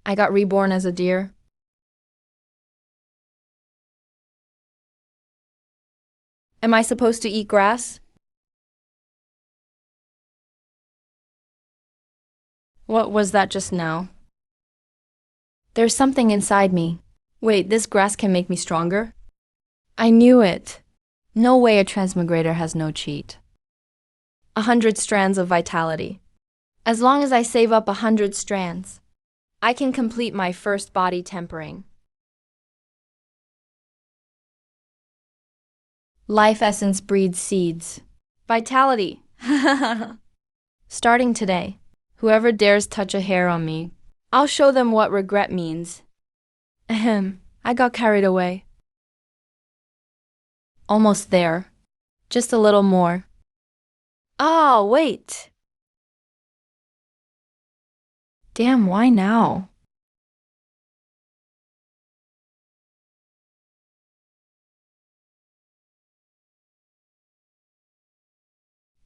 I got reborn as a deer. Am I supposed to eat grass? What was that just now? There's something inside me. Wait, this grass can make me stronger? I knew it. No way a transmigrator has no cheat. 100 strands of vitality. As long as I save up 100 strands, I can complete my first body tempering. Life essence breeds seeds. Vitality. Starting today, whoever dares touch a hair on me, I'll show them what regret means. Ahem, I got carried away. Almost there. Just a little more. Oh, wait. Damn, why now?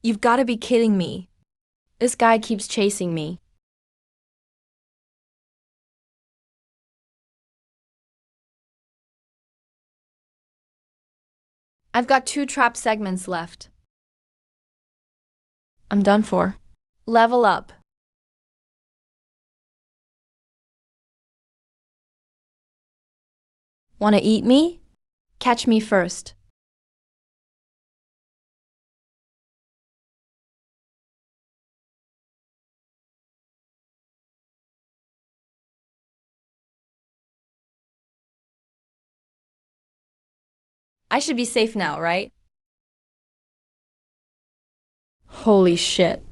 You've got to be kidding me. This guy keeps chasing me. I've got 2 trap segments left. I'm done for. Level up. Wanna eat me? Catch me first. I should be safe now, right? Holy shit.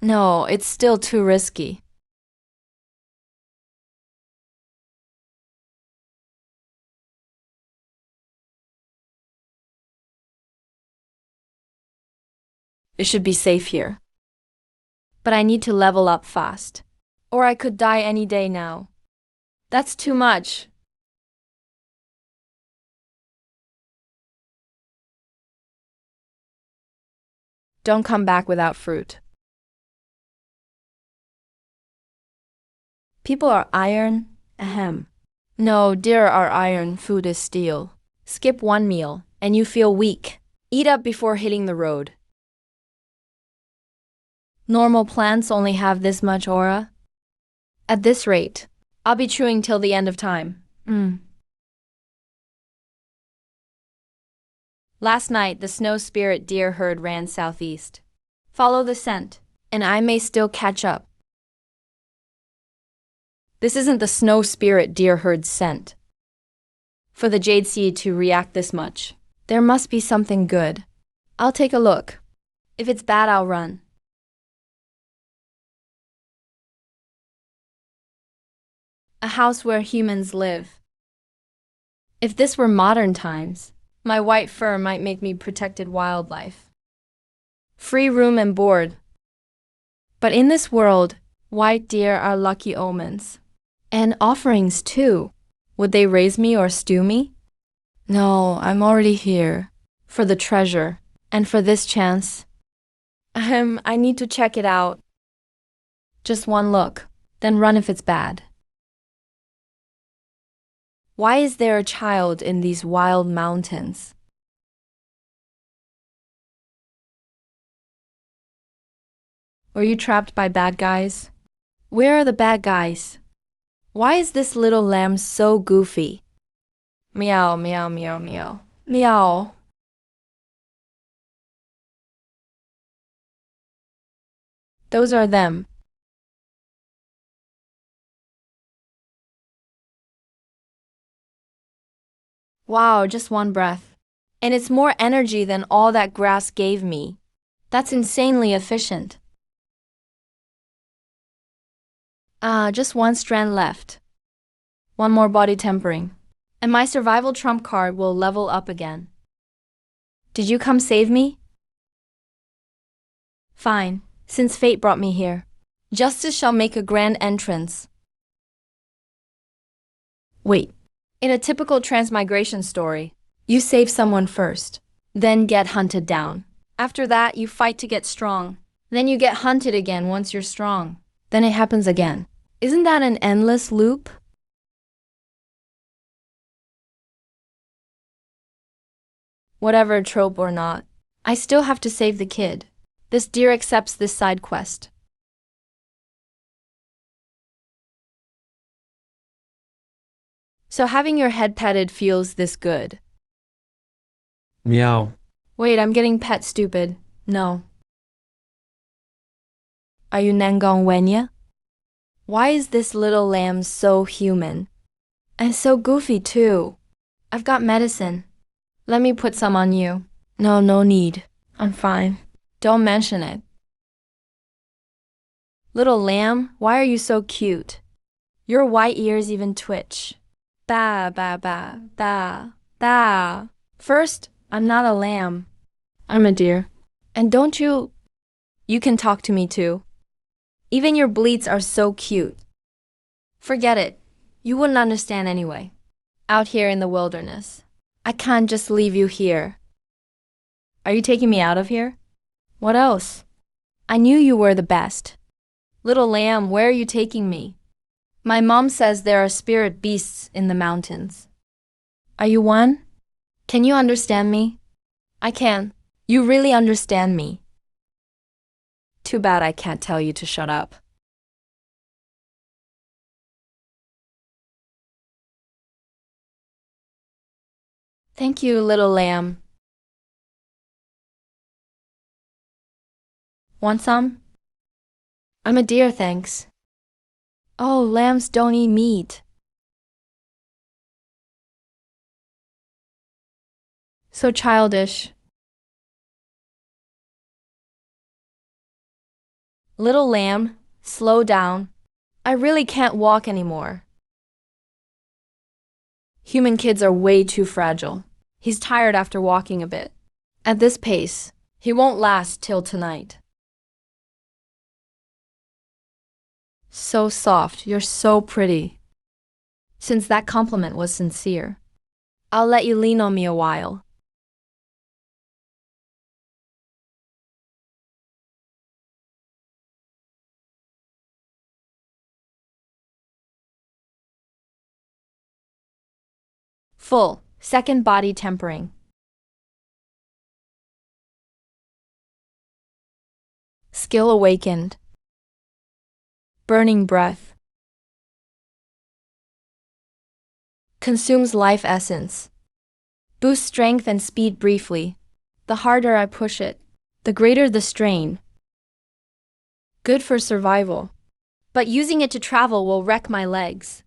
No, it's still too risky. It should be safe here. But I need to level up fast. Or I could die any day now. That's too much. Don't come back without fruit. People are iron? Ahem. No, deer are iron, food is steel. Skip 1 meal, and you feel weak. Eat up before hitting the road. Normal plants only have this much aura. At this rate, I'll be chewing till the end of time. Last night, the snow spirit deer herd ran southeast. Follow the scent, and I may still catch up. This isn't the snow spirit deer herd's scent. For the jade seed to react this much, there must be something good. I'll take a look. If it's bad, I'll run. A house where humans live. If this were modern times, my white fur might make me protected wildlife. Free room and board. But in this world, white deer are lucky omens. And offerings too. Would they raise me or stew me? No, I'm already here. For the treasure. And for this chance. I need to check it out. Just one look, then run if it's bad. Why is there a child in these wild mountains? Were you trapped by bad guys? Where are the bad guys? Why is this little lamb so goofy? Meow, meow, meow, meow. Meow. Those are them. Wow, just one breath. And it's more energy than all that grass gave me. That's insanely efficient. Just 1 strand left. 1 more body tempering. And my survival trump card will level up again. Did you come save me? Fine, since fate brought me here. Justice shall make a grand entrance. Wait. In a typical transmigration story, you save someone first, then get hunted down. After that, you fight to get strong. Then you get hunted again once you're strong. Then it happens again. Isn't that an endless loop? Whatever trope or not, I still have to save the kid. This deer accepts this side quest. So having your head petted feels this good. Meow. Wait, I'm getting pet stupid. No. Are you Nangong Wenya? Why is this little lamb so human? And so goofy too. I've got medicine. Let me put some on you. No, no need. I'm fine. Don't mention it. Little lamb, why are you so cute? Your white ears even twitch. Ba, ba, ba, da, da. First, I'm not a lamb. I'm a deer. And don't you... You can talk to me too. Even your bleats are so cute. Forget it. You wouldn't understand anyway. Out here in the wilderness. I can't just leave you here. Are you taking me out of here? What else? I knew you were the best. Little lamb, where are you taking me? My mom says there are spirit beasts in the mountains. Are you one? Can you understand me? I can. You really understand me. Too bad I can't tell you to shut up. Thank you, little lamb. Want some? I'm a deer, thanks. Oh, lambs don't eat meat. So childish. Little lamb, slow down. I really can't walk anymore. Human kids are way too fragile. He's tired after walking a bit. At this pace, he won't last till tonight. So soft, you're so pretty. Since that compliment was sincere, I'll let you lean on me a while. Full, second body tempering. Skill awakened. Burning breath. Consumes life essence. Boosts strength and speed briefly. The harder I push it, the greater the strain. Good for survival. But using it to travel will wreck my legs.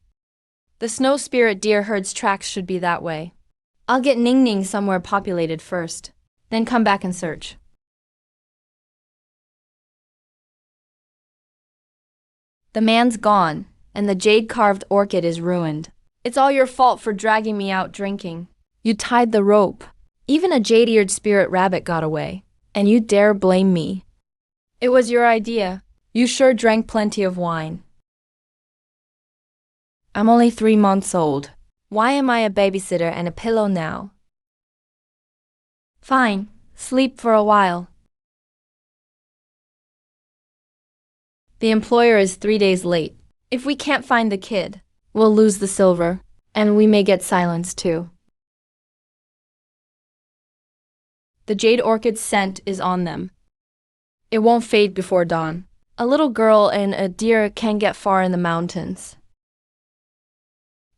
The snow spirit deer herd's tracks should be that way. I'll get Ning Ning somewhere populated first, then come back and search. The man's gone, and the jade-carved orchid is ruined. It's all your fault for dragging me out drinking. You tied the rope. Even a jade-eared spirit rabbit got away, and you dare blame me. It was your idea. You sure drank plenty of wine. I'm only 3 months old. Why am I a babysitter and a pillow now? Fine, sleep for a while. The employer is 3 days late. If we can't find the kid, we'll lose the silver, and we may get silence too. The jade orchid's scent is on them. It won't fade before dawn. A little girl and a deer can't get far in the mountains.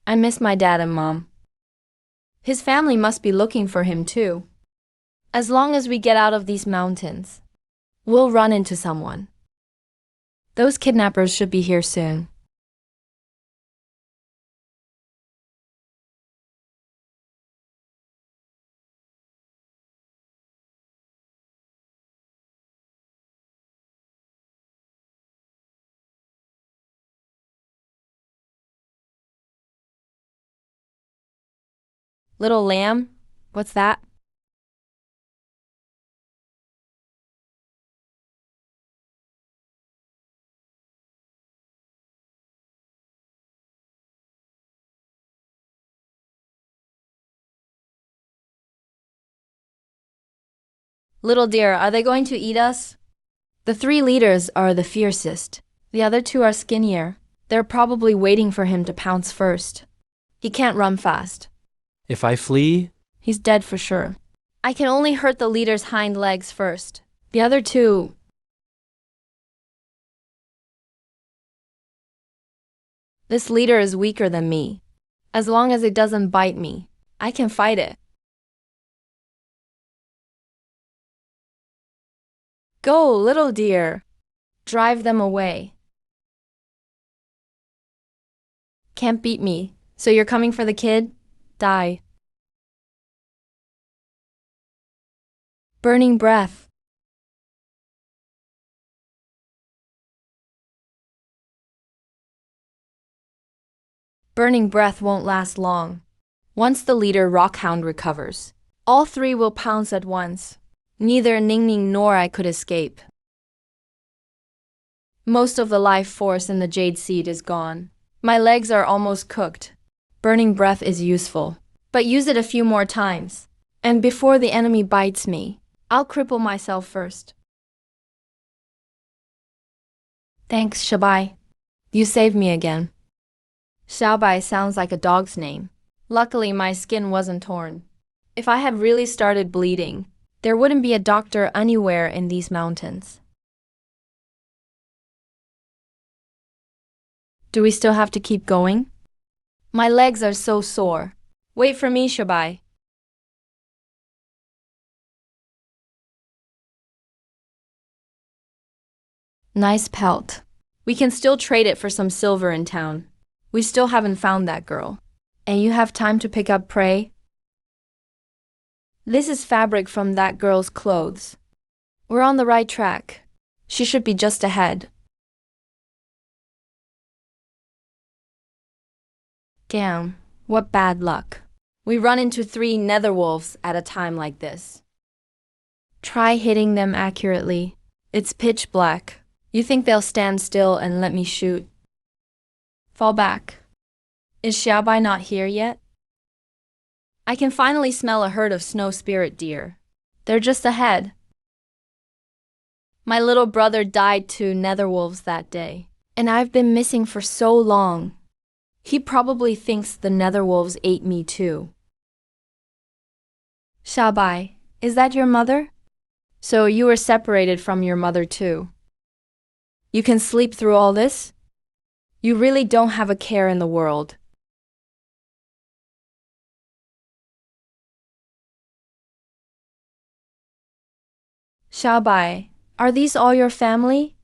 I miss my dad and mom. His family must be looking for him too. As long as we get out of these mountains, we'll run into someone. Those kidnappers should be here soon. Little lamb, what's that? Little deer, are they going to eat us? The 3 leaders are the fiercest. The other two are skinnier. They're probably waiting for him to pounce first. He can't run fast. If I flee, He's dead for sure. I can only hurt the leader's hind legs first. The other two... This leader is weaker than me. As long as it doesn't bite me, I can fight it. Go, little deer. Drive them away. Can't beat me, so you're coming for the kid? Die. Burning breath. Burning breath won't last long. Once the leader Rockhound recovers, all three will pounce at once. Neither Ningning nor I could escape. Most of the life force in the jade seed is gone. My legs are almost cooked. Burning breath is useful, but use it a few more times. And before the enemy bites me, I'll cripple myself first. Thanks, Shabai. You saved me again. Xiaobai sounds like a dog's name. Luckily, my skin wasn't torn. If I had really started bleeding, there wouldn't be a doctor anywhere in these mountains. Do we still have to keep going? My legs are so sore. Wait for me, Shabai. Nice pelt. We can still trade it for some silver in town. We still haven't found that girl. And you have time to pick up prey? This is fabric from that girl's clothes. We're on the right track. She should be just ahead. Damn, what bad luck. We run into 3 netherwolves at a time like this. Try hitting them accurately. It's pitch black. You think they'll stand still and let me shoot? Fall back. Is Xiaobai not here yet? I can finally smell a herd of snow spirit deer. They're just ahead. My little brother died to netherwolves that day, and I've been missing for so long. He probably thinks the netherwolves ate me too. Xiaobai, is that your mother? So you were separated from your mother too. You can sleep through all this? You really don't have a care in the world. Xiaobai, are these all your family?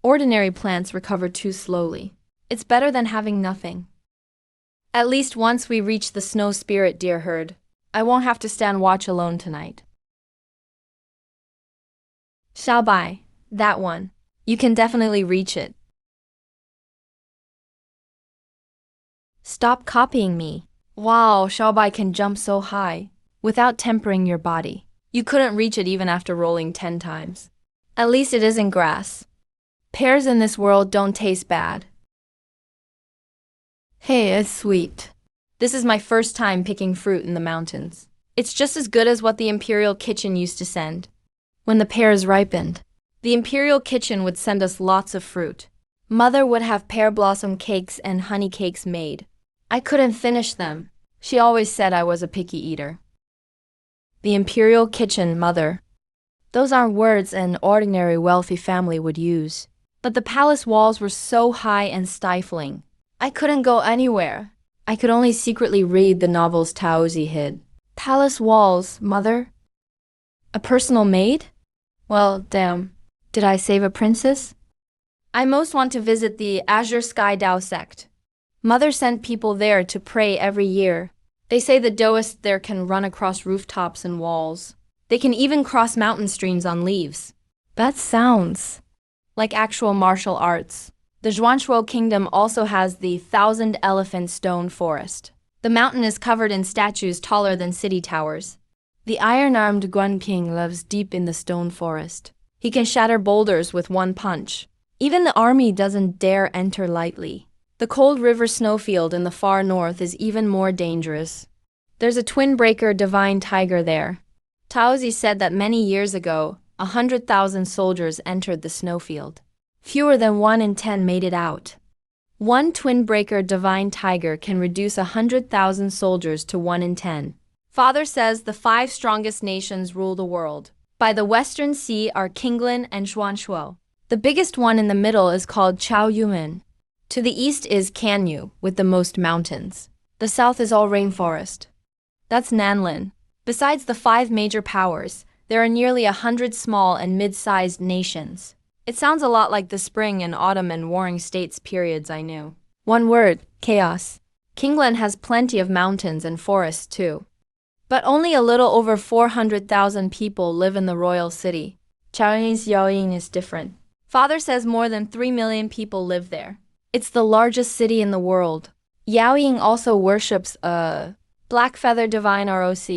Ordinary plants recover too slowly. It's better than having nothing. At least once we reach the snow spirit deer herd, I won't have to stand watch alone tonight. Xiaobai, that one. You can definitely reach it. Stop copying me. Wow, Xiaobai can jump so high, without tempering your body. You couldn't reach it even after rolling 10 times. At least it isn't grass. Pears in this world don't taste bad. Hey, it's sweet. This is my first time picking fruit in the mountains. It's just as good as what the Imperial Kitchen used to send. When the pears ripened, the Imperial Kitchen would send us lots of fruit. Mother would have pear blossom cakes and honey cakes made. I couldn't finish them. She always said I was a picky eater. The Imperial Kitchen, Mother. Those aren't words an ordinary wealthy family would use. But the palace walls were so high and stifling. I couldn't go anywhere. I could only secretly read the novels Taozi hid. Palace walls, Mother? A personal maid? Well, damn. Did I save a princess? I most want to visit the Azure Sky Dao sect. Mother sent people there to pray every year. They say the Taoists there can run across rooftops and walls. They can even cross mountain streams on leaves. That sounds like actual martial arts. The Zhuanshuo Kingdom also has the 1,000-elephant stone forest. The mountain is covered in statues taller than city towers. The iron-armed Guanping lives deep in the stone forest. He can shatter boulders with one punch. Even the army doesn't dare enter lightly. The cold river snowfield in the far north is even more dangerous. There's a twin-breaker divine tiger there. Taozi said that many years ago, 100,000 soldiers entered the snowfield. Fewer than 1 in 10 made it out. One twin-breaker divine tiger can reduce 100,000 soldiers to 1 in 10. Father says the 5 strongest nations rule the world. By the Western Sea are Qinglan and Zhuanshuo. The biggest one in the middle is called Chaoyuan. To the east is Kanyu, with the most mountains. The south is all rainforest. That's Nanlin. Besides the 5 major powers, there are nearly 100 small and mid-sized nations. It sounds a lot like the spring and autumn and warring states periods I knew. One word, chaos. Qinglan has plenty of mountains and forests too. But only a little over 400,000 people live in the royal city. Chaoying's Yaoying is different. Father says more than 3 million people live there. It's the largest city in the world. Yaoying also worships a black feather divine ROC.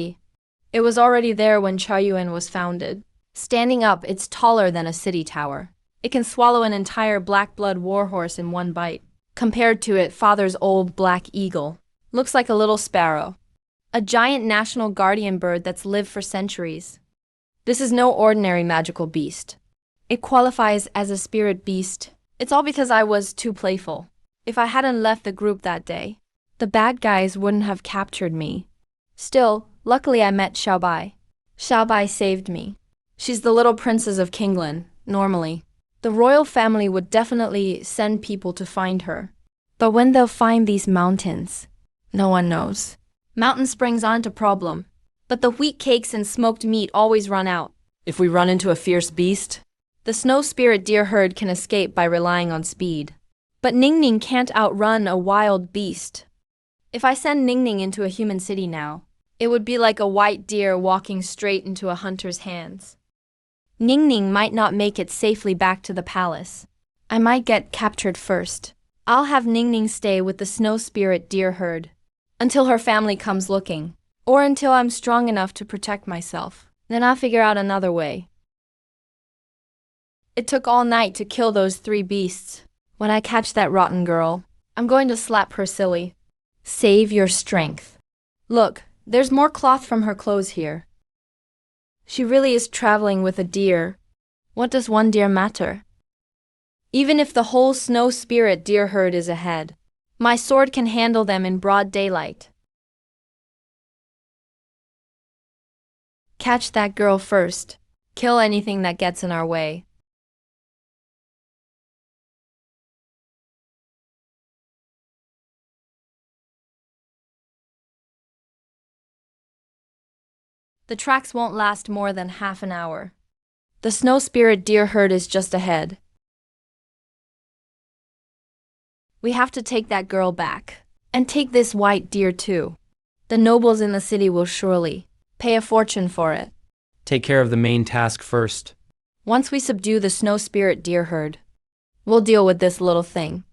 It was already there when Chaoyuan was founded. Standing up, it's taller than a city tower. It can swallow an entire black blood warhorse in one bite. Compared to it, Father's old black eagle looks like a little sparrow. A giant national guardian bird that's lived for centuries. This is no ordinary magical beast. It qualifies as a spirit beast. It's all because I was too playful. If I hadn't left the group that day, the bad guys wouldn't have captured me. Still, luckily I met Xiaobai. Xiaobai saved me. She's the little princess of Qinglan, normally. The royal family would definitely send people to find her. But when they'll find these mountains, no one knows. Mountain springs aren't a problem, but the wheat cakes and smoked meat always run out. If we run into a fierce beast, The snow spirit deer herd can escape by relying on speed. But Ningning can't outrun a wild beast. If I send Ningning into a human city now, it would be like a white deer walking straight into a hunter's hands. Ningning might not make it safely back to the palace. I might get captured first. I'll have Ningning stay with the snow spirit deer herd until her family comes looking, or until I'm strong enough to protect myself. Then I'll figure out another way. It took all night to kill those 3 beasts. When I catch that rotten girl, I'm going to slap her silly. Save your strength. Look, there's more cloth from her clothes here. She really is traveling with a deer. What does 1 deer matter? Even if the whole snow spirit deer herd is ahead, my sword can handle them in broad daylight. Catch that girl first. Kill anything that gets in our way. The tracks won't last more than half an hour. The snow spirit deer herd is just ahead. We have to take that girl back. And take this white deer too. The nobles in the city will surely pay a fortune for it. take care of the main task first. Once we subdue the snow spirit deer herd, we'll deal with this little thing.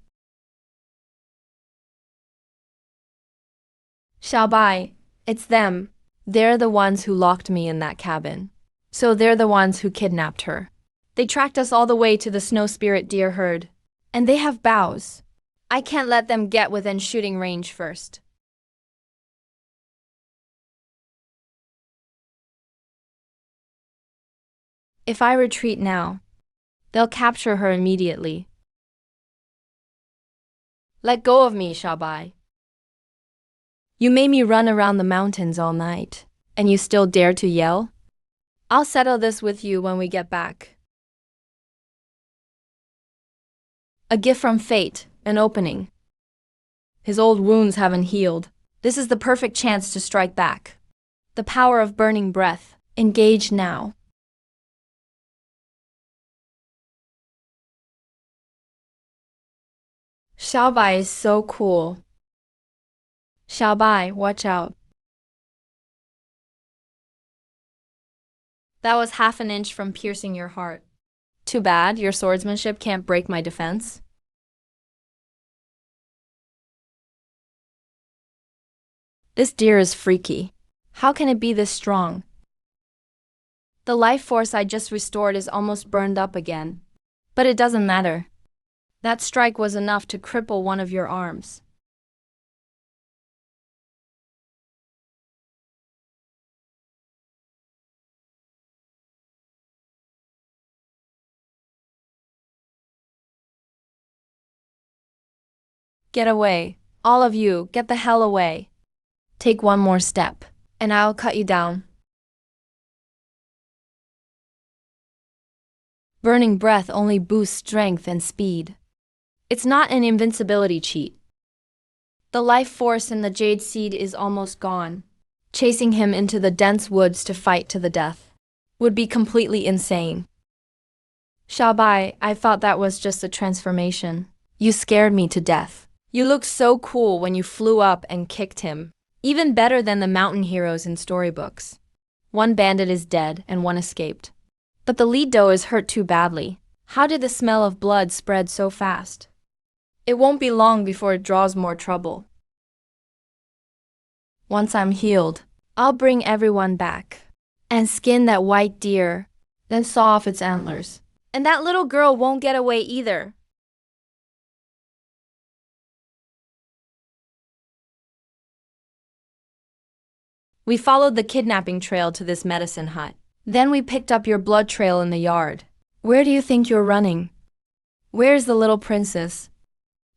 Xiaobai, it's them. They're the ones who locked me in that cabin. So they're the ones who kidnapped her. They tracked us all the way to the snow spirit deer herd. And they have bows. I can't let them get within shooting range first. If I retreat now, they'll capture her immediately. Let go of me, Xiaobai. You made me run around the mountains all night, and you still dare to yell? I'll settle this with you when we get back. A gift from fate, an opening. His old wounds haven't healed. This is the perfect chance to strike back. The power of burning breath. Engage now. Xiaobai is so cool. Xiaobai, watch out. That was half an inch from piercing your heart. Too bad, your swordsmanship can't break my defense. This deer is freaky. How can it be this strong? The life force I just restored is almost burned up again. But it doesn't matter. That strike was enough to cripple one of your arms. Get away. All of you, get the hell away. Take one more step, and I'll cut you down. Burning breath only boosts strength and speed. It's not an invincibility cheat. The life force in the jade seed is almost gone. Chasing him into the dense woods to fight to the death would be completely insane. Xiaobai, I thought that was just a transformation. You scared me to death. You looked so cool when you flew up and kicked him. Even better than the mountain heroes in storybooks. One bandit is dead and one escaped. But the lead doe is hurt too badly. How did the smell of blood spread so fast? It won't be long before it draws more trouble. Once I'm healed, I'll bring everyone back and skin that white deer, then saw off its antlers. And that little girl won't get away either. We followed the kidnapping trail to this medicine hut. Then we picked up your blood trail in the yard. Where do you think you're running? Where's the little princess?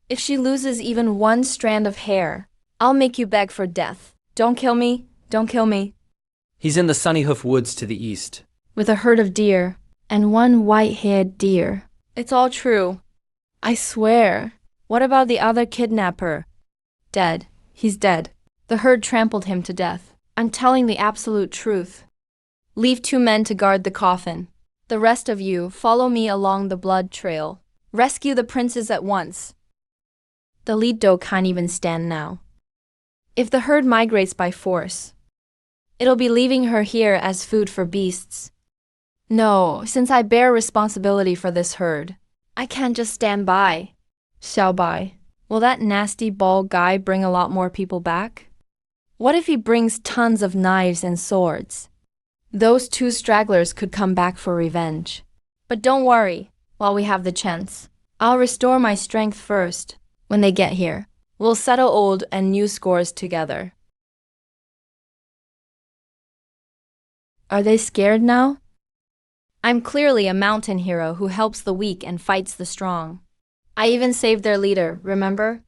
If she loses even one strand of hair, I'll make you beg for death. Don't kill me, don't kill me. He's in the Sunnyhoof Woods to the east. With a herd of deer, and one white-haired deer. It's all true. I swear. What about the other kidnapper? Dead. He's dead. The herd trampled him to death. I'm telling the absolute truth. Leave 2 men to guard the coffin. The rest of you, follow me along the blood trail. Rescue the princess at once. The lead doe can't even stand now. If the herd migrates by force, it'll be leaving her here as food for beasts. No, since I bear responsibility for this herd, I can't just stand by. Xiaobai, will that nasty bald guy bring a lot more people back? What if he brings tons of knives and swords? Those 2 stragglers could come back for revenge. But don't worry, while we have the chance. I'll restore my strength first. When they get here, we'll settle old and new scores together. Are they scared now? I'm clearly a mountain hero who helps the weak and fights the strong. I even saved their leader, remember?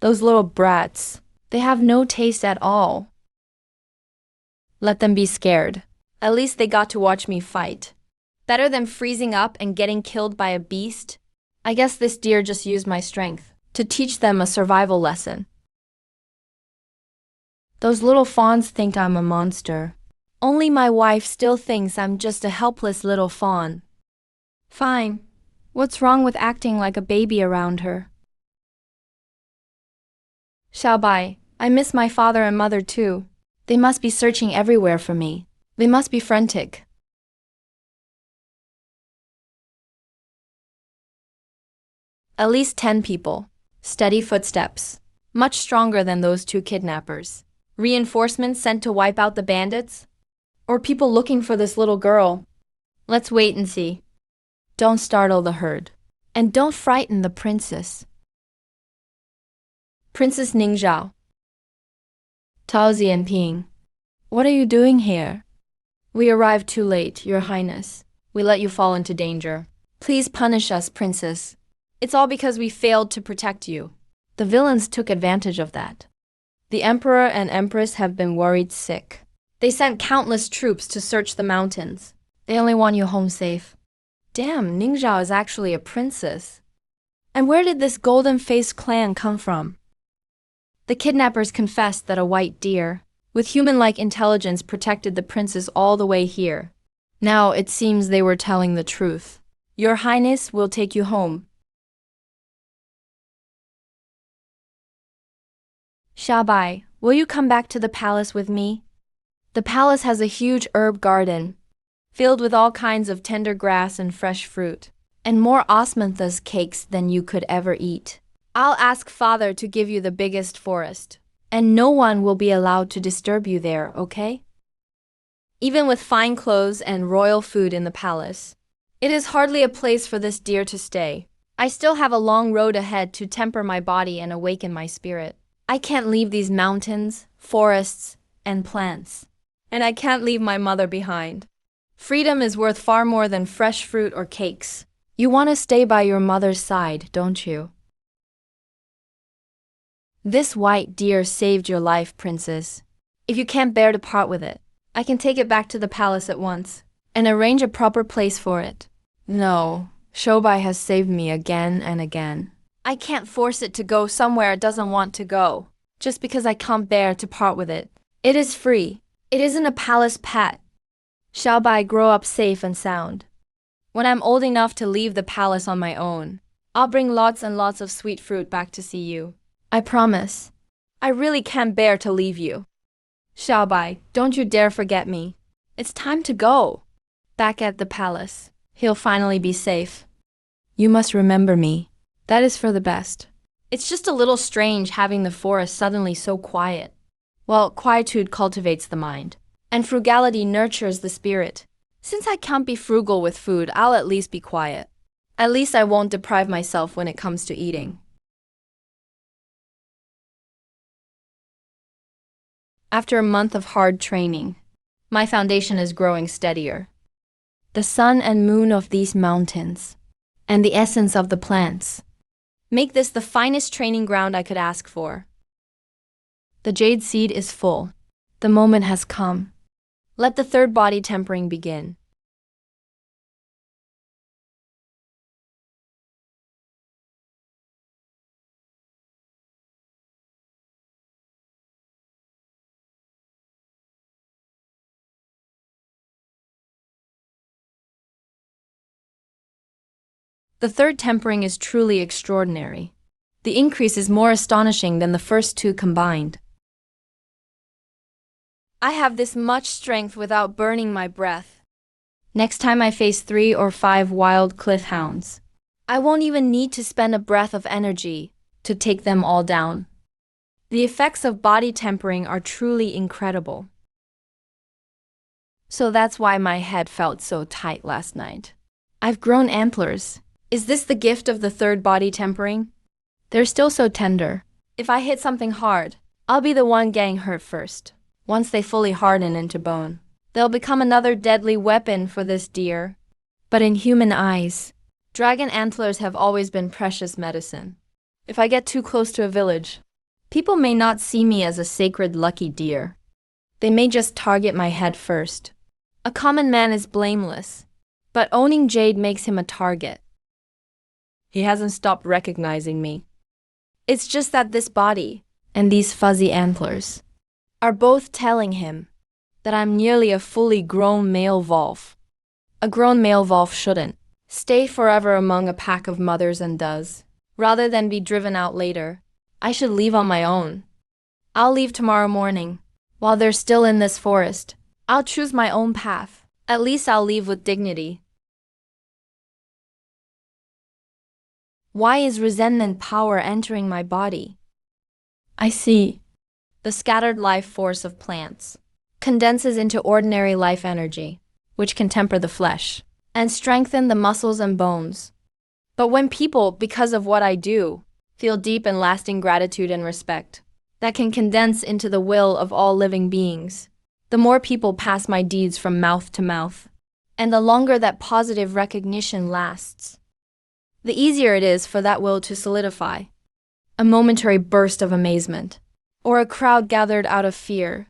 Those little brats, they have no taste at all. Let them be scared. At least they got to watch me fight. Better than freezing up and getting killed by a beast. I guess this deer just used my strength to teach them a survival lesson. Those little fawns think I'm a monster. Only my wife still thinks I'm just a helpless little fawn. Fine. What's wrong with acting like a baby around her? Xiaobai, I miss my father and mother too. They must be searching everywhere for me. They must be frantic. At least 10 people. Steady footsteps. Much stronger than those 2 kidnappers. Reinforcements sent to wipe out the bandits? Or people looking for this little girl? Let's wait and see. Don't startle the herd. And don't frighten the princess. Princess Ningzhao. Tao Zianping. What are you doing here? We arrived too late, Your Highness. We let you fall into danger. Please punish us, princess. It's all because we failed to protect you. The villains took advantage of that. The emperor and empress have been worried sick. They sent countless troops to search the mountains. They only want you home safe. Damn, Ningzhao is actually a princess. And where did this golden-faced clan come from? The kidnappers confessed that a white deer, with human-like intelligence, protected the princess all the way here. Now it seems they were telling the truth. Your Highness will take you home. Xiaobai, will you come back to the palace with me? The palace has a huge herb garden, filled with all kinds of tender grass and fresh fruit, and more osmanthus cakes than you could ever eat. I'll ask Father to give you the biggest forest, and no one will be allowed to disturb you there, okay? Even with fine clothes and royal food in the palace, it is hardly a place for this deer to stay. I still have a long road ahead to temper my body and awaken my spirit. I can't leave these mountains, forests, and plants. And I can't leave my mother behind. Freedom is worth far more than fresh fruit or cakes. You want to stay by your mother's side, don't you? This white deer saved your life, princess. If you can't bear to part with it, I can take it back to the palace at once and arrange a proper place for it. No, Shobai has saved me again and again. I can't force it to go somewhere it doesn't want to go, just because I can't bear to part with it. It is free. It isn't a palace pet. Shobai grow up safe and sound. When I'm old enough to leave the palace on my own, I'll bring lots and lots of sweet fruit back to see you. I promise. I really can't bear to leave you. Xiaobai, don't you dare forget me. It's time to go. Back at the palace, he'll finally be safe. You must remember me. That is for the best. It's just a little strange having the forest suddenly so quiet. Well, quietude cultivates the mind, and frugality nurtures the spirit. Since I can't be frugal with food, I'll at least be quiet. At least I won't deprive myself when it comes to eating. After a month of hard training, my foundation is growing steadier. The sun and moon of these mountains, and the essence of the plants, make this the finest training ground I could ask for. The jade seed is full. The moment has come. Let the third body tempering begin. The third tempering is truly extraordinary. The increase is more astonishing than the first two combined. I have this much strength without burning my breath. Next time I face 3 or 5 wild cliff hounds, I won't even need to spend a breath of energy to take them all down. The effects of body tempering are truly incredible. So that's why my head felt so tight last night. I've grown antlers. Is this the gift of the third body tempering? They're still so tender. If I hit something hard, I'll be the one getting hurt first. Once they fully harden into bone, they'll become another deadly weapon for this deer. But in human eyes, dragon antlers have always been precious medicine. If I get too close to a village, people may not see me as a sacred lucky deer. They may just target my head first. A common man is blameless, but owning jade makes him a target. He hasn't stopped recognizing me. It's just that this body and these fuzzy antlers are both telling him that I'm nearly a fully grown male wolf. A grown male wolf shouldn't stay forever among a pack of mothers and does. Rather than be driven out later, I should leave on my own. I'll leave tomorrow morning. While they're still in this forest, I'll choose my own path. At least I'll leave with dignity. Why is resentment power entering my body? I see. The scattered life force of plants condenses into ordinary life energy, which can temper the flesh and strengthen the muscles and bones. But when people, because of what I do, feel deep and lasting gratitude and respect, that can condense into the will of all living beings, the more people pass my deeds from mouth to mouth, and the longer that positive recognition lasts, the easier it is for that will to solidify. A momentary burst of amazement, or a crowd gathered out of fear,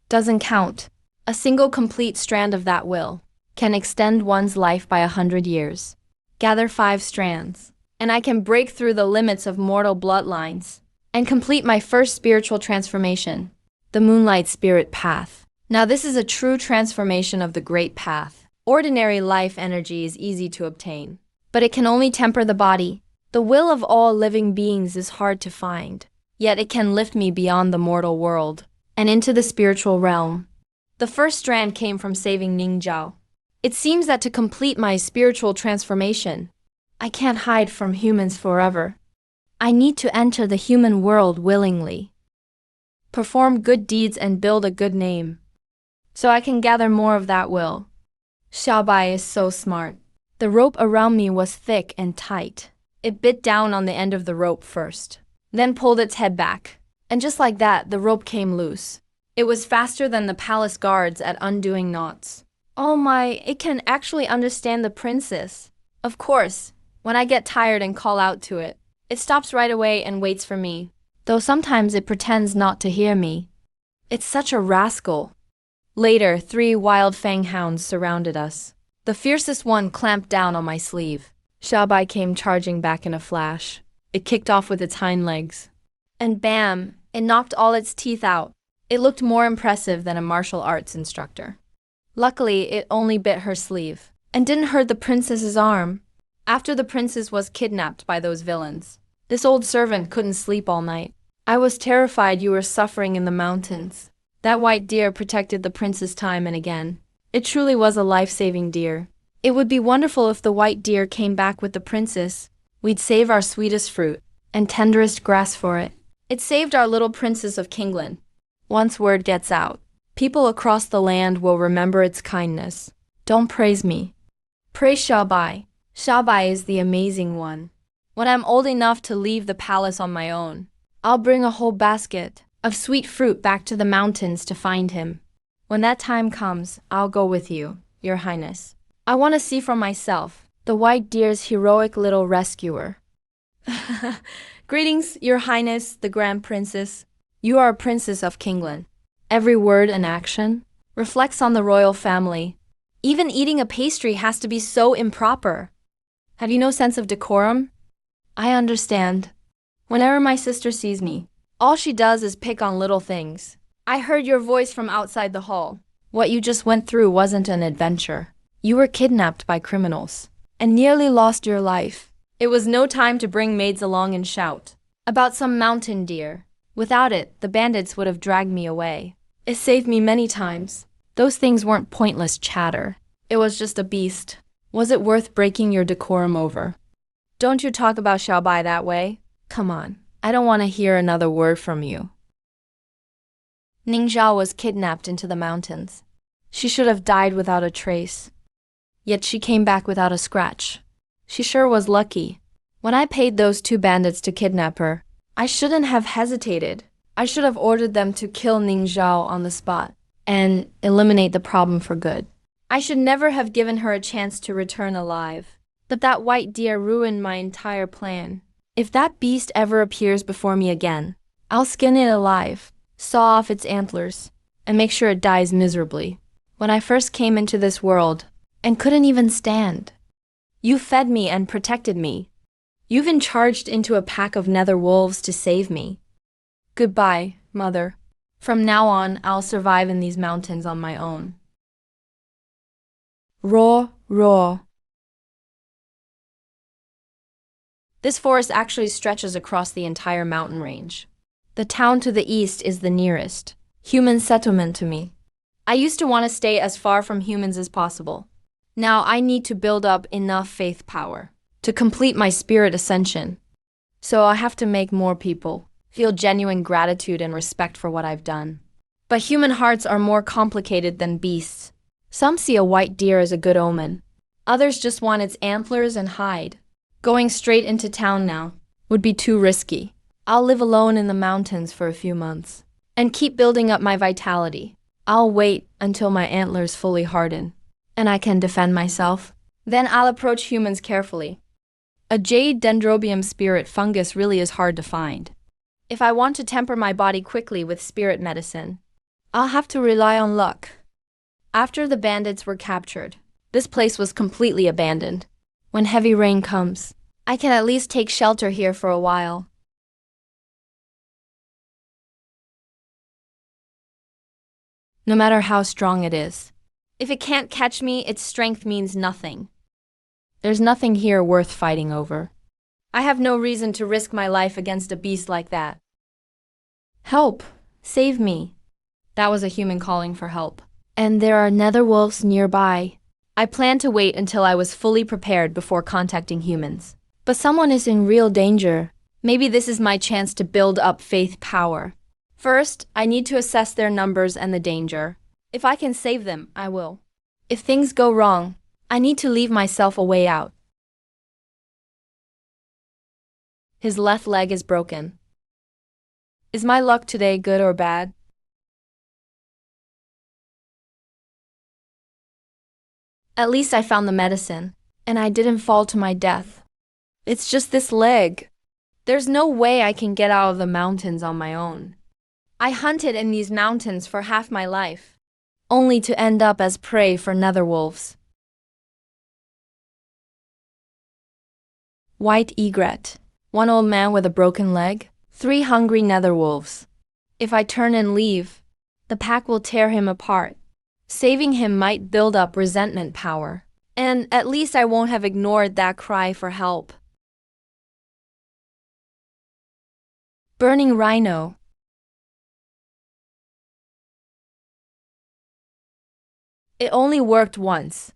doesn't count. A single complete strand of that will can extend one's life by 100 years. Gather 5 strands, and I can break through the limits of mortal bloodlines and complete my first spiritual transformation, the Moonlight Spirit Path. Now this is a true transformation of the Great Path. Ordinary life energy is easy to obtain, but it can only temper the body. The will of all living beings is hard to find, yet it can lift me beyond the mortal world and into the spiritual realm. The first strand came from saving Ningzhao. It seems that to complete my spiritual transformation, I can't hide from humans forever. I need to enter the human world willingly, perform good deeds and build a good name, so I can gather more of that will. Xiaobai is so smart. The rope around me was thick and tight. It bit down on the end of the rope first, then pulled its head back, and just like that, the rope came loose. It was faster than the palace guards at undoing knots. Oh my, it can actually understand the princess. Of course, when I get tired and call out to it, it stops right away and waits for me. though sometimes it pretends not to hear me. It's such a rascal. Later, 3 wild fang hounds surrounded us. The fiercest one clamped down on my sleeve. Xiaobai came charging back in a flash. It kicked off with its hind legs. And bam, it knocked all its teeth out. It looked more impressive than a martial arts instructor. Luckily, it only bit her sleeve and didn't hurt the princess's arm. After the princess was kidnapped by those villains, this old servant couldn't sleep all night. I was terrified you were suffering in the mountains. That white deer protected the princess time and again. It truly was a life-saving deer. It would be wonderful if the white deer came back with the princess. We'd save our sweetest fruit and tenderest grass for it. It saved our little princess of Kingland. Once word gets out, people across the land will remember its kindness. Don't praise me. Praise Xiaobai. Xiaobai is the amazing one. When I'm old enough to leave the palace on my own, I'll bring a whole basket of sweet fruit back to the mountains to find him. When that time comes, I'll go with you, Your Highness. I want to see for myself the white deer's heroic little rescuer. Greetings, Your Highness, the Grand Princess. You are a princess of Kingland. Every word and action reflects on the royal family. Even eating a pastry has to be so improper. Have you no sense of decorum? I understand. Whenever my sister sees me, all she does is pick on little things. I heard your voice from outside the hall. What you just went through wasn't an adventure. You were kidnapped by criminals and nearly lost your life. It was no time to bring maids along and shout about some mountain deer. Without it, the bandits would have dragged me away. It saved me many times. Those things weren't pointless chatter. It was just a beast. Was it worth breaking your decorum over? Don't you talk about Xiaobai that way? Come on, I don't want to hear another word from you. Ning Zhao was kidnapped into the mountains. She should have died without a trace. Yet she came back without a scratch. She sure was lucky. When I paid those 2 bandits to kidnap her, I shouldn't have hesitated. I should have ordered them to kill Ning Zhao on the spot and eliminate the problem for good. I should never have given her a chance to return alive. But that white deer ruined my entire plan. If that beast ever appears before me again, I'll skin it alive, saw off its antlers, and make sure it dies miserably. When I first came into this world and couldn't even stand, you fed me and protected me. You've been charged into a pack of nether wolves to save me. Goodbye, Mother. From now on, I'll survive in these mountains on my own. Roar, roar. This forest actually stretches across the entire mountain range. The town to the east is the nearest human settlement to me. I used to want to stay as far from humans as possible. Now I need to build up enough faith power to complete my spirit ascension. So I have to make more people feel genuine gratitude and respect for what I've done. But human hearts are more complicated than beasts. Some see a white deer as a good omen. Others just want its antlers and hide. Going straight into town now would be too risky. I'll live alone in the mountains for a few months and keep building up my vitality. I'll wait until my antlers fully harden and I can defend myself. Then I'll approach humans carefully. A jade dendrobium spirit fungus really is hard to find. If I want to temper my body quickly with spirit medicine, I'll have to rely on luck. After the bandits were captured, this place was completely abandoned. When heavy rain comes, I can at least take shelter here for a while. No matter how strong it is, if it can't catch me, its strength means nothing. There's nothing here worth fighting over. I have no reason to risk my life against a beast like that. Help! Save me! That was a human calling for help. And there are nether wolves nearby. I planned to wait until I was fully prepared before contacting humans. But someone is in real danger. Maybe this is my chance to build up faith power. First, I need to assess their numbers and the danger. If I can save them, I will. If things go wrong, I need to leave myself a way out. His left leg is broken. Is my luck today good or bad? At least I found the medicine, and I didn't fall to my death. It's just this leg. There's no way I can get out of the mountains on my own. I hunted in these mountains for half my life, only to end up as prey for netherwolves. White egret. One old man with a broken leg, 3 hungry netherwolves. If I turn and leave, the pack will tear him apart. Saving him might build up resentment power, and at least I won't have ignored that cry for help. Burning rhino. It only worked once.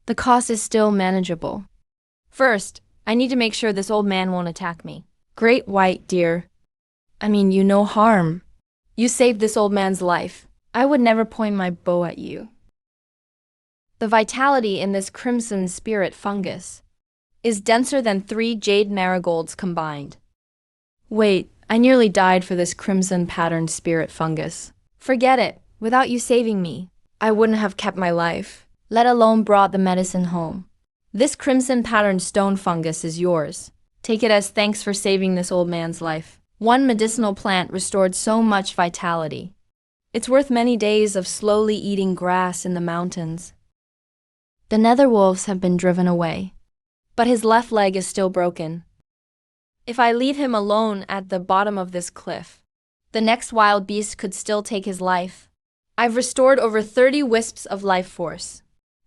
The cost is still manageable. First, I need to make sure this old man won't attack me. Great white deer. I mean, you no harm. You saved this old man's life. I would never point my bow at you. The vitality in this crimson spirit fungus is denser than 3 jade marigolds combined. Wait, I nearly died for this crimson patterned spirit fungus. Forget it. Without you saving me, I wouldn't have kept my life, let alone brought the medicine home. This crimson patterned stone fungus is yours. Take it as thanks for saving this old man's life. One medicinal plant restored so much vitality. It's worth many days of slowly eating grass in the mountains. The netherwolves have been driven away, but his left leg is still broken. If I leave him alone at the bottom of this cliff, the next wild beast could still take his life. I've restored over 30 wisps of life force.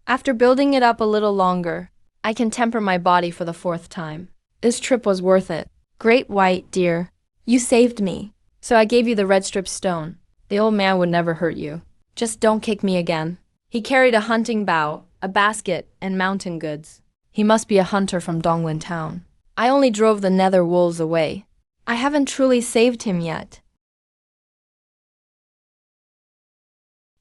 After building it up a little longer, I can temper my body for the 4th time. This trip was worth it. Great white deer, you saved me, so I gave you the red strip stone. The old man would never hurt you. Just don't kick me again. He carried a hunting bow, a basket, and mountain goods. He must be a hunter from Donglin town. I only drove the nether wolves away. I haven't truly saved him yet.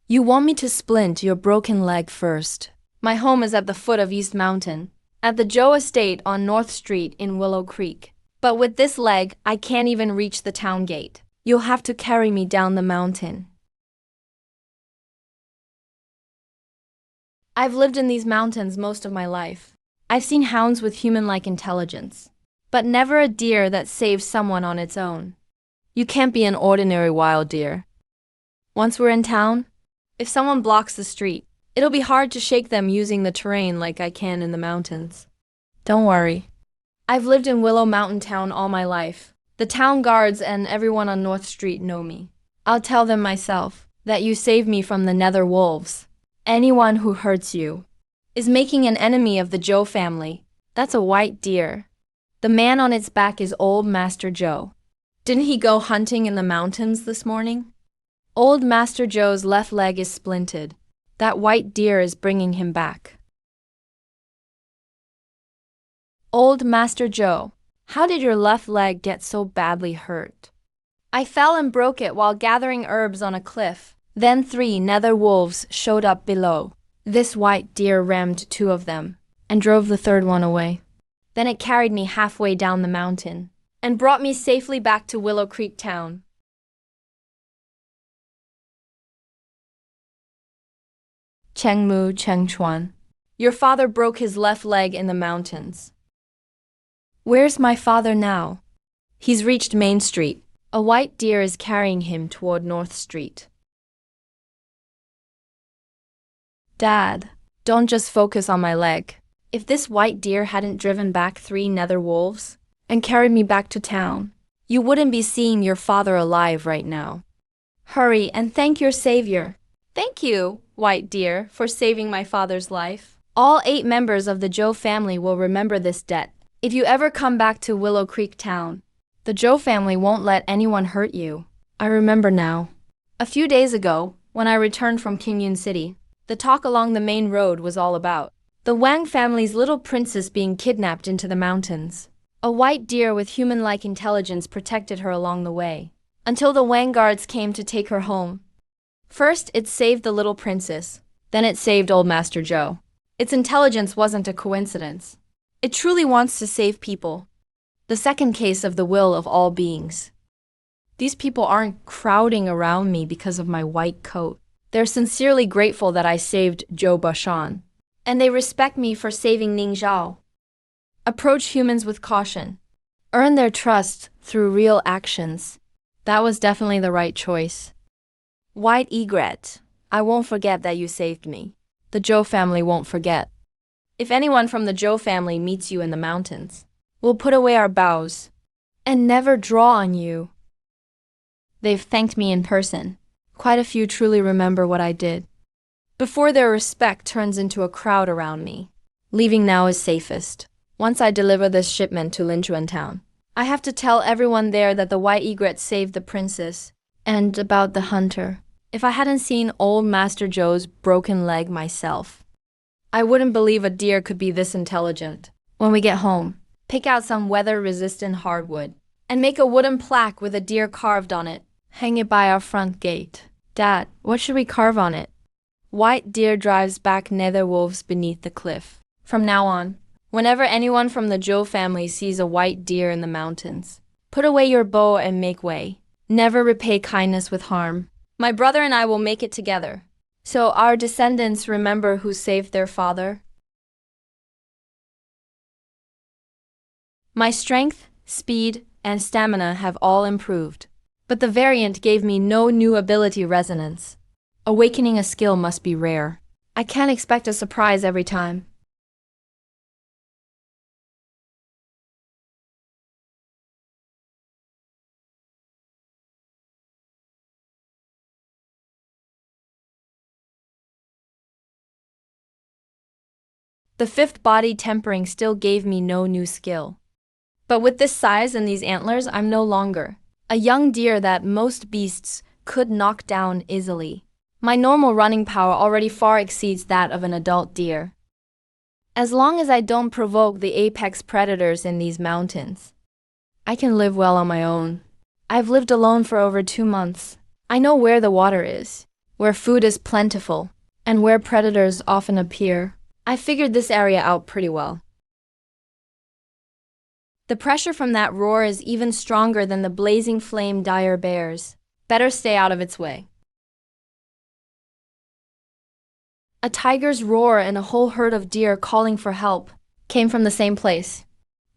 You want me to splint your broken leg first. My home is at the foot of East Mountain, at the Joe Estate on North Street in Willow Creek. But with this leg, I can't even reach the town gate. You'll have to carry me down the mountain. I've lived in these mountains most of my life. I've seen hounds with human-like intelligence, but never a deer that saves someone on its own. You can't be an ordinary wild deer. Once we're in town, if someone blocks the street, it'll be hard to shake them using the terrain like I can in the mountains. Don't worry. I've lived in Willow Mountain Town all my life. The town guards and everyone on North Street know me. I'll tell them myself that you saved me from the nether wolves. Anyone who hurts you is making an enemy of the Joe family. That's a white deer. The man on its back is Old Master Joe. Didn't he go hunting in the mountains this morning? Old Master Joe's left leg is splinted. That white deer is bringing him back. Old Master Joe, how did your left leg get so badly hurt? I fell and broke it while gathering herbs on a cliff. Then 3 nether wolves showed up below. This white deer rammed 2 of them and drove the 3rd one away. Then it carried me halfway down the mountain and brought me safely back to Willow Creek Town. Chengmu Chengchuan. Your father broke his left leg in the mountains. Where's my father now? He's reached Main Street. A white deer is carrying him toward North Street. Dad, don't just focus on my leg. If this white deer hadn't driven back 3 nether wolves and carried me back to town, you wouldn't be seeing your father alive right now. Hurry and thank your savior. Thank you, white deer, for saving my father's life. All 8 members of the Joe family will remember this debt. If you ever come back to Willow Creek Town, the Joe family won't let anyone hurt you. I remember now. A few days ago, when I returned from Pingyun City, the talk along the main road was all about the Wang family's little princess being kidnapped into the mountains. A white deer with human-like intelligence protected her along the way, until the Wang guards came to take her home. First, it saved the little princess. Then it saved Old Master Joe. Its intelligence wasn't a coincidence. It truly wants to save people. The second case of the will of all beings. These people aren't crowding around me because of my white coat. They're sincerely grateful that I saved Zhou Bashan, and they respect me for saving Ning Zhao. Approach humans with caution. Earn their trust through real actions. That was definitely the right choice. White egret, I won't forget that you saved me. The Joe family won't forget. If anyone from the Joe family meets you in the mountains, we'll put away our bows and never draw on you. They've thanked me in person. Quite a few truly remember what I did. Before their respect turns into a crowd around me, leaving now is safest. Once I deliver this shipment to Linchuan town, I have to tell everyone there that the white egret saved the princess, and about the hunter. If I hadn't seen old Master Joe's broken leg myself, I wouldn't believe a deer could be this intelligent. When we get home, pick out some weather-resistant hardwood and make a wooden plaque with a deer carved on it. Hang it by our front gate. Dad, what should we carve on it? White deer drives back nether wolves beneath the cliff. From now on, whenever anyone from the Joe family sees a white deer in the mountains, put away your bow and make way. Never repay kindness with harm. My brother and I will make it together, so our descendants remember who saved their father. My strength, speed, and stamina have all improved, but the variant gave me no new ability resonance. Awakening a skill must be rare. I can't expect a surprise every time. The fifth body tempering still gave me no new skill. But with this size and these antlers, I'm no longer a young deer that most beasts could knock down easily. My normal running power already far exceeds that of an adult deer. As long as I don't provoke the apex predators in these mountains, I can live well on my own. I've lived alone for over 2 months. I know where the water is, where food is plentiful, and where predators often appear. I figured this area out pretty well. The pressure from that roar is even stronger than the blazing flame dire bears. Better stay out of its way. A tiger's roar and a whole herd of deer calling for help came from the same place.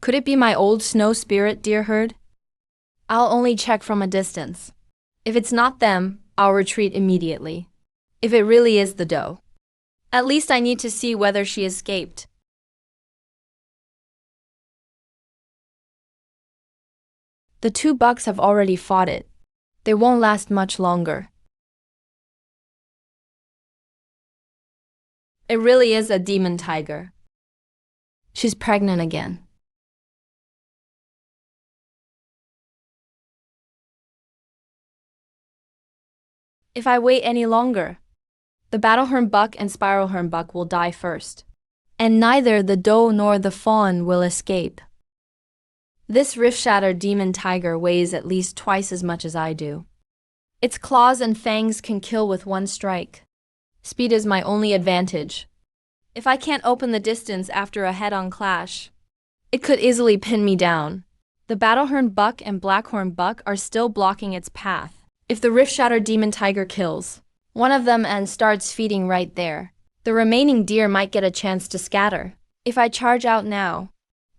Could it be my old snow spirit deer herd? I'll only check from a distance. If it's not them, I'll retreat immediately. If it really is the doe, at least I need to see whether she escaped. The 2 bucks have already fought it. They won't last much longer. It really is a demon tiger. She's pregnant again. If I wait any longer, the battlehorn buck and spiralhorn buck will die first, and neither the doe nor the fawn will escape. This rift-shattered demon tiger weighs at least twice as much as I do. Its claws and fangs can kill with one strike. Speed is my only advantage. If I can't open the distance after a head-on clash, it could easily pin me down. The battlehorn buck and blackhorn buck are still blocking its path. If the rift-shattered demon tiger kills one of them and starts feeding right there, the remaining deer might get a chance to scatter. If I charge out now,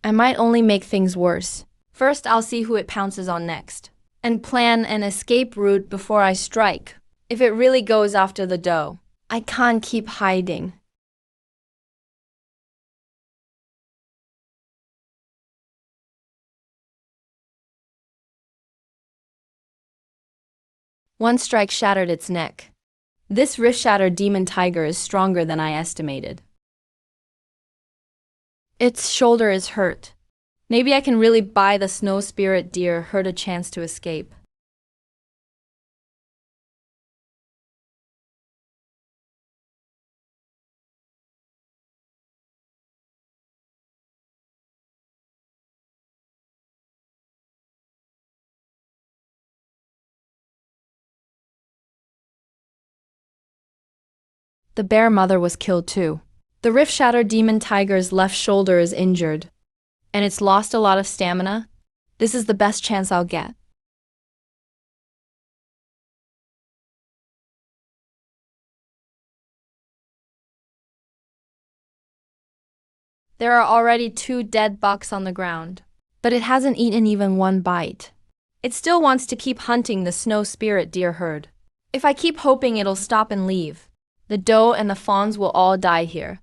I might only make things worse. First, I'll see who it pounces on next, and plan an escape route before I strike. If it really goes after the doe, I can't keep hiding. One strike shattered its neck. This rift-shattered demon tiger is stronger than I estimated. Its shoulder is hurt. Maybe I can really buy the snow spirit deer herd a chance to escape. The bear mother was killed too. The rift-shattered demon tiger's left shoulder is injured, and it's lost a lot of stamina. This is the best chance I'll get. There are already 2 dead bucks on the ground. but it hasn't eaten even one bite. It still wants to keep hunting the snow spirit deer herd. If I keep hoping it'll stop and leave, the doe and the fawns will all die here.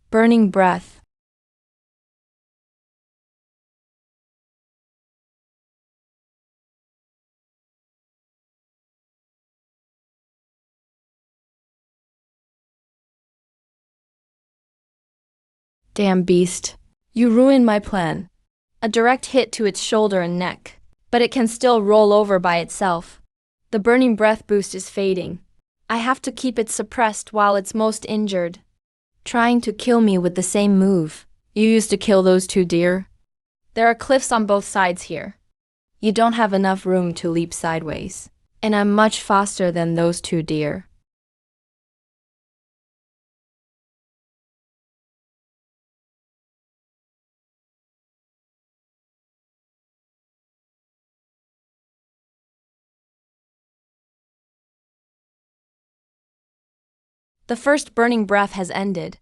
Burning breath. Damn beast. You ruined my plan. A direct hit to its shoulder and neck, but it can still roll over by itself. The burning breath boost is fading. I have to keep it suppressed while it's most injured. Trying to kill me with the same move you used to kill those two deer? There are cliffs on both sides here. You don't have enough room to leap sideways, and I'm much faster than those two deer. The first burning breath has ended.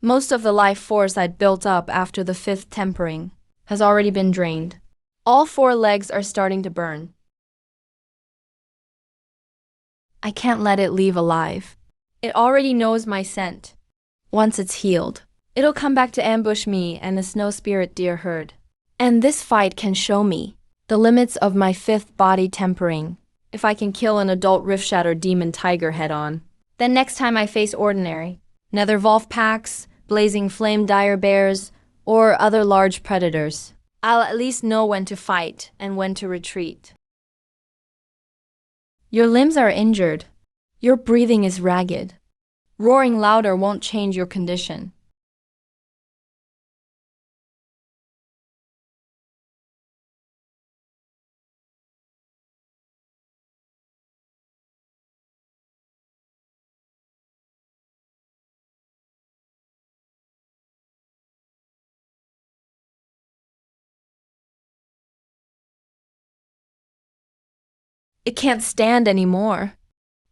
Most of the life force I'd built up after the fifth tempering has already been drained. All four legs are starting to burn. I can't let it leave alive. It already knows my scent. Once it's healed, it'll come back to ambush me and the snow spirit deer herd. And this fight can show me the limits of my fifth body tempering. If I can kill an adult rift-shatter demon tiger head-on, then next time I face ordinary nether wolf packs, blazing flame dire bears, or other large predators, I'll at least know when to fight and when to retreat. Your limbs are injured. Your breathing is ragged. Roaring louder won't change your condition. It can't stand anymore.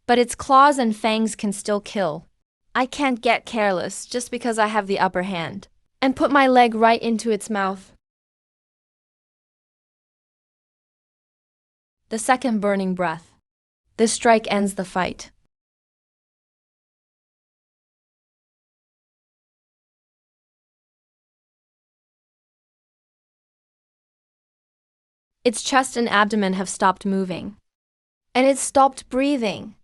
But its claws and fangs can still kill. I can't get careless just because I have the upper hand and put my leg right into its mouth. The second burning breath. This strike ends the fight. Its chest and abdomen have stopped moving. And it stopped breathing.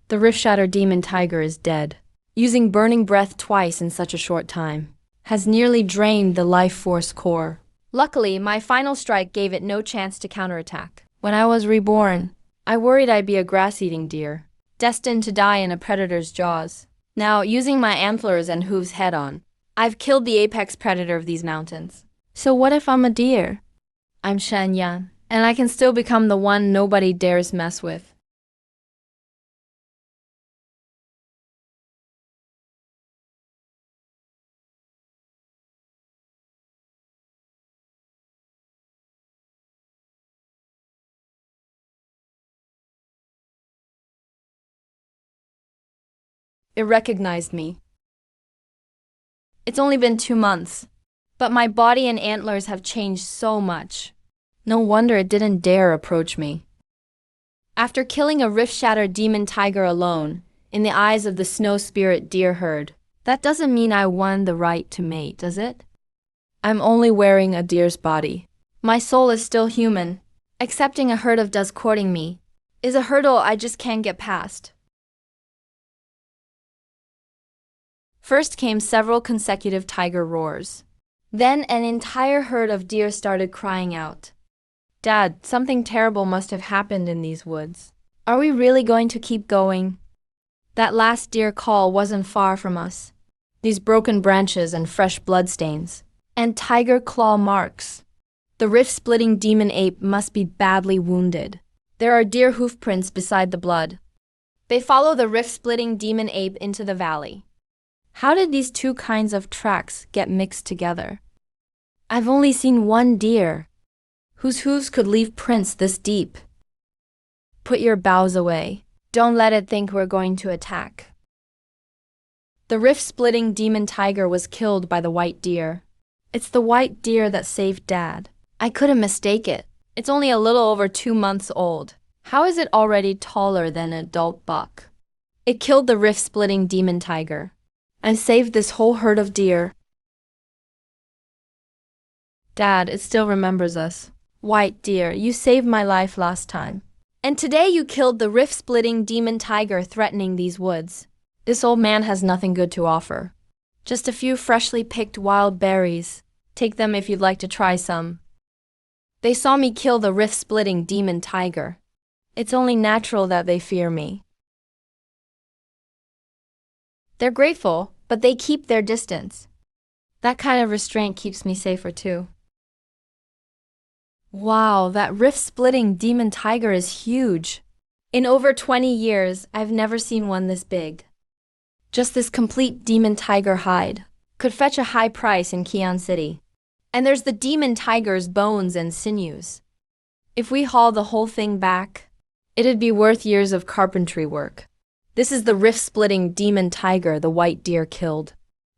The rift-shatter demon tiger is dead. Using burning breath twice in such a short time has nearly drained the life force core. Luckily, my final strike gave it no chance to counterattack. When I was reborn, I worried I'd be a grass-eating deer, destined to die in a predator's jaws. Now, using my antlers and hooves head-on, I've killed the apex predator of these mountains. So what if I'm a deer? I'm Shen Yan, and I can still become the one nobody dares mess with. It recognized me. It's only been 2 months, but my body and antlers have changed so much. No wonder it didn't dare approach me. After killing a rift-shatter demon tiger alone, in the eyes of the snow spirit deer herd, that doesn't mean I won the right to mate, does it? I'm only wearing a deer's body. My soul is still human. Accepting a herd of does courting me is a hurdle I just can't get past. First came several consecutive tiger roars. Then an entire herd of deer started crying out. Dad, something terrible must have happened in these woods. Are we really going to keep going? That last deer call wasn't far from us. These broken branches and fresh bloodstains. And tiger claw marks. The rift-splitting demon ape must be badly wounded. There are deer hoof prints beside the blood. They follow the rift-splitting demon ape into the valley. How did these two kinds of tracks get mixed together? I've only seen one deer whose hooves could leave prints this deep. Put your bows away. Don't let it think we're going to attack. The rift-splitting demon tiger was killed by the white deer. It's the white deer that saved Dad. I couldn't mistake it. It's only a little over 2 months old. How is it already taller than an adult buck? It killed the rift-splitting demon tiger and saved this whole herd of deer. Dad, it still remembers us. White deer, you saved my life last time. And today you killed the rift-splitting demon tiger threatening these woods. This old man has nothing good to offer. Just a few freshly picked wild berries. Take them if you'd like to try some. They saw me kill the rift-splitting demon tiger. It's only natural that they fear me. They're grateful, but they keep their distance. That kind of restraint keeps me safer too. Wow, that rift-splitting demon tiger is huge. In over 20 years, I've never seen one this big. Just this complete demon tiger hide could fetch a high price in Keon City. And there's the demon tiger's bones and sinews. If we haul the whole thing back, it'd be worth years of carpentry work. This is the rift-splitting demon tiger the white deer killed.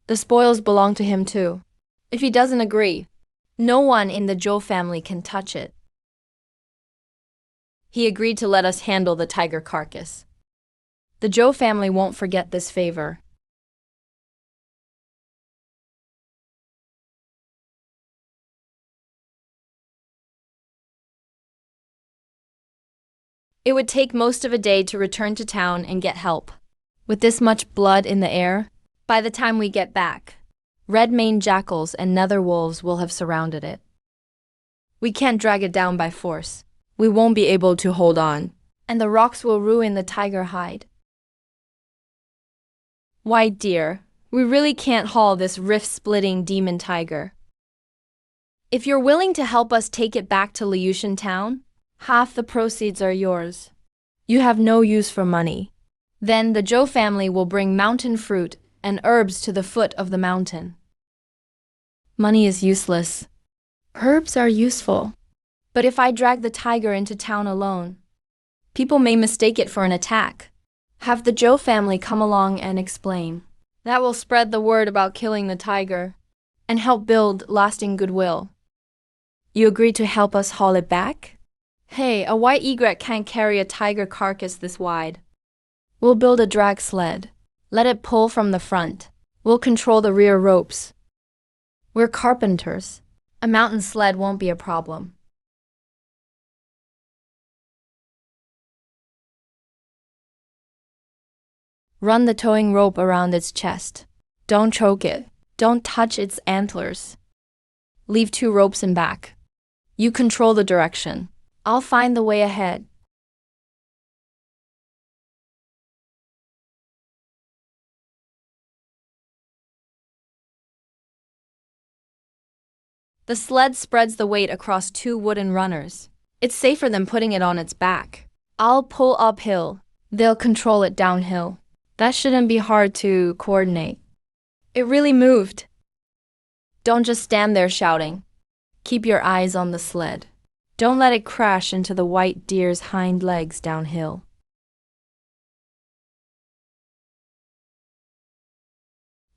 The spoils belong to him too. If he doesn't agree, no one in the Zhou family can touch it. He agreed to let us handle the tiger carcass. The Zhou family won't forget this favor. It would take most of a day to return to town and get help. With this much blood in the air, by the time we get back, red-maned jackals and nether wolves will have surrounded it. We can't drag it down by force. We won't be able to hold on, and the rocks will ruin the tiger hide. White deer, we really can't haul this rift-splitting demon tiger. If you're willing to help us take it back to Liushan town, half the proceeds are yours. You have no use for money. Then the Zhou family will bring mountain fruit and herbs to the foot of the mountain. Money is useless. Herbs are useful. But if I drag the tiger into town alone, people may mistake it for an attack. Have the Zhou family come along and explain. That will spread the word about killing the tiger and help build lasting goodwill. You agree to help us haul it back? Hey, a white egret can't carry a tiger carcass this wide. We'll build a drag sled. Let it pull from the front. We'll control the rear ropes. We're carpenters. A mountain sled won't be a problem. Run the towing rope around its chest. Don't choke it. Don't touch its antlers. Leave 2 ropes in back. You control the direction. I'll find the way ahead. The sled spreads the weight across 2 wooden runners. It's safer than putting it on its back. I'll pull uphill. They'll control it downhill. That shouldn't be hard to coordinate. It really moved. Don't just stand there shouting. Keep your eyes on the sled. Don't let it crash into the white deer's hind legs downhill.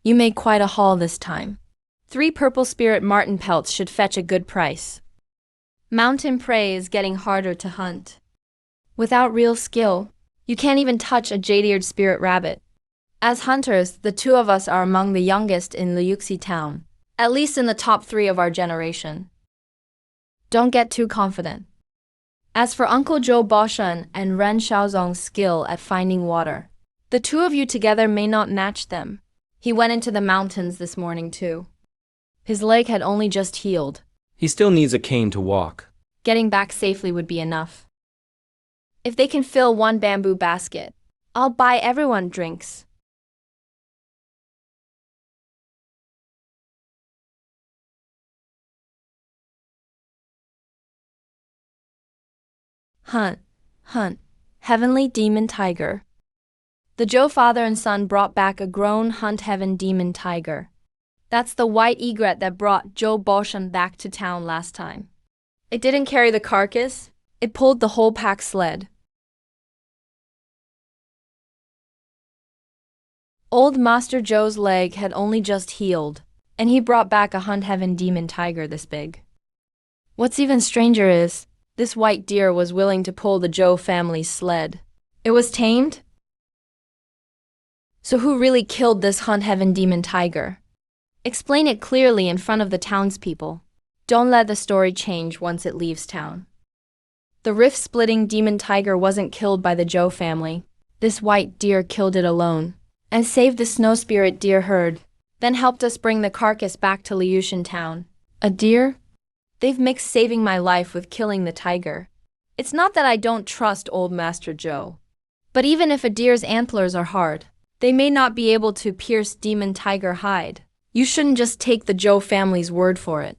You made quite a haul this time. 3 purple spirit marten pelts should fetch a good price. Mountain prey is getting harder to hunt. Without real skill, you can't even touch a jade-eared spirit rabbit. As hunters, the 2 of us are among the youngest in Liuxi town, at least in the top 3 of our generation. Don't get too confident. As for Uncle Zhou Baoshan and Ren Shaozong's skill at finding water, the 2 of you together may not match them. He went into the mountains this morning too. His leg had only just healed. He still needs a cane to walk. Getting back safely would be enough. If they can fill 1 bamboo basket, I'll buy everyone drinks. Hunt, heavenly demon tiger. The Zhou father and son brought back a grown hunt heaven demon tiger. That's the white egret that brought Zhou Baoshan back to town last time. It didn't carry the carcass, it pulled the whole pack sled. Old Master Joe's leg had only just healed, and he brought back a hunt heaven demon tiger this big. What's even stranger is, this white deer was willing to pull the Joe family's sled. It was tamed? So who really killed this hunt heaven demon tiger? Explain it clearly in front of the townspeople. Don't let the story change once it leaves town. The rift-splitting demon tiger wasn't killed by the Joe family. This white deer killed it alone, and saved the snow spirit deer herd, then helped us bring the carcass back to Liushan town. A deer? They've mixed saving my life with killing the tiger. It's not that I don't trust old Master Joe. But even if a deer's antlers are hard, they may not be able to pierce demon tiger hide. You shouldn't just take the Joe family's word for it.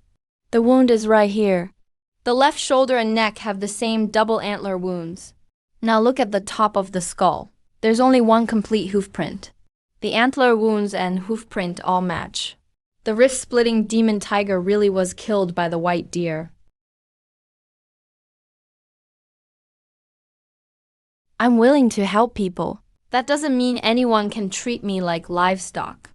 The wound is right here. The left shoulder and neck have the same double antler wounds. Now look at the top of the skull. There's only one complete hoof print. The antler wounds and hoof print all match. The rift-splitting demon tiger really was killed by the white deer. I'm willing to help people. That doesn't mean anyone can treat me like livestock.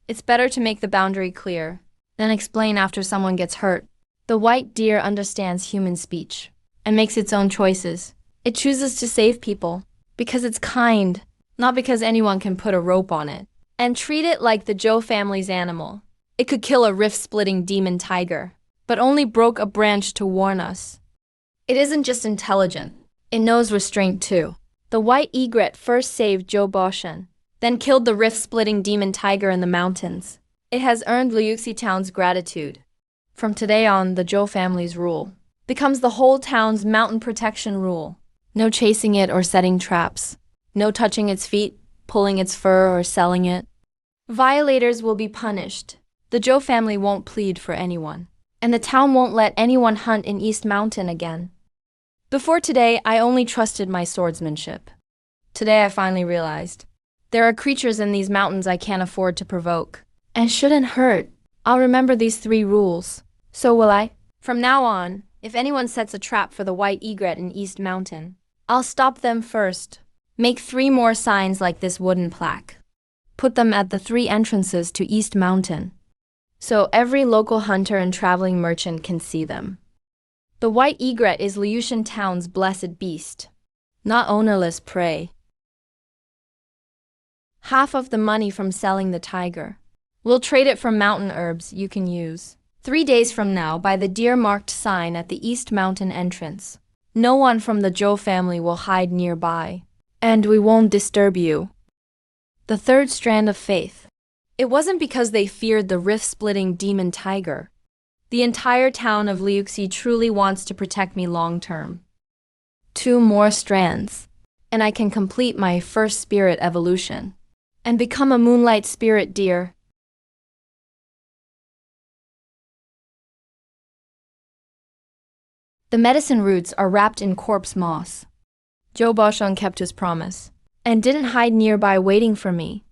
It's better to make the boundary clear, then explain after someone gets hurt. The white deer understands human speech and makes its own choices. It chooses to save people because it's kind, not because anyone can put a rope on it. And treat it like the Joe family's animal. It could kill a rift-splitting demon tiger, but only broke a branch to warn us. It isn't just intelligent, it knows restraint too. The white egret first saved Joe Boshan, then killed the rift-splitting demon tiger in the mountains. It has earned Liuxi town's gratitude. From today on, the Joe family's rule becomes the whole town's mountain protection rule. No chasing it or setting traps. No touching its feet, pulling its fur, or selling it. Violators will be punished. The Joe family won't plead for anyone. And the town won't let anyone hunt in East Mountain again. Before today, I only trusted my swordsmanship. Today I finally realized there are creatures in these mountains I can't afford to provoke, and shouldn't hurt. I'll remember these 3 rules. So will I. From now on, if anyone sets a trap for the white egret in East Mountain, I'll stop them first. Make 3 more signs like this wooden plaque. Put them at the 3 entrances to East Mountain, so every local hunter and traveling merchant can see them. The white egret is Liushan town's blessed beast, not ownerless prey. Half of the money from selling the tiger. We'll trade it for mountain herbs you can use. 3 days from now, by the deer-marked sign at the East Mountain entrance. No one from the Joe family will hide nearby, and we won't disturb you. The 3rd strand of faith. It wasn't because they feared the rift-splitting demon tiger. The entire town of Liuxi truly wants to protect me long-term. 2 more strands, and I can complete my first spirit evolution, and become a moonlight spirit deer. The medicine roots are wrapped in corpse moss. Joe Boshan kept his promise, and didn't hide nearby waiting for me.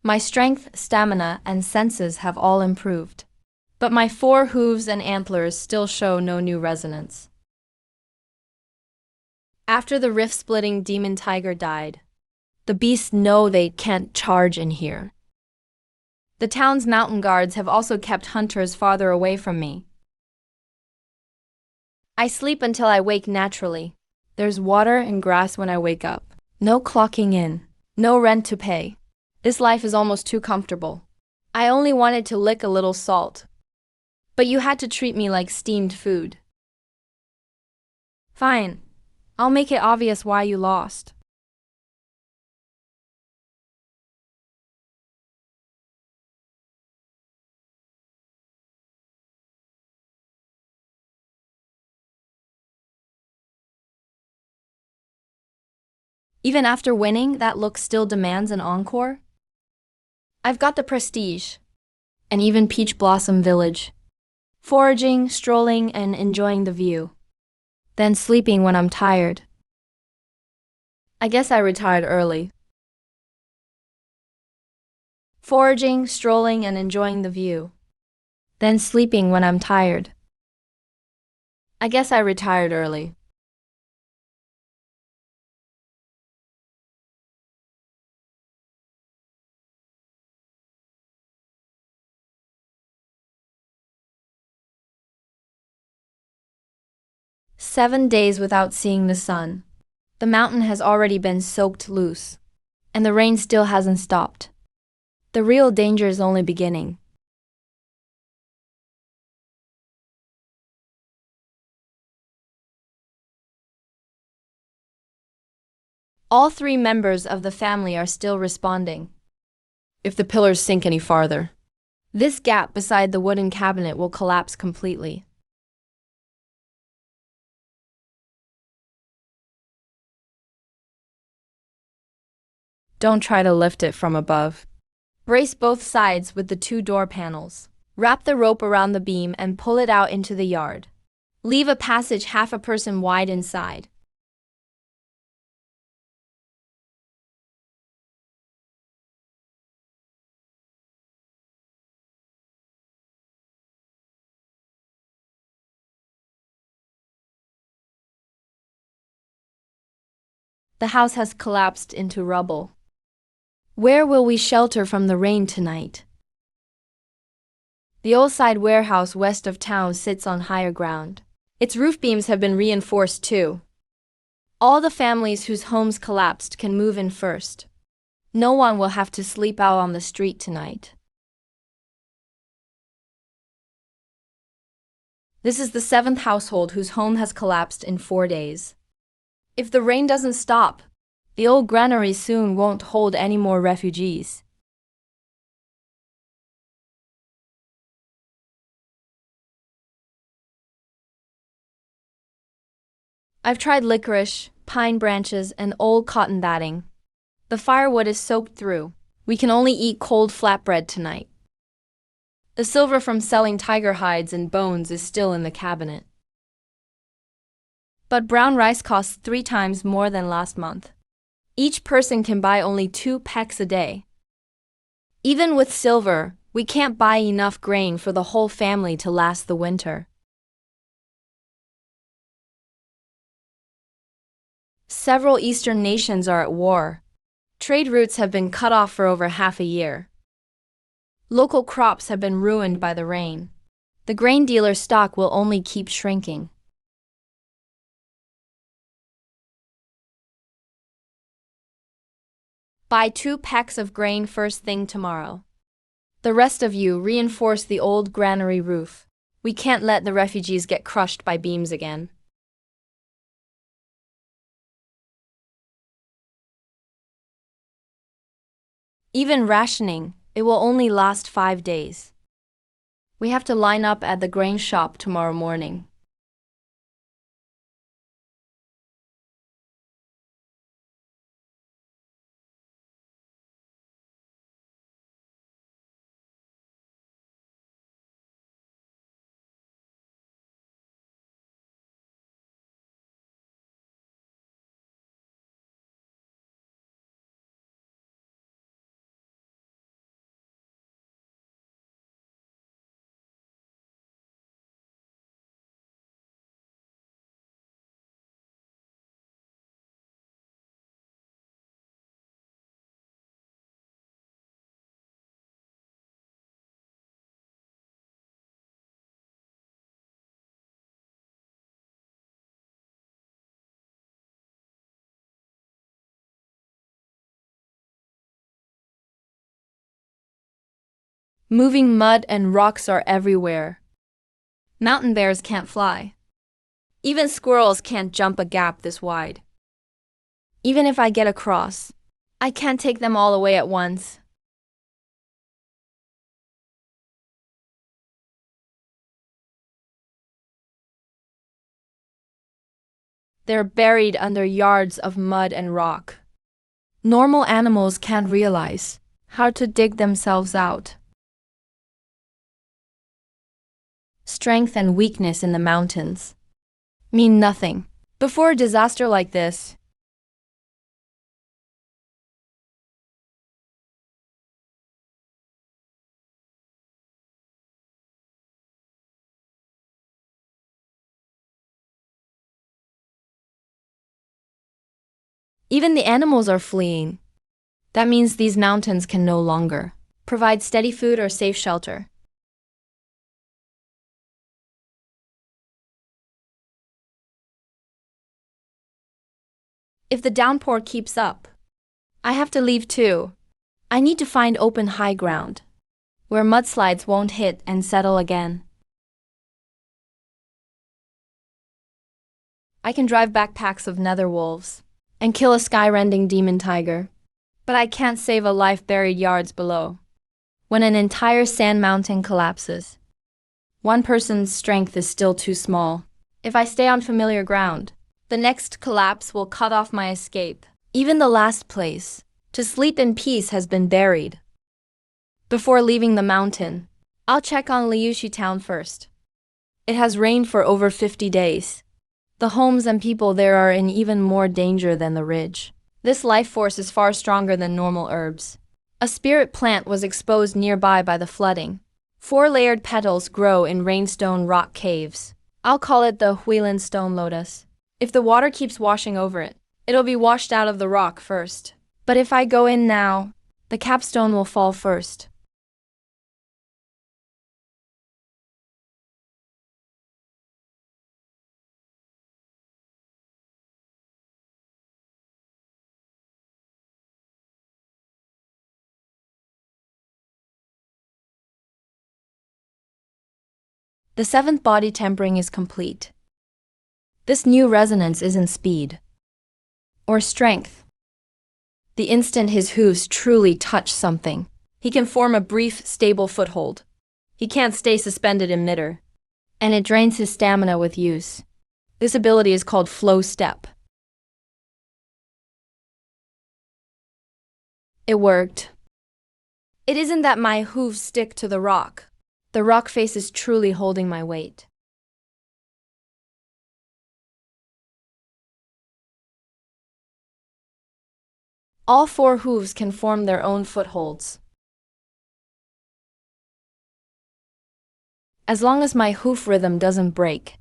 My strength, stamina, and senses have all improved. But my 4 hooves and antlers still show no new resonance. After the rift-splitting demon tiger died, the beasts know they can't charge in here. The town's mountain guards have also kept hunters farther away from me. I sleep until I wake naturally. There's water and grass when I wake up. No clocking in. No rent to pay. This life is almost too comfortable. I only wanted to lick a little salt. But you had to treat me like steamed food. Fine. I'll make it obvious why you lost. Even after winning, that look still demands an encore? I've got the prestige, and even Peach Blossom Village. Foraging, strolling, and enjoying the view. Then sleeping when I'm tired. I guess I retired early. foraging, strolling, and enjoying the view. Then sleeping when I'm tired. I guess I retired early. "7 days without seeing the sun. The mountain has already been soaked loose, and the rain still hasn't stopped. The real danger is only beginning." All three members of the family are still responding. "If the pillars sink any farther, this gap beside the wooden cabinet will collapse completely." "Don't try to lift it from above. Brace both sides with the two door panels. Wrap the rope around the beam and pull it out into the yard. Leave a passage half a person wide inside." The house has collapsed into rubble. Where will we shelter from the rain tonight? The old side warehouse west of town sits on higher ground. Its roof beams have been reinforced too. All the families whose homes collapsed can move in first. No one will have to sleep out on the street tonight. This is the 7th household whose home has collapsed in 4 days. If the rain doesn't stop, the old granary soon won't hold any more refugees. I've tried licorice, pine branches, and old cotton batting. The firewood is soaked through. We can only eat cold flatbread tonight. The silver from selling tiger hides and bones is still in the cabinet. But brown rice costs 3 times more than last month. Each person can buy only 2 pecks a day. Even with silver, we can't buy enough grain for the whole family to last the winter. Several Eastern nations are at war. Trade routes have been cut off for over half a year. Local crops have been ruined by the rain. The grain dealer's stock will only keep shrinking. Buy 2 packs of grain first thing tomorrow. The rest of you reinforce the old granary roof. We can't let the refugees get crushed by beams again. Even rationing, it will only last 5 days. We have to line up at the grain shop tomorrow morning. Moving mud and rocks are everywhere. Mountain bears can't fly. Even squirrels can't jump a gap this wide. Even if I get across, I can't take them all away at once. They're buried under yards of mud and rock. Normal animals can't realize how to dig themselves out. Strength and weakness in the mountains mean nothing before a disaster like this. Even the animals are fleeing. That means these mountains can no longer provide steady food or safe shelter. If the downpour keeps up, I have to leave too. I need to find open high ground, where mudslides won't hit and settle again. I can drive back packs of nether wolves and kill a sky-rending demon tiger, but I can't save a life buried yards below. When an entire sand mountain collapses, one person's strength is still too small. If I stay on familiar ground, the next collapse will cut off my escape. Even the last place to sleep in peace has been buried. Before leaving the mountain, I'll check on Liushi town first. It has rained for over 50 days. The homes and people there are in even more danger than the ridge. This life force is far stronger than normal herbs. A spirit plant was exposed nearby by the flooding. 4-layered petals grow in rainstone rock caves. I'll call it the Huilan stone lotus. If the water keeps washing over it, it'll be washed out of the rock first. But if I go in now, the capstone will fall first. The 7th body tempering is complete. This new resonance isn't speed or strength. The instant his hooves truly touch something, he can form a brief, stable foothold. He can't stay suspended in midair, and it drains his stamina with use. This ability is called flow step. It worked. It isn't that my hooves stick to the rock. The rock face is truly holding my weight. All 4 hooves can form their own footholds. As long as my hoof rhythm doesn't break,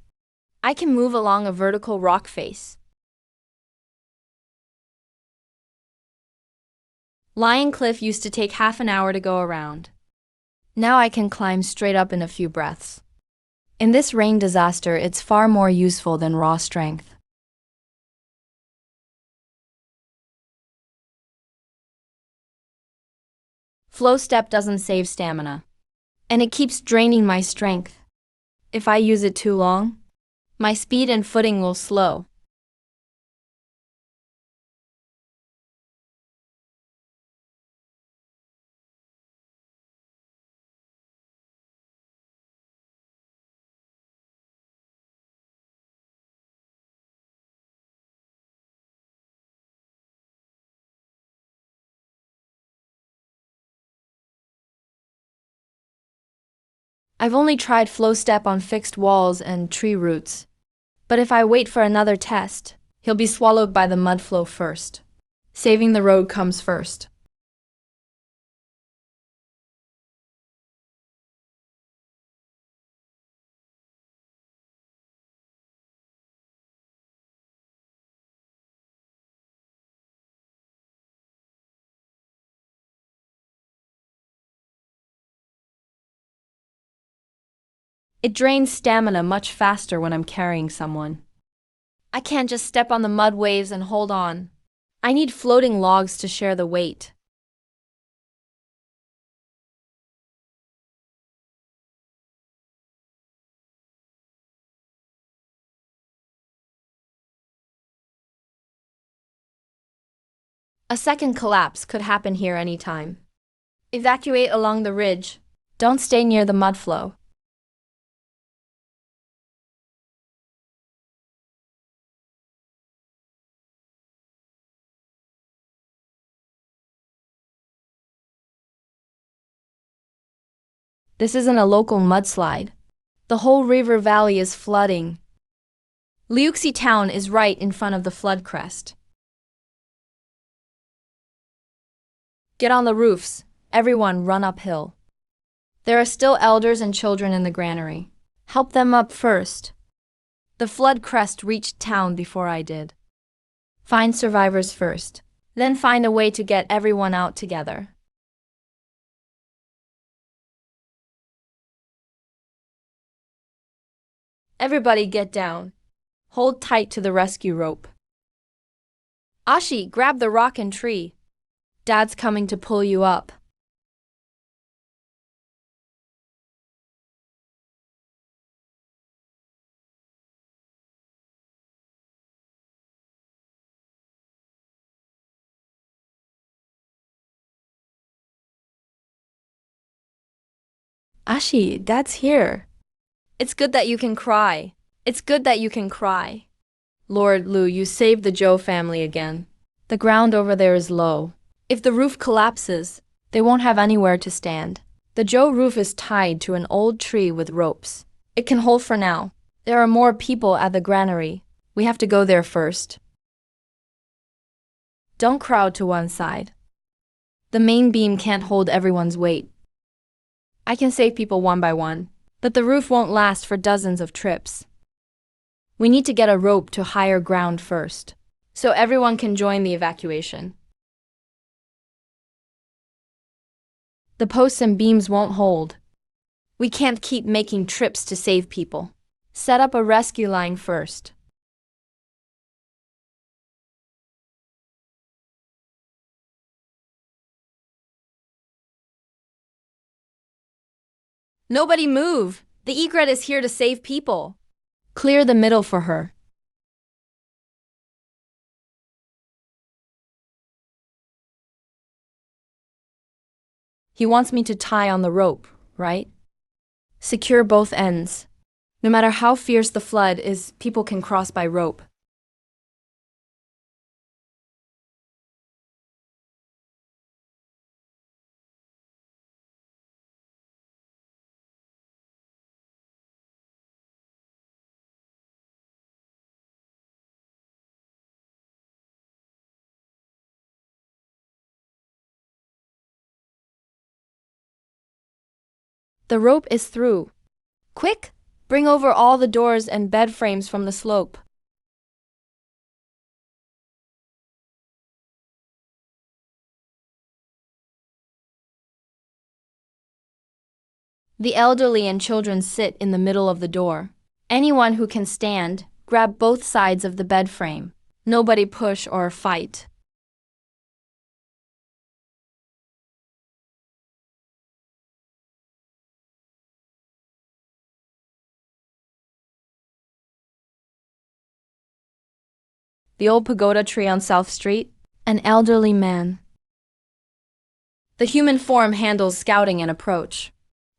I can move along a vertical rock face. Lion Cliff used to take half an hour to go around. Now I can climb straight up in a few breaths. In this rain disaster, it's far more useful than raw strength. Flow step doesn't save stamina, and it keeps draining my strength. If I use it too long, my speed and footing will slow. I've only tried flow step on fixed walls and tree roots, but if I wait for another test, he'll be swallowed by the mud flow first. Saving the road comes first. It drains stamina much faster when I'm carrying someone. I can't just step on the mud waves and hold on. I need floating logs to share the weight. A second collapse could happen here anytime. Evacuate along the ridge. Don't stay near the mud flow. This isn't a local mudslide. The whole river valley is flooding. Liuxi town is right in front of the flood crest. Get on the roofs. Everyone run uphill. There are still elders and children in the granary. Help them up first. The flood crest reached town before I did. Find survivors first. Then find a way to get everyone out together. Everybody get down. Hold tight to the rescue rope. Ashi, grab the rock and tree. Dad's coming to pull you up. Ashi, Dad's here. It's good that you can cry. It's good that you can cry. Lord Lu, you saved the Zhou family again. The ground over there is low. If the roof collapses, they won't have anywhere to stand. The Zhou roof is tied to an old tree with ropes. It can hold for now. There are more people at the granary. We have to go there first. Don't crowd to one side. The main beam can't hold everyone's weight. I can save people one by one, but the roof won't last for dozens of trips. We need to get a rope to higher ground first, so everyone can join the evacuation. The posts and beams won't hold. We can't keep making trips to save people. Set up a rescue line first. Nobody move! The egret is here to save people. Clear the middle for her. He wants me to tie on the rope, right? Secure both ends. No matter how fierce the flood is, people can cross by rope. The rope is through. Quick! Bring over all the doors and bed frames from the slope. The elderly and children sit in the middle of the door. Anyone who can stand, grab both sides of the bed frame. Nobody push or fight. The old pagoda tree on South Street, an elderly man. The human form handles scouting and approach.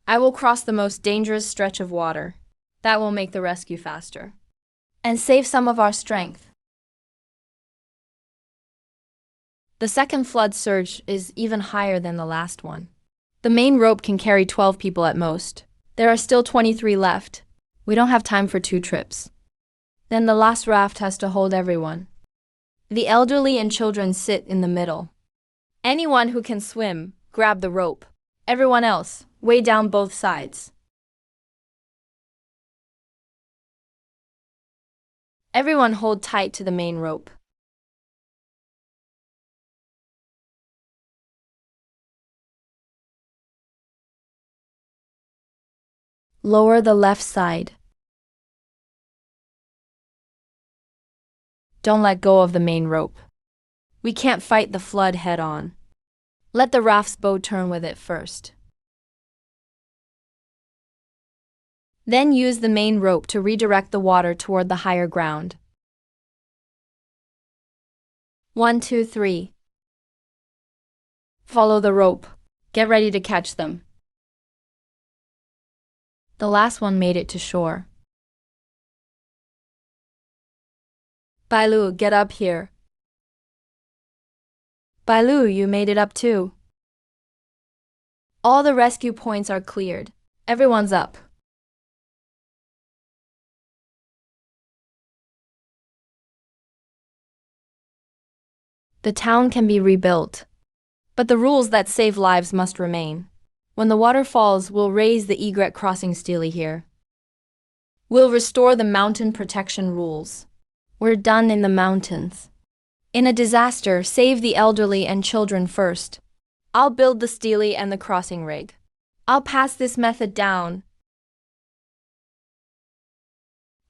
I will cross the most dangerous stretch of water. That will make the rescue faster. And save some of our strength. The second flood surge is even higher than the last one. The main rope can carry 12 people at most. There are still 23 left. We don't have time for 2 trips. Then the last raft has to hold everyone. The elderly and children sit in the middle. Anyone who can swim, grab the rope. Everyone else, weigh down both sides. Everyone hold tight to the main rope. Lower the left side. Don't let go of the main rope. We can't fight the flood head on. Let the raft's bow turn with it first. Then use the main rope to redirect the water toward the higher ground. 1, 2, 3. Follow the rope. Get ready to catch them. The last one made it to shore. Bailu, get up here. Bailu, you made it up too. All the rescue points are cleared. Everyone's up. The town can be rebuilt, but the rules that save lives must remain. When the water falls, we'll raise the egret crossing stele here. We'll restore the mountain protection rules. We're done in the mountains. In a disaster, save the elderly and children first. I'll build the stele and the crossing rig. I'll pass this method down.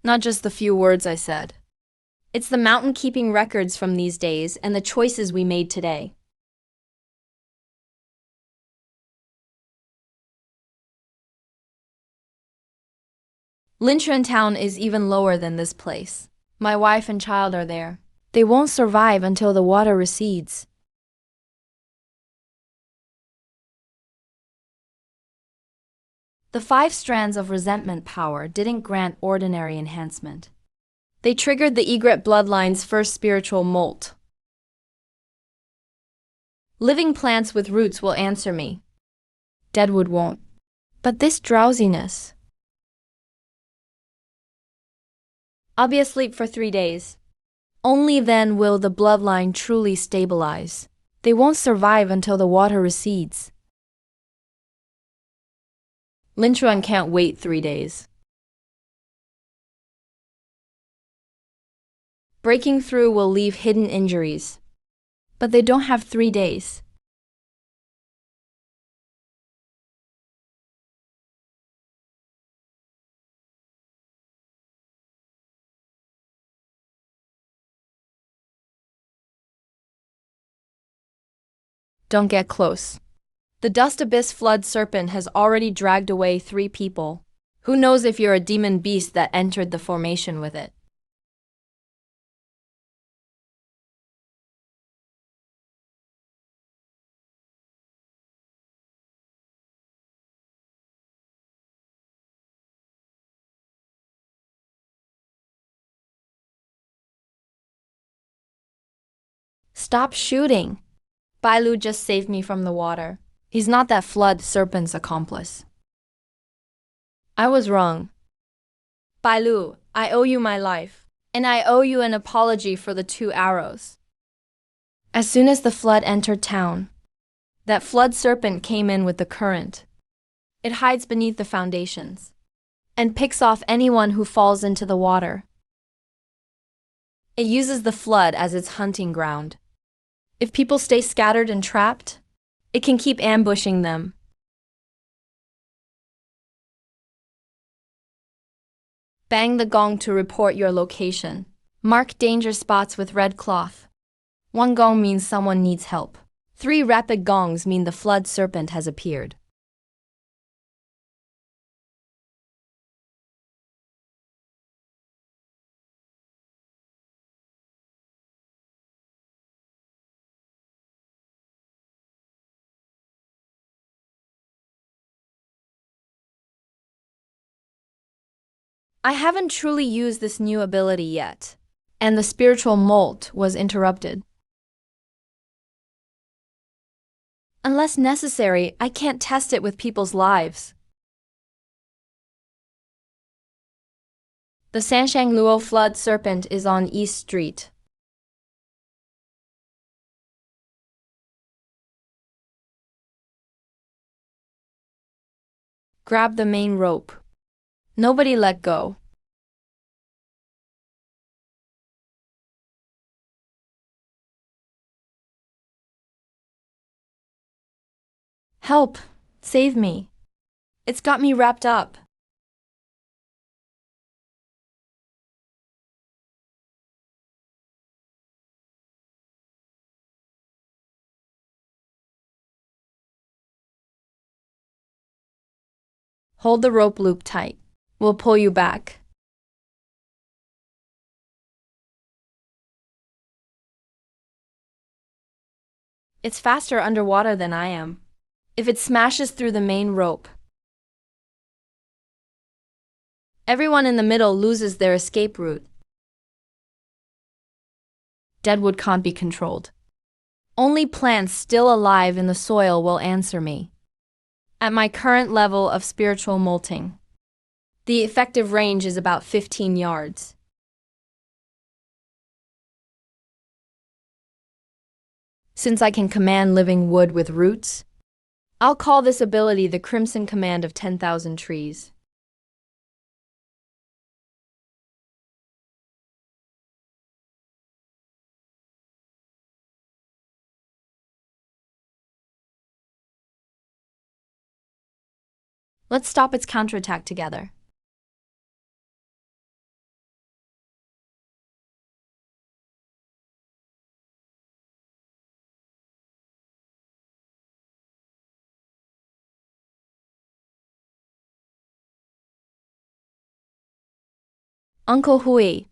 Not just the few words I said. It's the mountain keeping records from these days and the choices we made today. Linchuan town is even lower than this place. My wife and child are there. They won't survive until the water recedes. The 5 strands of resentment power didn't grant ordinary enhancement. They triggered the egret bloodline's first spiritual molt. Living plants with roots will answer me. Deadwood won't. But this drowsiness. I'll be asleep for 3 days. Only then will the bloodline truly stabilize. They won't survive until the water recedes. Linchuan can't wait 3 days. Breaking through will leave hidden injuries. But they don't have 3 days. Don't get close. The dust abyss flood serpent has already dragged away 3 people. Who knows if you're a demon beast that entered the formation with it? Stop shooting. Bailu just saved me from the water. He's not that flood serpent's accomplice. I was wrong. Bailu, I owe you my life. And I owe you an apology for the 2 arrows. As soon as the flood entered town, that flood serpent came in with the current. It hides beneath the foundations and picks off anyone who falls into the water. It uses the flood as its hunting ground. If people stay scattered and trapped, it can keep ambushing them. Bang the gong to report your location. Mark danger spots with red cloth. 1 gong means someone needs help. 3 rapid gongs mean the flood serpent has appeared. I haven't truly used this new ability yet, and the spiritual molt was interrupted. Unless necessary, I can't test it with people's lives. The Sanshang Luo flood serpent is on East Street. Grab the main rope. Nobody let go. Help! Save me! It's got me wrapped up. Hold the rope loop tight. We'll pull you back. It's faster underwater than I am. If it smashes through the main rope, everyone in the middle loses their escape route. Deadwood can't be controlled. Only plants still alive in the soil will answer me. At my current level of spiritual molting, the effective range is about 15 yards. Since I can command living wood with roots, I'll call this ability the Crimson Command of 10,000 Trees. Let's stop its counterattack together. Uncle Hui.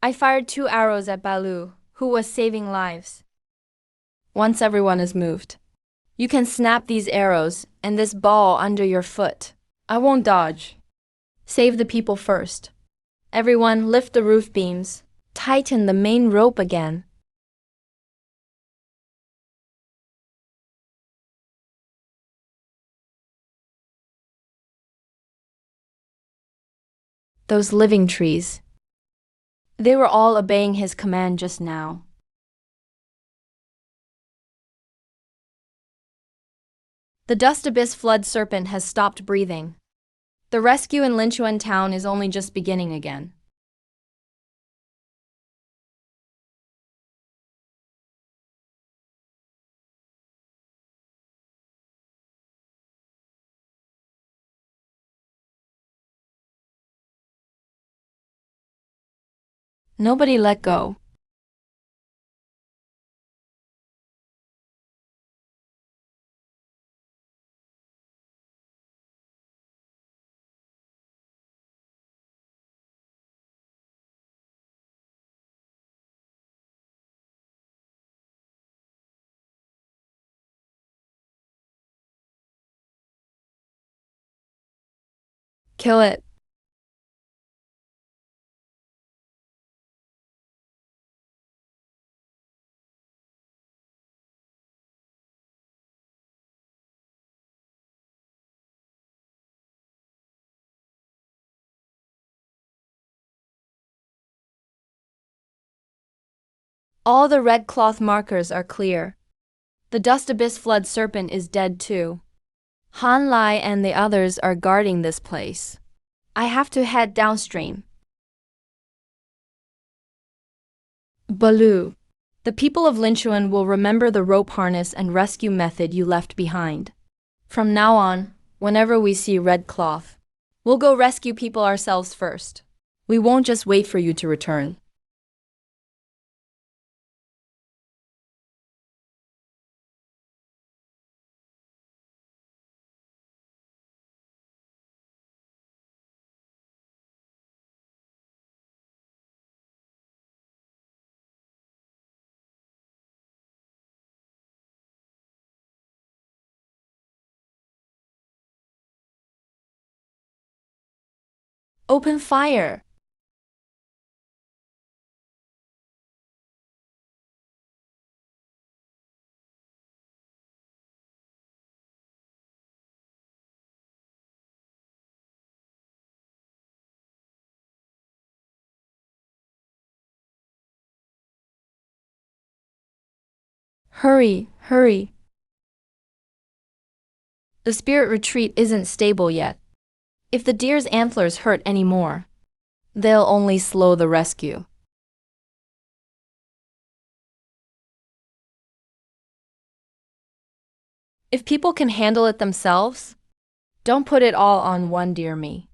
I fired 2 arrows at Balu, who was saving lives. Once everyone is moved, you can snap these arrows and this ball under your foot. I won't dodge. Save the people first. Everyone lift the roof beams. Tighten the main rope again. Those living trees. They were all obeying his command just now. The Dust Abyss Flood Serpent has stopped breathing. The rescue in Linchuan town is only just beginning again. Nobody let go. Kill it. All the red cloth markers are clear. The Dust Abyss Flood Serpent is dead too. Han Lai and the others are guarding this place. I have to head downstream. Balu. The people of Linchuan will remember the rope harness and rescue method you left behind. From now on, whenever we see red cloth, we'll go rescue people ourselves first. We won't just wait for you to return. Open fire! Hurry, hurry. The spirit retreat isn't stable yet. If the deer's antlers hurt anymore, they'll only slow the rescue. If people can handle it themselves, don't put it all on one dear me.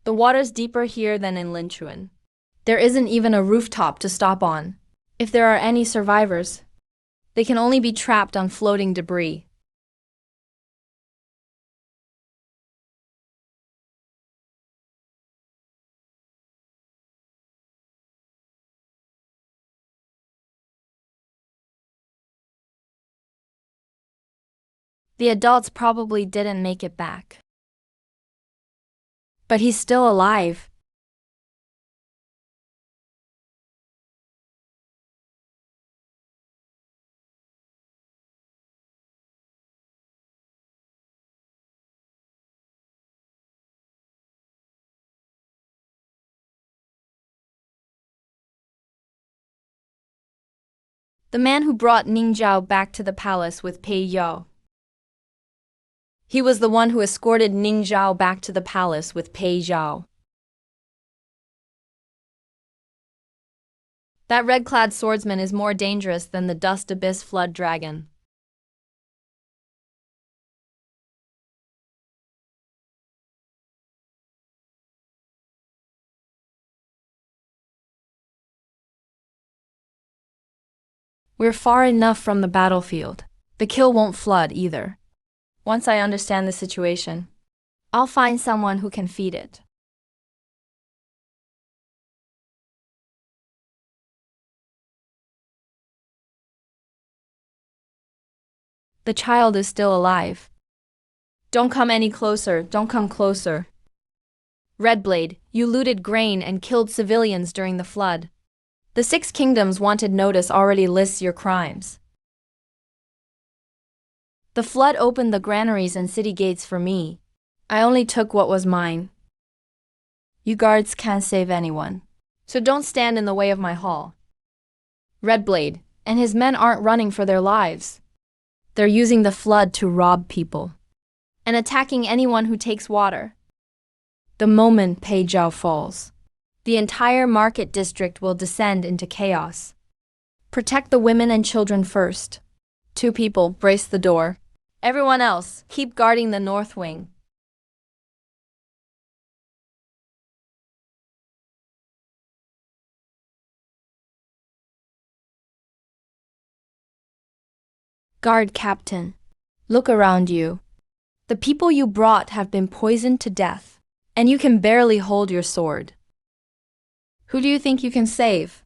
The water's deeper here than in Linchuan. There isn't even a rooftop to stop on. If there are any survivors, they can only be trapped on floating debris. The adults probably didn't make it back. But he's still alive. The man who brought Ning Zhao back to the palace with Pei Yao. He was the one who escorted Ning Zhao back to the palace with Pei Zhao. That red-clad swordsman is more dangerous than the Dust Abyss Flood Dragon. We're far enough from the battlefield. The kill won't flood either. Once I understand the situation, I'll find someone who can feed it. The child is still alive. Don't come any closer, don't come closer. Redblade, you looted grain and killed civilians during the flood. The Six Kingdoms wanted notice already lists your crimes. The flood opened the granaries and city gates for me. I only took what was mine. You guards can't save anyone, so don't stand in the way of my hall. Redblade and his men aren't running for their lives. They're using the flood to rob people and attacking anyone who takes water. The moment Pei Zhao falls, the entire market district will descend into chaos. Protect the women and children first. 2 people brace the door. Everyone else, keep guarding the north wing. Guard captain, look around you. The people you brought have been poisoned to death, and you can barely hold your sword. Who do you think you can save?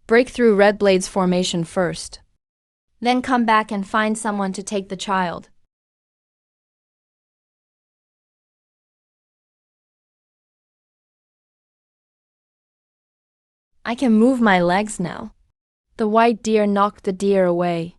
Break through Redblade's formation first. Then come back and find someone to take the child. I can move my legs now. The white deer knocked the deer away.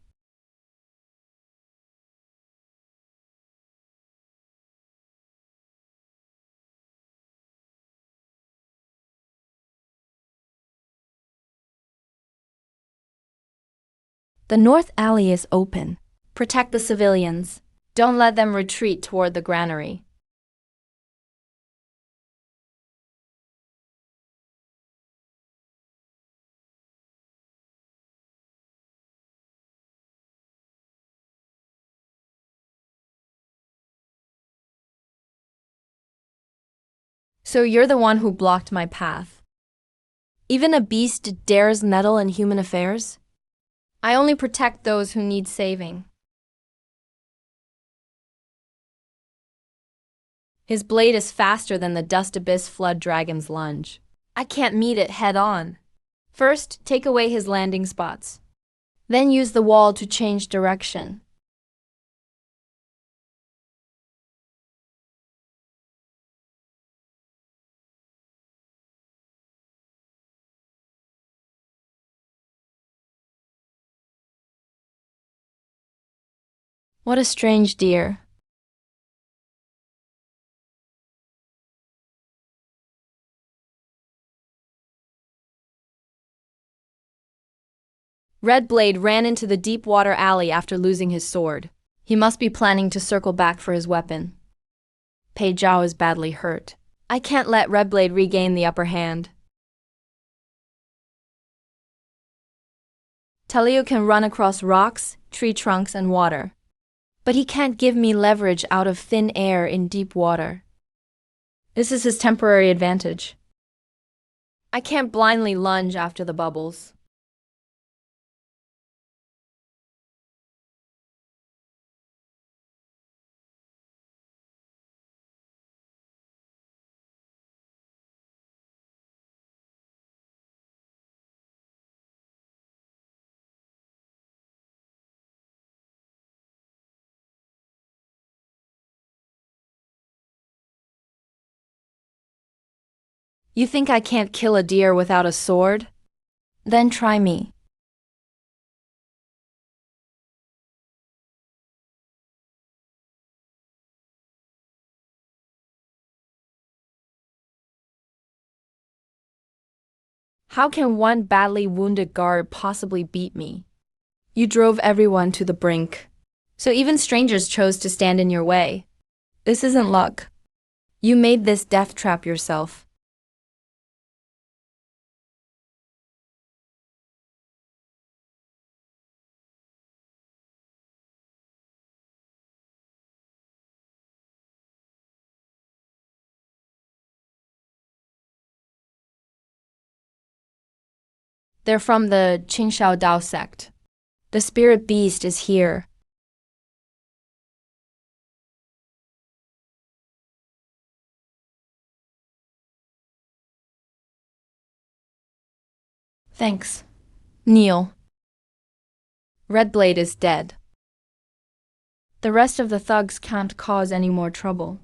The north alley is open. Protect the civilians. Don't let them retreat toward the granary. So you're the one who blocked my path. Even a beast dares meddle in human affairs? I only protect those who need saving. His blade is faster than the Dust Abyss Flood Dragon's lunge. I can't meet it head-on. First, take away his landing spots. Then use the wall to change direction. What a strange deer. Redblade ran into the deep water alley after losing his sword. He must be planning to circle back for his weapon. Pei Zhao is badly hurt. I can't let Redblade regain the upper hand. Talio can run across rocks, tree trunks, and water. But he can't give me leverage out of thin air in deep water. This is his temporary advantage. I can't blindly lunge after the bubbles. You think I can't kill a deer without a sword? Then try me. How can one badly wounded guard possibly beat me? You drove everyone to the brink. So even strangers chose to stand in your way. This isn't luck. You made this death trap yourself. They're from the Qingxiao Dao sect. The spirit beast is here. Thanks. Kneel. Redblade is dead. The rest of the thugs can't cause any more trouble.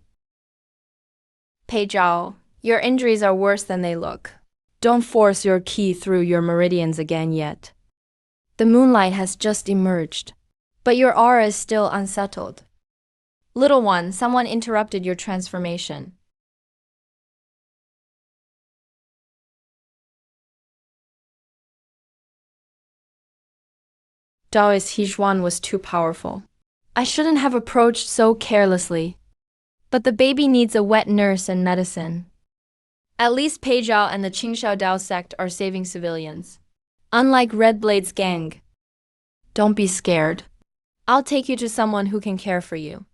Pei Zhao, your injuries are worse than they look. Don't force your ki through your meridians again yet. The moonlight has just emerged, but your aura is still unsettled. Little one, someone interrupted your transformation. Daoist Hejuan was too powerful. I shouldn't have approached so carelessly. But the baby needs a wet nurse and medicine. At least Pei Zhao and the Qingxiao Dao sect are saving civilians. Unlike Redblade's gang. Don't be scared. I'll take you to someone who can care for you.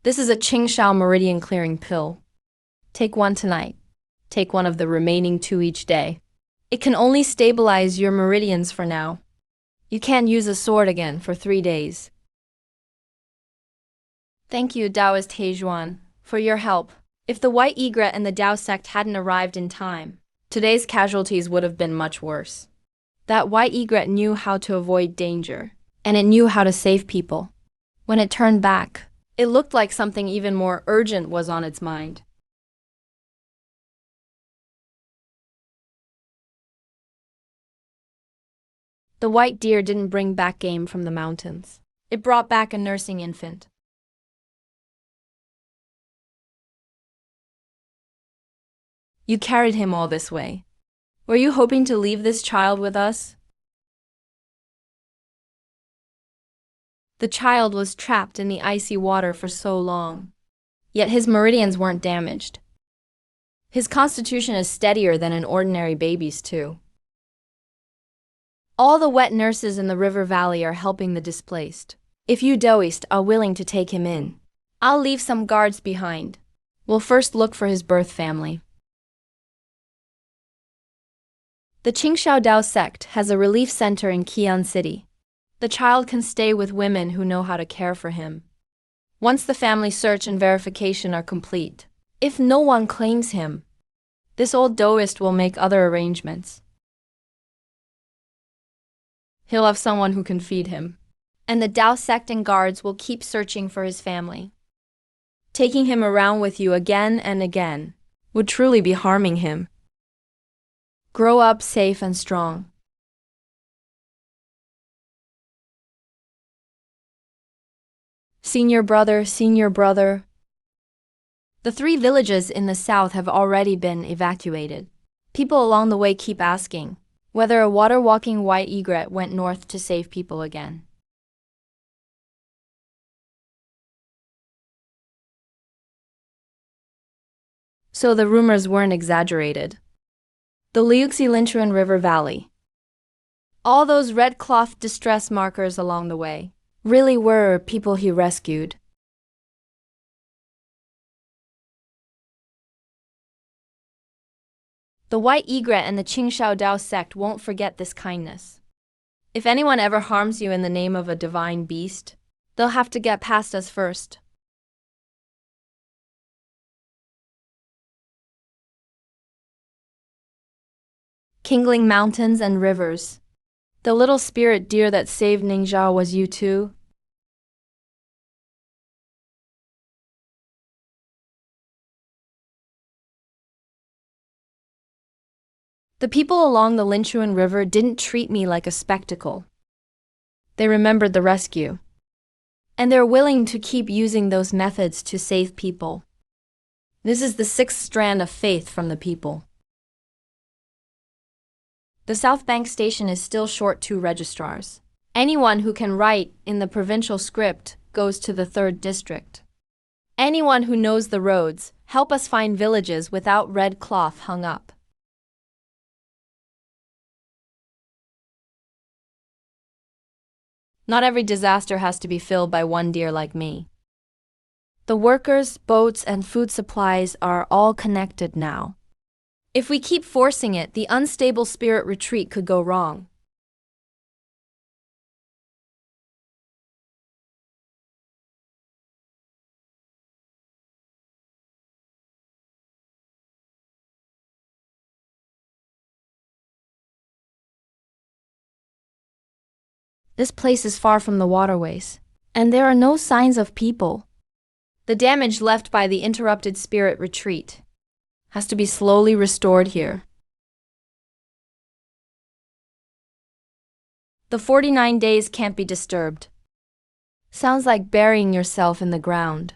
This is a Qingxiao meridian clearing pill. Take one tonight. Take one of the remaining 2 each day. It can only stabilize your meridians for now. You can't use a sword again for 3 days. Thank you, Daoist Hejuan, for your help. If the White Egret and the Dao sect hadn't arrived in time, today's casualties would have been much worse. That White Egret knew how to avoid danger, and it knew how to save people. When it turned back, it looked like something even more urgent was on its mind. The white deer didn't bring back game from the mountains. It brought back a nursing infant. You carried him all this way. Were you hoping to leave this child with us? The child was trapped in the icy water for so long. Yet his meridians weren't damaged. His constitution is steadier than an ordinary baby's too. All the wet nurses in the river valley are helping the displaced. If you Daoist are willing to take him in, I'll leave some guards behind. We'll first look for his birth family. The Qingxiao Dao sect has a relief center in Qian City. The child can stay with women who know how to care for him. Once the family search and verification are complete, if no one claims him, this old Daoist will make other arrangements. He'll have someone who can feed him. And the Dao sect and guards will keep searching for his family. Taking him around with you again and again would truly be harming him. Grow up safe and strong. Senior brother, senior brother. The 3 villages in the south have already been evacuated. People along the way keep asking whether a water-walking white egret went north to save people again. So the rumors weren't exaggerated. The Liuxi Linchuan River Valley. All those red cloth distress markers along the way really were people he rescued. The White Egret and the Qingxiao Dao sect won't forget this kindness. If anyone ever harms you in the name of a divine beast, they'll have to get past us first. Kingling mountains and rivers. The little spirit deer that saved Ningzhao was you too? The people along the Linchuan River didn't treat me like a spectacle. They remembered the rescue. And they're willing to keep using those methods to save people. This is the sixth strand of faith from the people. The South Bank station is still short 2 registrars. Anyone who can write in the provincial script goes to the 3rd district. Anyone who knows the roads, help us find villages without red cloth hung up. Not every disaster has to be filled by one deer like me. The workers, boats, and food supplies are all connected now. If we keep forcing it, the unstable spirit retreat could go wrong. This place is far from the waterways, and there are no signs of people. The damage left by the interrupted spirit retreat has to be slowly restored here. The 49 days can't be disturbed. Sounds like burying yourself in the ground.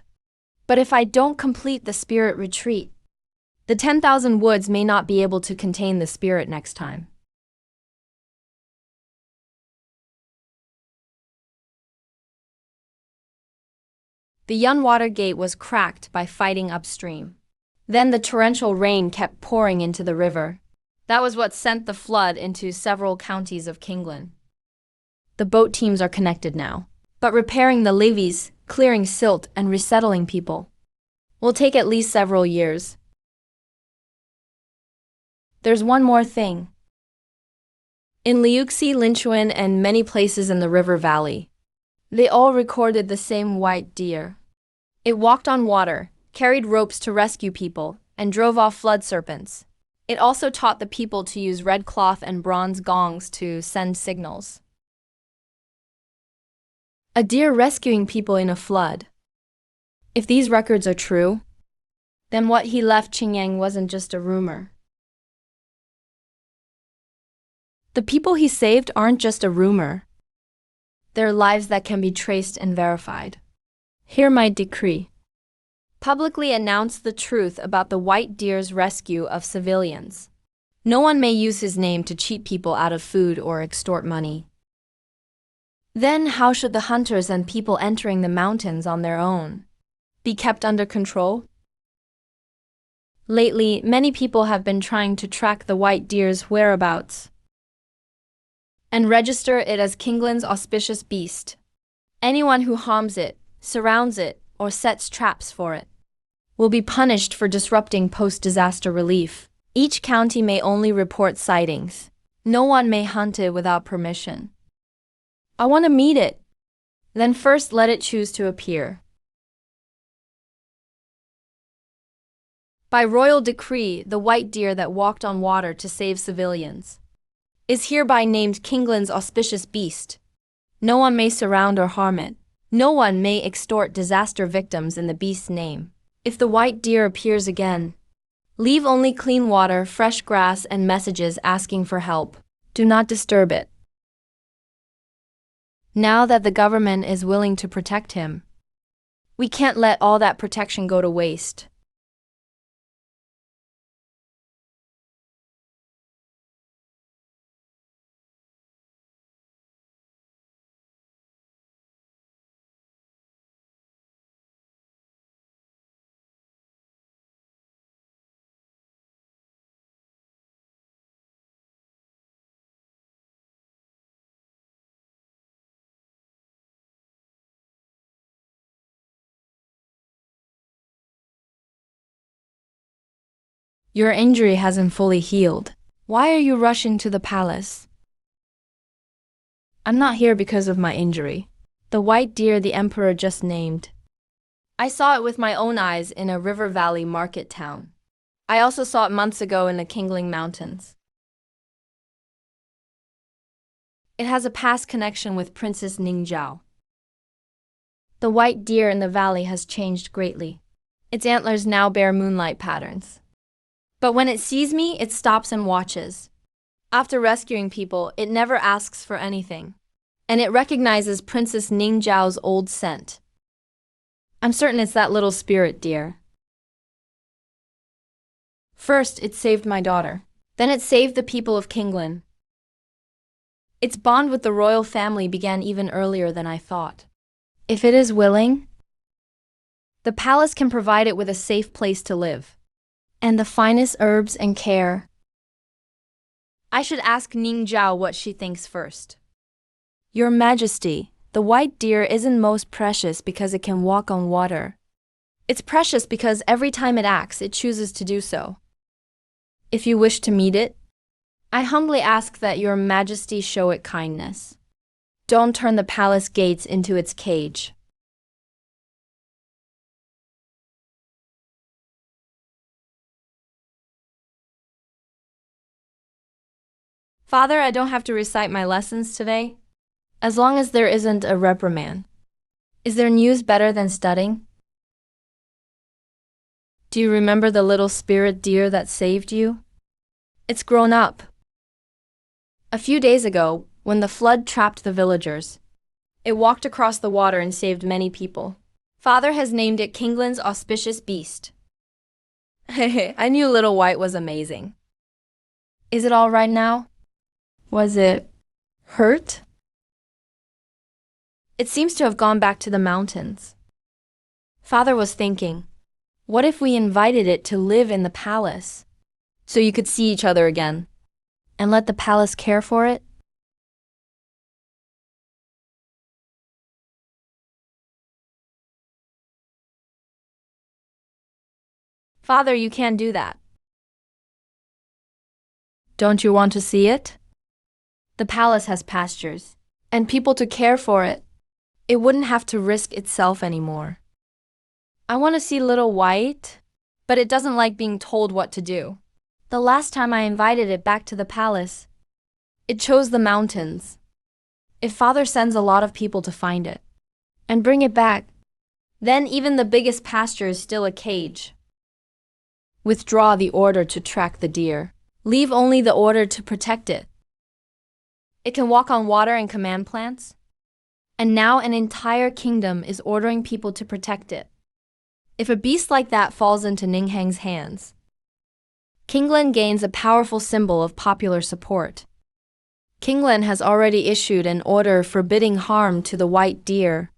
But if I don't complete the spirit retreat, the 10,000 woods may not be able to contain the spirit next time. The Yunwater Gate was cracked by fighting upstream. Then the torrential rain kept pouring into the river. That was what sent the flood into several counties of Kingland. The boat teams are connected now, but repairing the levees, clearing silt, and resettling people will take at least several years. There's one more thing. In Liuxi, Linchuan, and many places in the river valley, they all recorded the same white deer. It walked on water, carried ropes to rescue people, and drove off flood serpents. It also taught the people to use red cloth and bronze gongs to send signals. A deer rescuing people in a flood. If these records are true, then what he left Qingyang wasn't just a rumor. The people he saved aren't just a rumor. They're lives that can be traced and verified. Hear my decree. Publicly announce the truth about the white deer's rescue of civilians. No one may use his name to cheat people out of food or extort money. Then how should the hunters and people entering the mountains on their own be kept under control? Lately, many people have been trying to track the white deer's whereabouts and register it as Kingland's auspicious beast. Anyone who harms it, surrounds it, or sets traps for it will be punished for disrupting post-disaster relief. Each county may only report sightings. No one may hunt it without permission. I want to meet it. Then first let it choose to appear. By royal decree, the white deer that walked on water to save civilians is hereby named Kingland's auspicious beast. No one may surround or harm it. No one may extort disaster victims in the beast's name. If the white deer appears again, leave only clean water, fresh grass, and messages asking for help. Do not disturb it. Now that the government is willing to protect him, we can't let all that protection go to waste. Your injury hasn't fully healed. Why are you rushing to the palace? I'm not here because of my injury. The white deer the emperor just named. I saw it with my own eyes in a river valley market town. I also saw it months ago in the Kingling Mountains. It has a past connection with Princess Ningzhao. The white deer in the valley has changed greatly. Its antlers now bear moonlight patterns. But when it sees me, it stops and watches. After rescuing people, it never asks for anything. and it recognizes Princess Ning Zhao's old scent. I'm certain it's that little spirit deer. First, it saved my daughter. Then it saved the people of Kinglan. Its bond with the royal family began even earlier than I thought. If it is willing, the palace can provide it with a safe place to live, and the finest herbs and care. I should ask Ning Zhao what she thinks first. Your Majesty, the white deer isn't most precious because it can walk on water. It's precious because every time it acts, it chooses to do so. If you wish to meet it, I humbly ask that your Majesty show it kindness. Don't turn the palace gates into its cage. Father, I don't have to recite my lessons today, as long as there isn't a reprimand. Is there news better than studying? Do you remember the little spirit deer that saved you? It's grown up. A few days ago, when the flood trapped the villagers, it walked across the water and saved many people. Father has named it Kingland's auspicious beast. I knew Little White was amazing. Is it all right now? Was it hurt? It seems to have gone back to the mountains. Father was thinking, what if we invited it to live in the palace, so you could see each other again, and let the palace care for it? Father, you can't do that. Don't you want to see it? The palace has pastures, and people to care for it. It wouldn't have to risk itself anymore. I want to see Little White, but it doesn't like being told what to do. The last time I invited it back to the palace, it chose the mountains. If Father sends a lot of people to find it and bring it back, then even the biggest pasture is still a cage. Withdraw the order to track the deer. Leave only the order to protect it. It can walk on water and command plants. And now an entire kingdom is ordering people to protect it. If a beast like that falls into Ninghang's hands, Kinglan gains a powerful symbol of popular support. Kinglan has already issued an order forbidding harm to the white deer.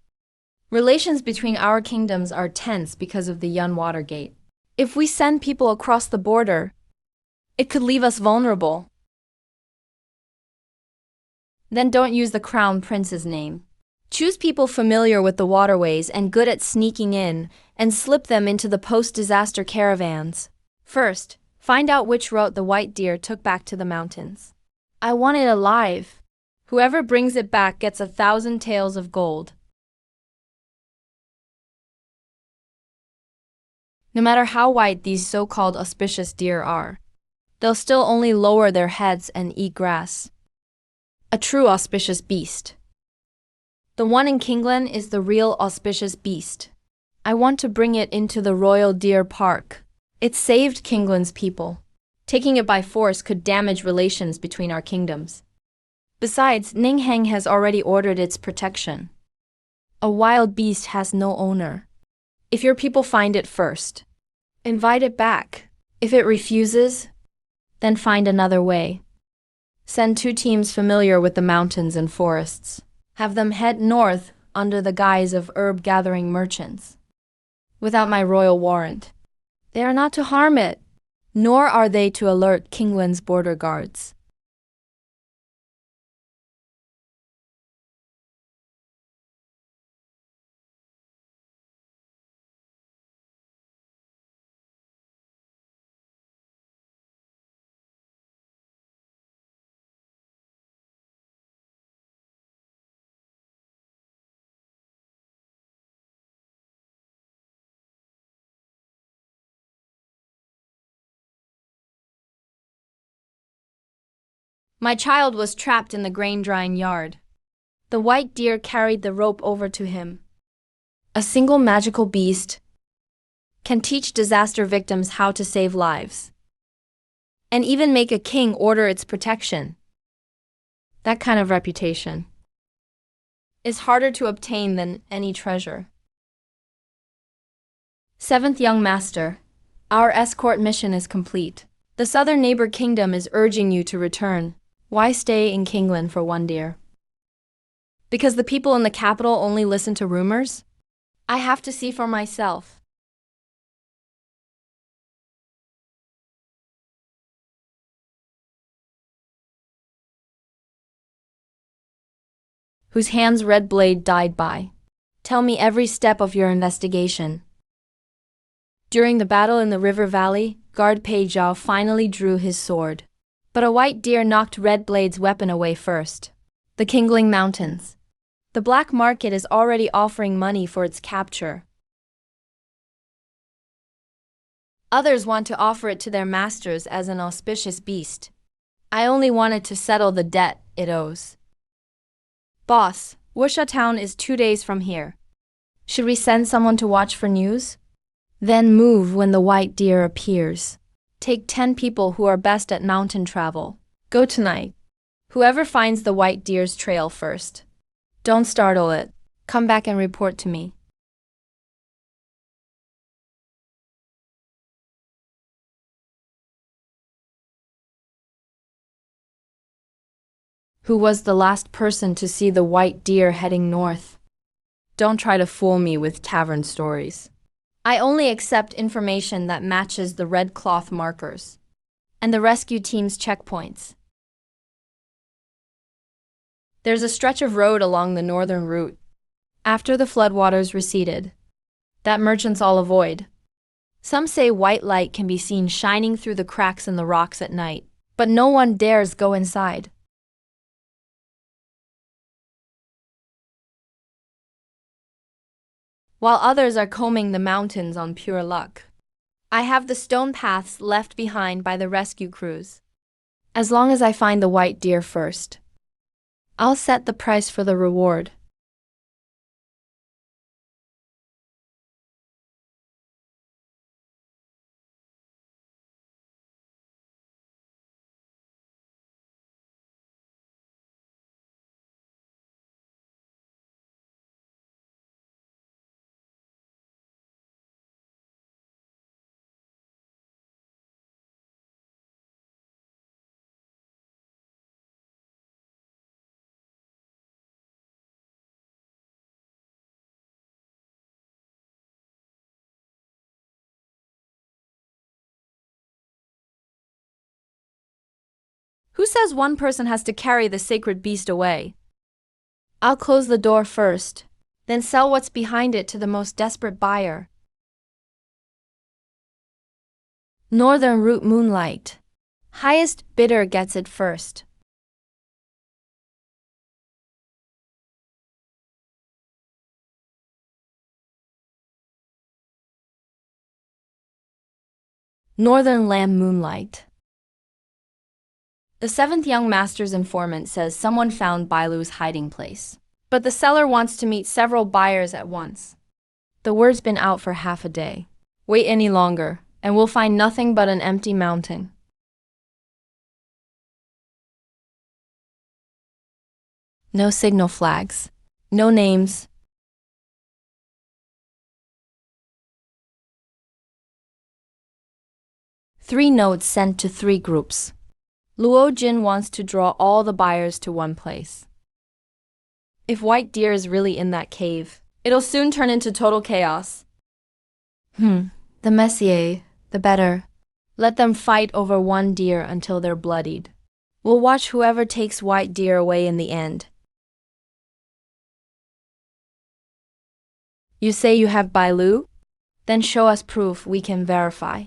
Relations between our kingdoms are tense because of the Yun Water Gate. If we send people across the border, it could leave us vulnerable. Then don't use the crown prince's name. Choose people familiar with the waterways and good at sneaking in, and slip them into the post-disaster caravans. First, find out which route the white deer took back to the mountains. I want it alive. Whoever brings it back gets 1,000 taels of gold. No matter how white these so-called auspicious deer are, they'll still only lower their heads and eat grass. A true auspicious beast. The one in Kinglan is the real auspicious beast. I want to bring it into the Royal Deer Park. It saved Kinglan's people. Taking it by force could damage relations between our kingdoms. Besides, Ninghang has already ordered its protection. A wild beast has no owner. If your people find it first, invite it back. If it refuses, then find another way. Send 2 teams familiar with the mountains and forests. Have them head north under the guise of herb-gathering merchants. Without my royal warrant, they are not to harm it, nor are they to alert Kinglan's border guards. My child was trapped in the grain-drying yard. The white deer carried the rope over to him. A single magical beast can teach disaster victims how to save lives, and even make a king order its protection. That kind of reputation is harder to obtain than any treasure. Seventh young master, our escort mission is complete. The southern neighbor kingdom is urging you to return. Why stay in Kingland for one dear? Because the people in the capital only listen to rumors? I have to see for myself. Whose hand's red blade died by. Tell me every step of your investigation. During the battle in the river valley, guard Pei Zhao finally drew his sword. But a white deer knocked Red Blade's weapon away first. The Kingling Mountains. The black market is already offering money for its capture. Others want to offer it to their masters as an auspicious beast. I only wanted to settle the debt it owes. Boss, Wuxia town is 2 days from here. Should we send someone to watch for news? Then move when the white deer appears. Take 10 people who are best at mountain travel. Go tonight. Whoever finds the white deer's trail first. Don't startle it. Come back and report to me. Who was the last person to see the white deer heading north? Don't try to fool me with tavern stories. I only accept information that matches the red cloth markers and the rescue team's checkpoints. There's a stretch of road along the northern route. After the floodwaters receded, that merchants all avoid. Some say white light can be seen shining through the cracks in the rocks at night, but no one dares go inside. While others are combing the mountains on pure luck. I have the stone paths left behind by the rescue crews. As long as I find the white deer first, I'll set the price for the reward. Who says one person has to carry the sacred beast away? I'll close the door first, then sell what's behind it to the most desperate buyer. Northern Route Moonlight. Highest bidder gets it first. Northern Lamb Moonlight. The seventh young master's informant says someone found Bailu's hiding place. But the seller wants to meet several buyers at once. The word's been out for half a day. Wait any longer, and we'll find nothing but an empty mountain. No signal flags. No names. Three notes sent to 3 groups. Luo Jin wants to draw all the buyers to one place. If white deer is really in that cave, it'll soon turn into total chaos. The messier, the better. Let them fight over one deer until they're bloodied. We'll watch whoever takes white deer away in the end. You say you have Bailu? Then show us proof we can verify.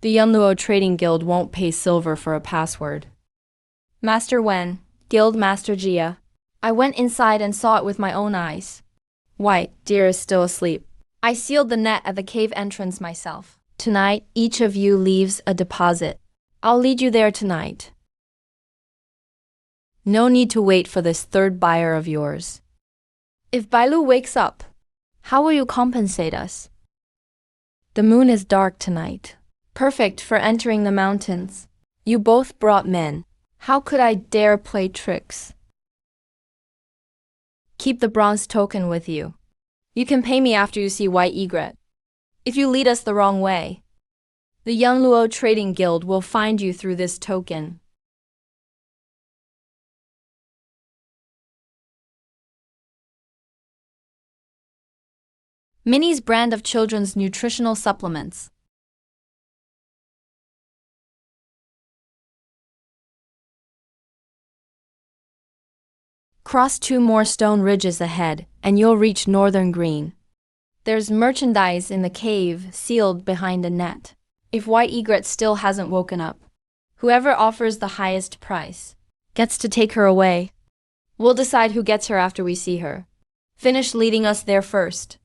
The Yunluo Trading Guild won't pay silver for a password. Master Wen, Guild Master Jia. I went inside and saw it with my own eyes. White deer is still asleep. I sealed the net at the cave entrance myself. Tonight, each of you leaves a deposit. I'll lead you there tonight. No need to wait for this third buyer of yours. If Bailu wakes up, how will you compensate us? The moon is dark tonight. Perfect for entering the mountains. You both brought men. How could I dare play tricks? Keep the bronze token with you. You can pay me after you see White Egret. If you lead us the wrong way, the Yunluo Trading Guild will find you through this token. Minnie's brand of children's nutritional supplements. Cross 2 more stone ridges ahead, and you'll reach Northern Green. There's merchandise in the cave sealed behind a net. If White Egret still hasn't woken up, whoever offers the highest price gets to take her away. We'll decide who gets her after we see her. Finish leading us there first.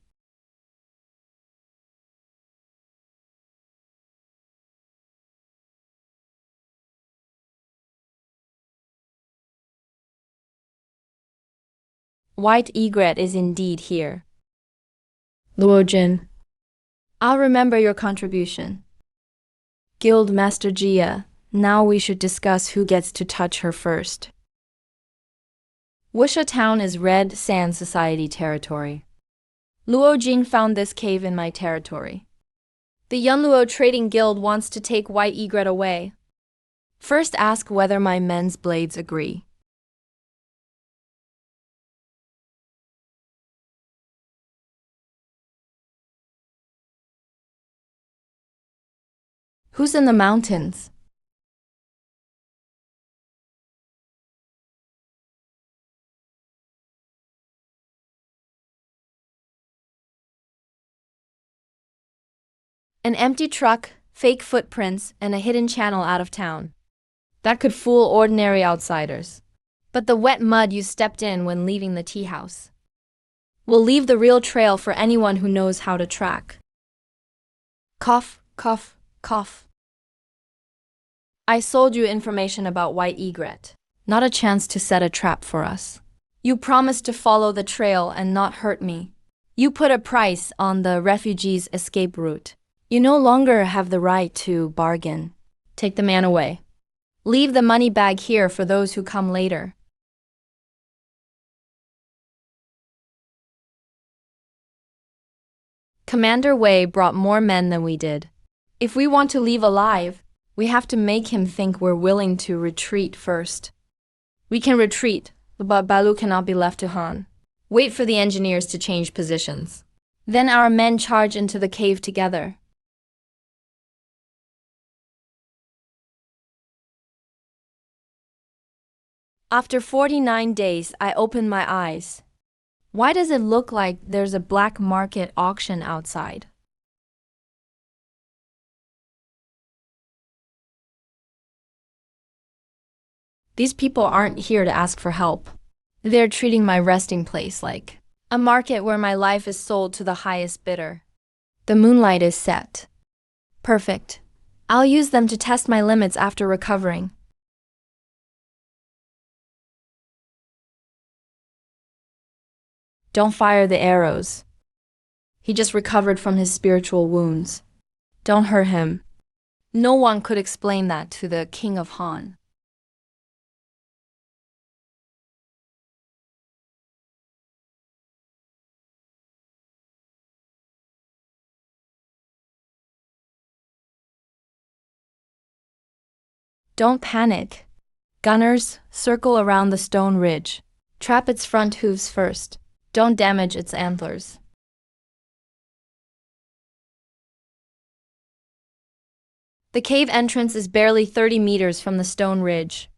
White Egret is indeed here. Luojin, I'll remember your contribution. Guild Master Jia, now we should discuss who gets to touch her first. Wuxia Town is Red Sand Society territory. Luojin found this cave in my territory. The Yunluo Trading Guild wants to take White Egret away. First ask whether my men's blades agree. Who's in the mountains? An empty truck, fake footprints, and a hidden channel out of town. That could fool ordinary outsiders. But the wet mud you stepped in when leaving the tea house will leave the real trail for anyone who knows how to track. Cough, cough, cough. I sold you information about White Egret, not a chance to set a trap for us. You promised to follow the trail and not hurt me. You put a price on the refugees' escape route. You no longer have the right to bargain. Take the man away. Leave the money bag here for those who come later. Commander Wei brought more men than we did. If we want to leave alive, we have to make him think we're willing to retreat first. We can retreat, but Balu cannot be left to Han. Wait for the engineers to change positions. Then our men charge into the cave together. After 49 days, I open my eyes. Why does it look like there's a black market auction outside? These people aren't here to ask for help. They're treating my resting place like a market where my life is sold to the highest bidder. The moonlight is set. Perfect. I'll use them to test my limits after recovering. Don't fire the arrows. He just recovered from his spiritual wounds. Don't hurt him. No one could explain that to the King of Han. Don't panic. Gunners, circle around the stone ridge. Trap its front hooves first. Don't damage its antlers. The cave entrance is barely 30 meters from the stone ridge.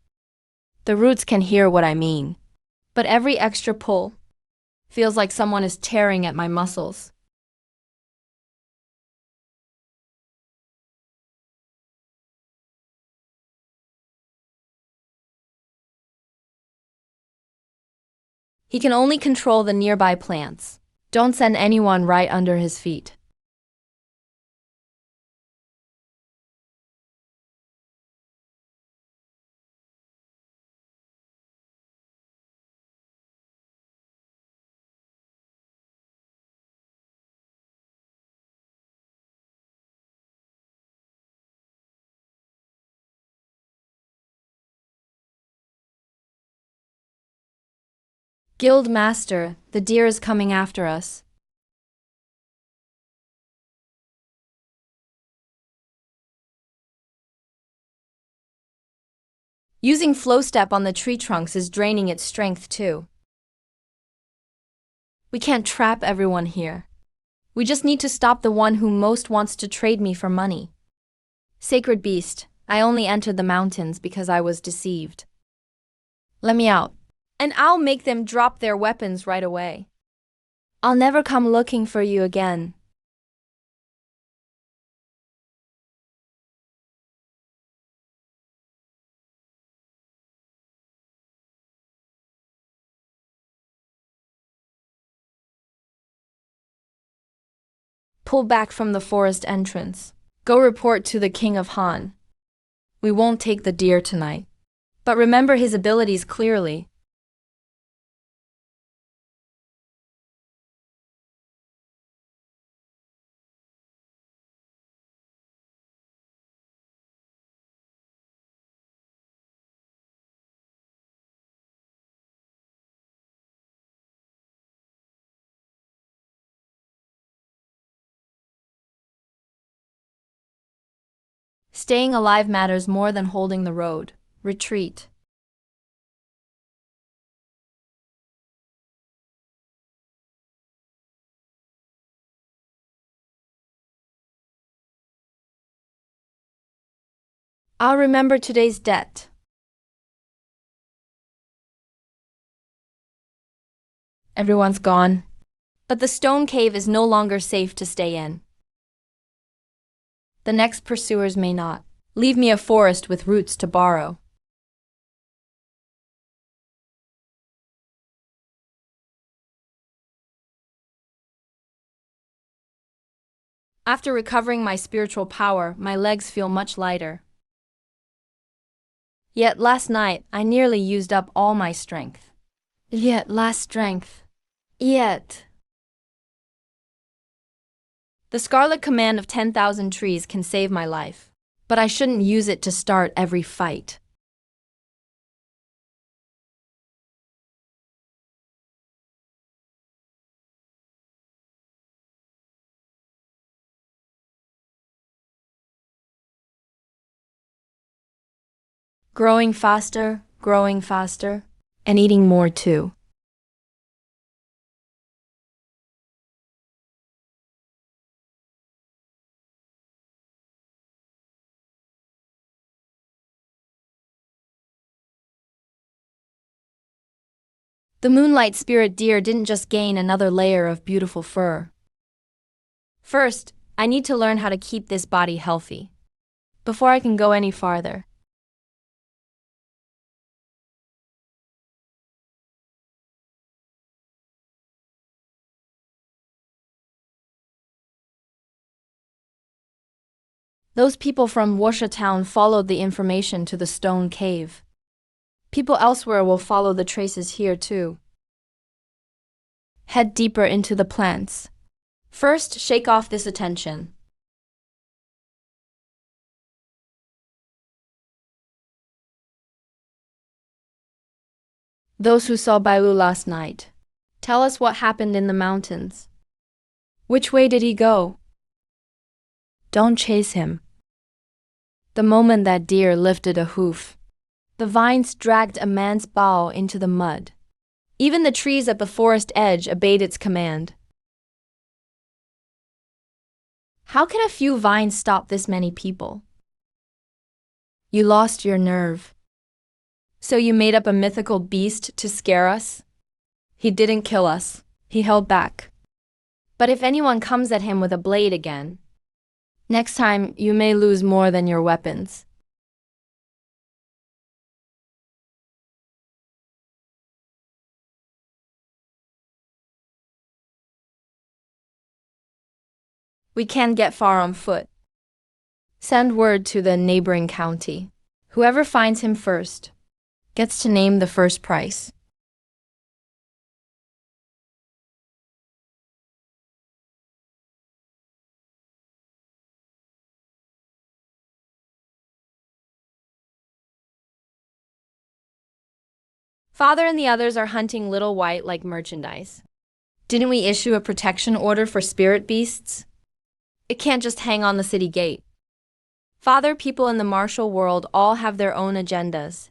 The roots can hear what I mean, but every extra pull feels like someone is tearing at my muscles. He can only control the nearby plants. Don't send anyone right under his feet. Guild Master, the deer is coming after us. Using flow step on the tree trunks is draining its strength too. We can't trap everyone here. We just need to stop the one who most wants to trade me for money. Sacred beast, I only entered the mountains because I was deceived. Let me out, and I'll make them drop their weapons right away. I'll never come looking for you again. Pull back from the forest entrance. Go report to the King of Han. We won't take the deer tonight. But remember his abilities clearly. Staying alive matters more than holding the road. Retreat. I'll remember today's debt. Everyone's gone. But the stone cave is no longer safe to stay in. The next pursuers may not. Leave me a forest with roots to borrow. After recovering my spiritual power, my legs feel much lighter. Yet last night, I nearly used up all my strength. Yet. The scarlet command of 10,000 trees can save my life. But I shouldn't use it to start every fight. Growing faster, and eating more too. The moonlight spirit deer didn't just gain another layer of beautiful fur. First, I need to learn how to keep this body healthy before I can go any farther. Those people from Washa town followed the information to the stone cave. People elsewhere will follow the traces here too. Head deeper into the plants. First, shake off this attention. Those who saw Bailu last night, tell us what happened in the mountains. Which way did he go? Don't chase him. The moment that deer lifted a hoof, the vines dragged a man's bow into the mud. Even the trees at the forest edge obeyed its command. How can a few vines stop this many people? You lost your nerve. So you made up a mythical beast to scare us? He didn't kill us. He held back. But if anyone comes at him with a blade again, next time you may lose more than your weapons. We can't get far on foot. Send word to the neighboring county. Whoever finds him first gets to name the first price. Father and the others are hunting Little White like merchandise. Didn't we issue a protection order for spirit beasts? It can't just hang on the city gate. Father, people in the martial world all have their own agendas.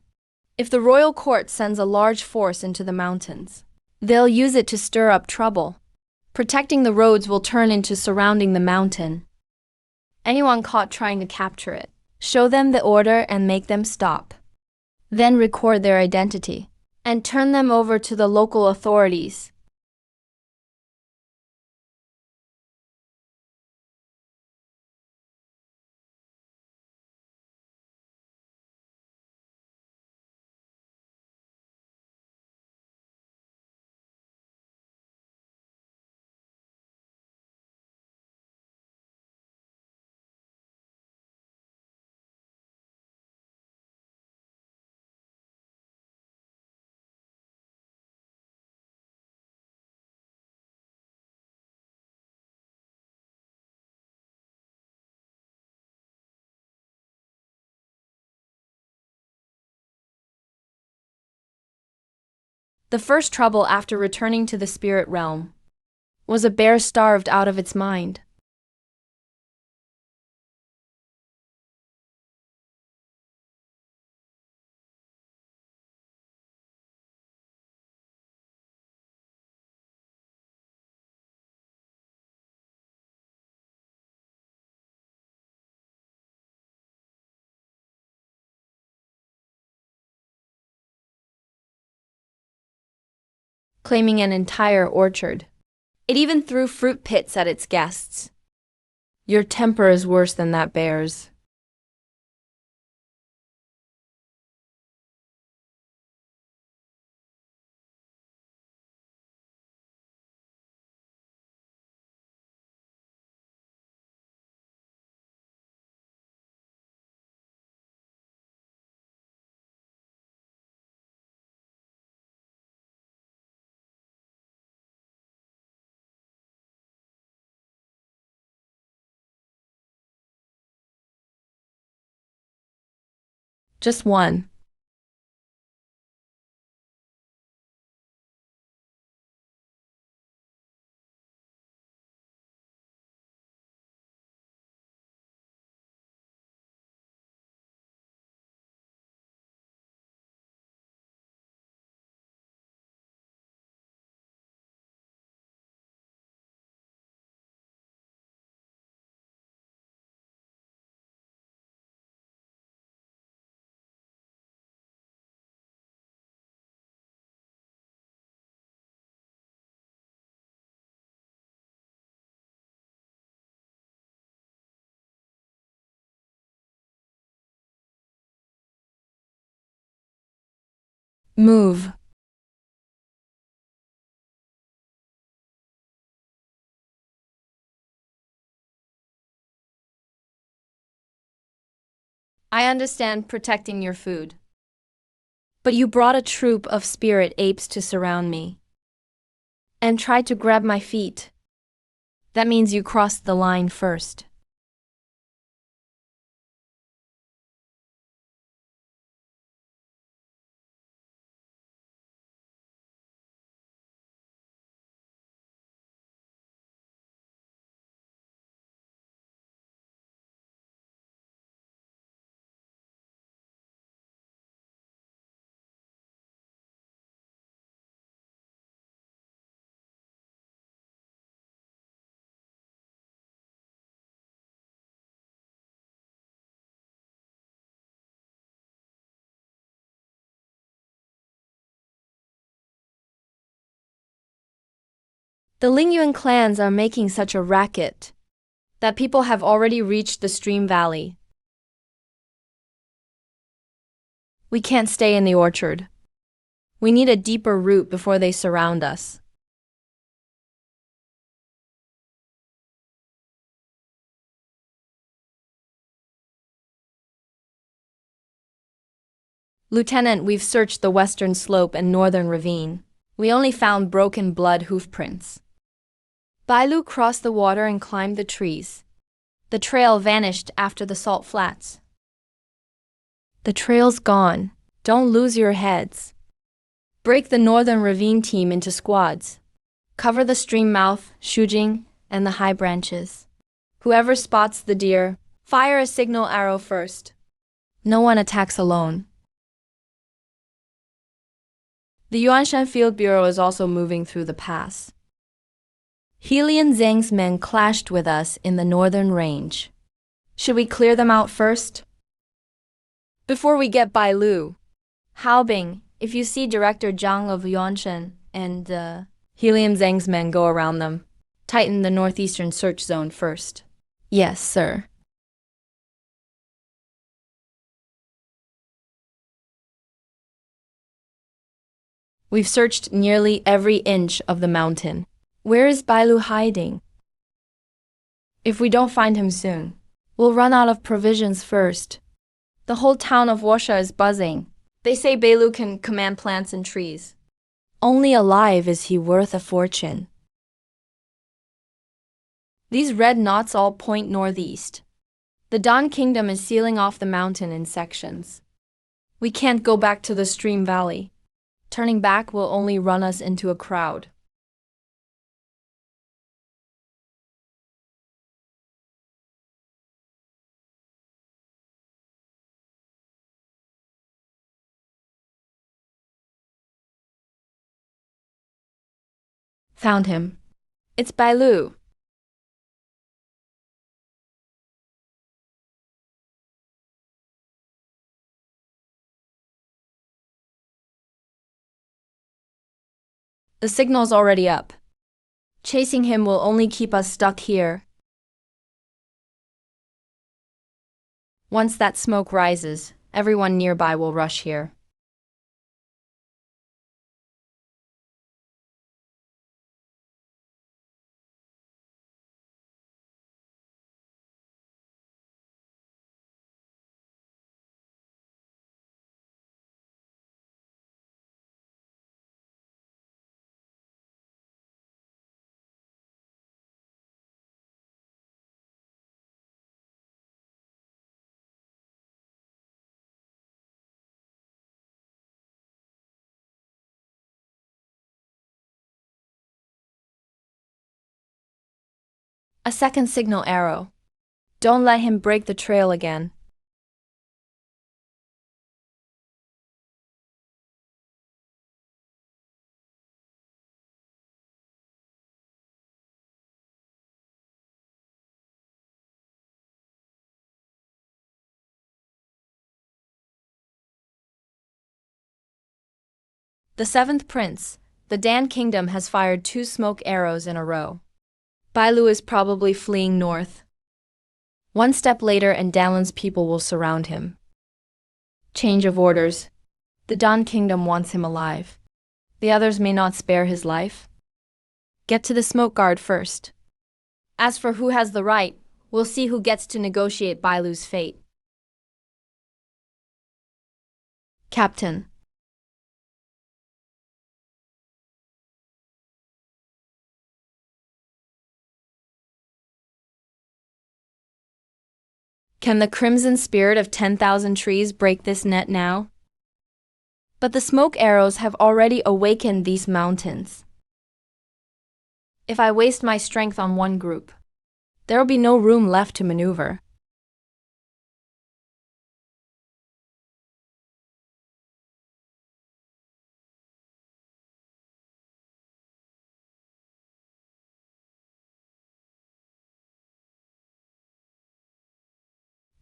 If the royal court sends a large force into the mountains, they'll use it to stir up trouble. Protecting the roads will turn into surrounding the mountain. Anyone caught trying to capture it, show them the order and make them stop. Then record their identity and turn them over to the local authorities. The first trouble after returning to the spirit realm was a bear starved out of its mind. Claiming an entire orchard. It even threw fruit pits at its guests. Your temper is worse than that bear's. Just one. Move. I understand protecting your food. But you brought a troop of spirit apes to surround me and tried to grab my feet. That means you crossed the line first. The Lingyuan clans are making such a racket that people have already reached the stream valley. We can't stay in the orchard. We need a deeper route before they surround us. Lieutenant, we've searched the western slope and northern ravine. We only found broken blood hoof prints. Bailu crossed the water and climbed the trees. The trail vanished after the salt flats. The trail's gone. Don't lose your heads. Break the northern ravine team into squads. Cover the stream mouth, shujing, and the high branches. Whoever spots the deer, fire a signal arrow first. No one attacks alone. The Yuanshan Field Bureau is also moving through the pass. Helian Zhang's men clashed with us in the northern range. Should we clear them out first? Before we get Bai Lu. Haobing, if you see Director Zhang of Yuanshan and Helium Zhang's men go around them, tighten the northeastern search zone first. Yes, sir. We've searched nearly every inch of the mountain. Where is Bailu hiding? If we don't find him soon, we'll run out of provisions first. The whole town of Washa is buzzing. They say Bailu can command plants and trees. Only alive is he worth a fortune. These red knots all point northeast. The Dan Kingdom is sealing off the mountain in sections. We can't go back to the stream valley. Turning back will only run us into a crowd. Found him. It's Bailu. The signal's already up. Chasing him will only keep us stuck here. Once that smoke rises, everyone nearby will rush here. A second signal arrow. Don't let him break the trail again. The seventh prince, the Dan Kingdom, has fired 2 smoke arrows in a row. Bailu is probably fleeing north. One step later and Dalin's people will surround him. Change of orders. The Dan Kingdom wants him alive. The others may not spare his life. Get to the smoke guard first. As for who has the right, we'll see who gets to negotiate Bailu's fate. Captain. Can the crimson spirit of 10,000 trees break this net now? But the smoke arrows have already awakened these mountains. If I waste my strength on one group, there will be no room left to maneuver.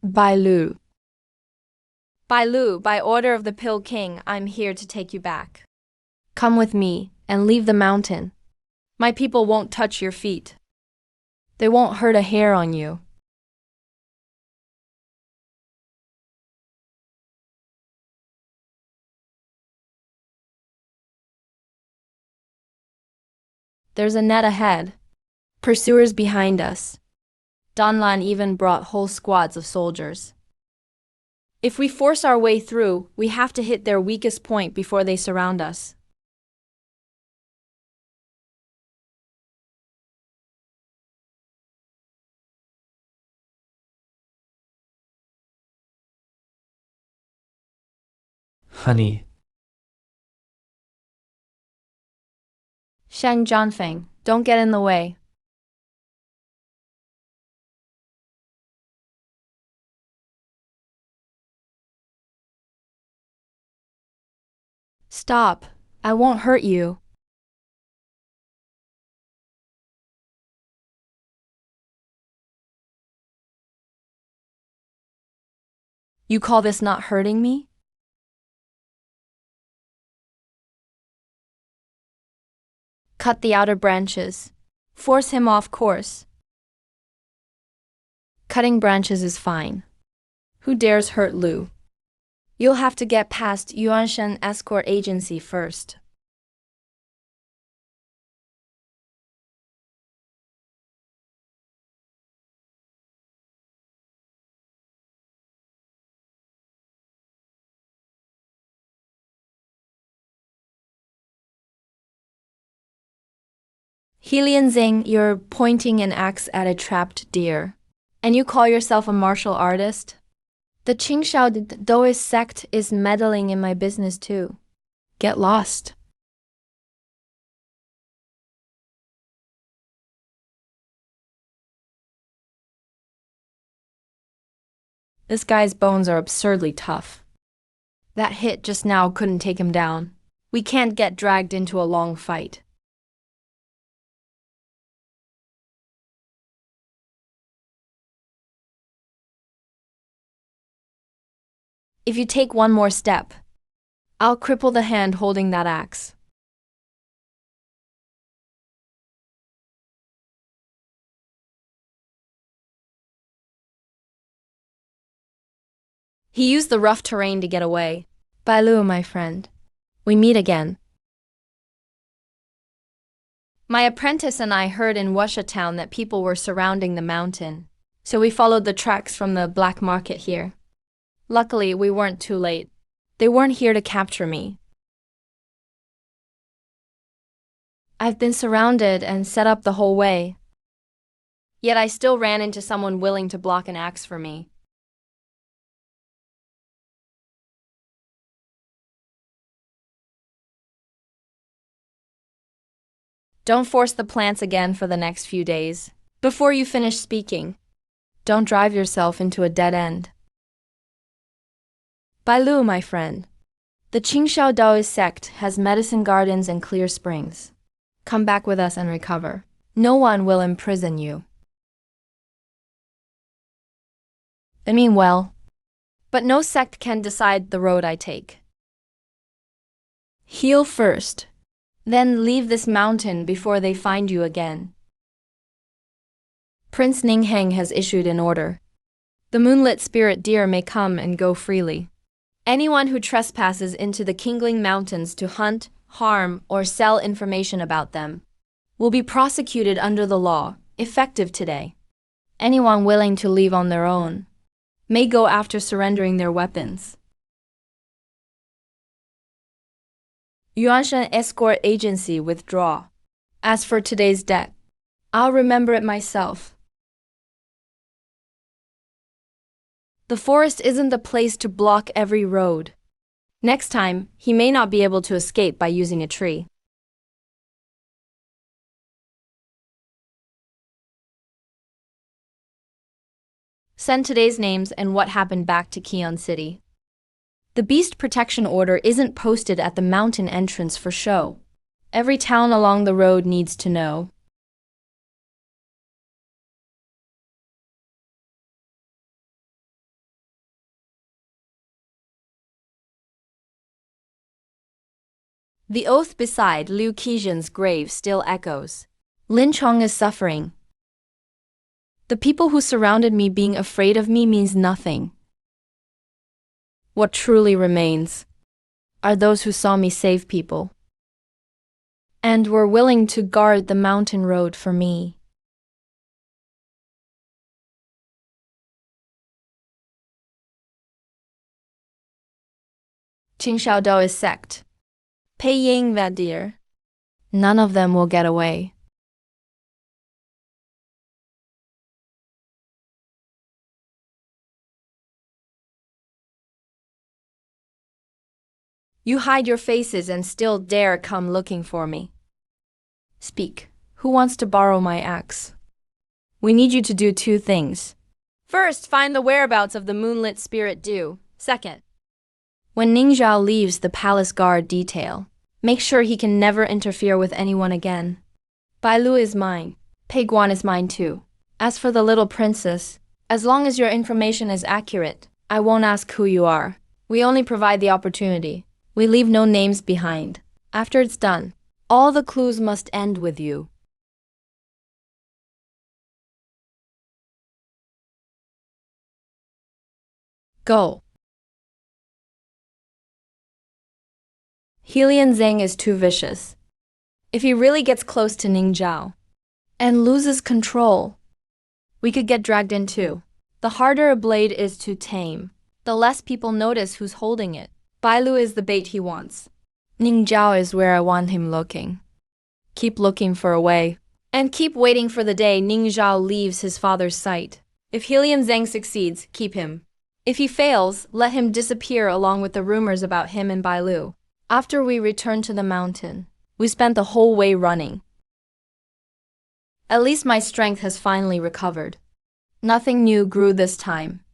Bailu. Bailu, by order of the Pill King, I'm here to take you back. Come with me and leave the mountain. My people won't touch your feet. They won't hurt a hair on you. There's a net ahead. Pursuers behind us. Danlan even brought whole squads of soldiers. If we force our way through, we have to hit their weakest point before they surround us. Honey, Shang Jianfeng, don't get in the way. Stop. I won't hurt you. You call this not hurting me? Cut the outer branches. Force him off course. Cutting branches is fine. Who dares hurt Lu? You'll have to get past Yuanshan escort agency first. Helian Zing, you're pointing an axe at a trapped deer. And you call yourself a martial artist? The Qingshao Daoist sect is meddling in my business too. Get lost. This guy's bones are absurdly tough. That hit just now couldn't take him down. We can't get dragged into a long fight. If you take one more step, I'll cripple the hand holding that axe. He used the rough terrain to get away. Bai Lu, my friend. We meet again. My apprentice and I heard in Wusha town that people were surrounding the mountain, so we followed the tracks from the black market here. Luckily, we weren't too late. They weren't here to capture me. I've been surrounded and set up the whole way. Yet I still ran into someone willing to block an axe for me. Don't force the plants again for the next few days. Before you finish speaking, don't drive yourself into a dead end. Bai Lu, my friend. The Qingshao Daoist sect has medicine gardens and clear springs. Come back with us and recover. No one will imprison you. I mean well, but no sect can decide the road I take. Heal first, then leave this mountain before they find you again. Prince Ningheng has issued an order. The moonlit spirit deer may come and go freely. Anyone who trespasses into the Qingling Mountains to hunt, harm, or sell information about them will be prosecuted under the law, effective today. Anyone willing to leave on their own may go after surrendering their weapons. Yuanshan escort agency withdraw. As for today's debt, I'll remember it myself. The forest isn't the place to block every road. Next time, he may not be able to escape by using a tree. Send today's names and what happened back to Keon City. The Beast Protection Order isn't posted at the mountain entrance for show. Every town along the road needs to know. The oath beside Liu Qizhen's grave still echoes. Lin Chong is suffering. The people who surrounded me being afraid of me means nothing. What truly remains are those who saw me save people and were willing to guard the mountain road for me. Qingshao Daoist sect. Pei Ying that deer. None of them will get away. You hide your faces and still dare come looking for me. Speak. Who wants to borrow my axe? We need you to do two things. First, find the whereabouts of the moonlit spirit Du. Second, when Ning Zhao leaves the palace guard detail, make sure he can never interfere with anyone again. Bai Lu is mine. Pei Guan is mine too. As for the little princess, as long as your information is accurate, I won't ask who you are. We only provide the opportunity. We leave no names behind. After it's done, all the clues must end with you. Go. Helian Zhang is too vicious. If he really gets close to Ning Zhao and loses control, we could get dragged in too. The harder a blade is to tame, the less people notice who's holding it. Bai Lu is the bait he wants. Ning Zhao is where I want him looking. Keep looking for a way, and keep waiting for the day Ning Zhao leaves his father's sight. If Helian Zhang succeeds, keep him. If he fails, let him disappear along with the rumors about him and Bai Lu. After we returned to the mountain, we spent the whole way running. At least my strength has finally recovered. Nothing new grew this time.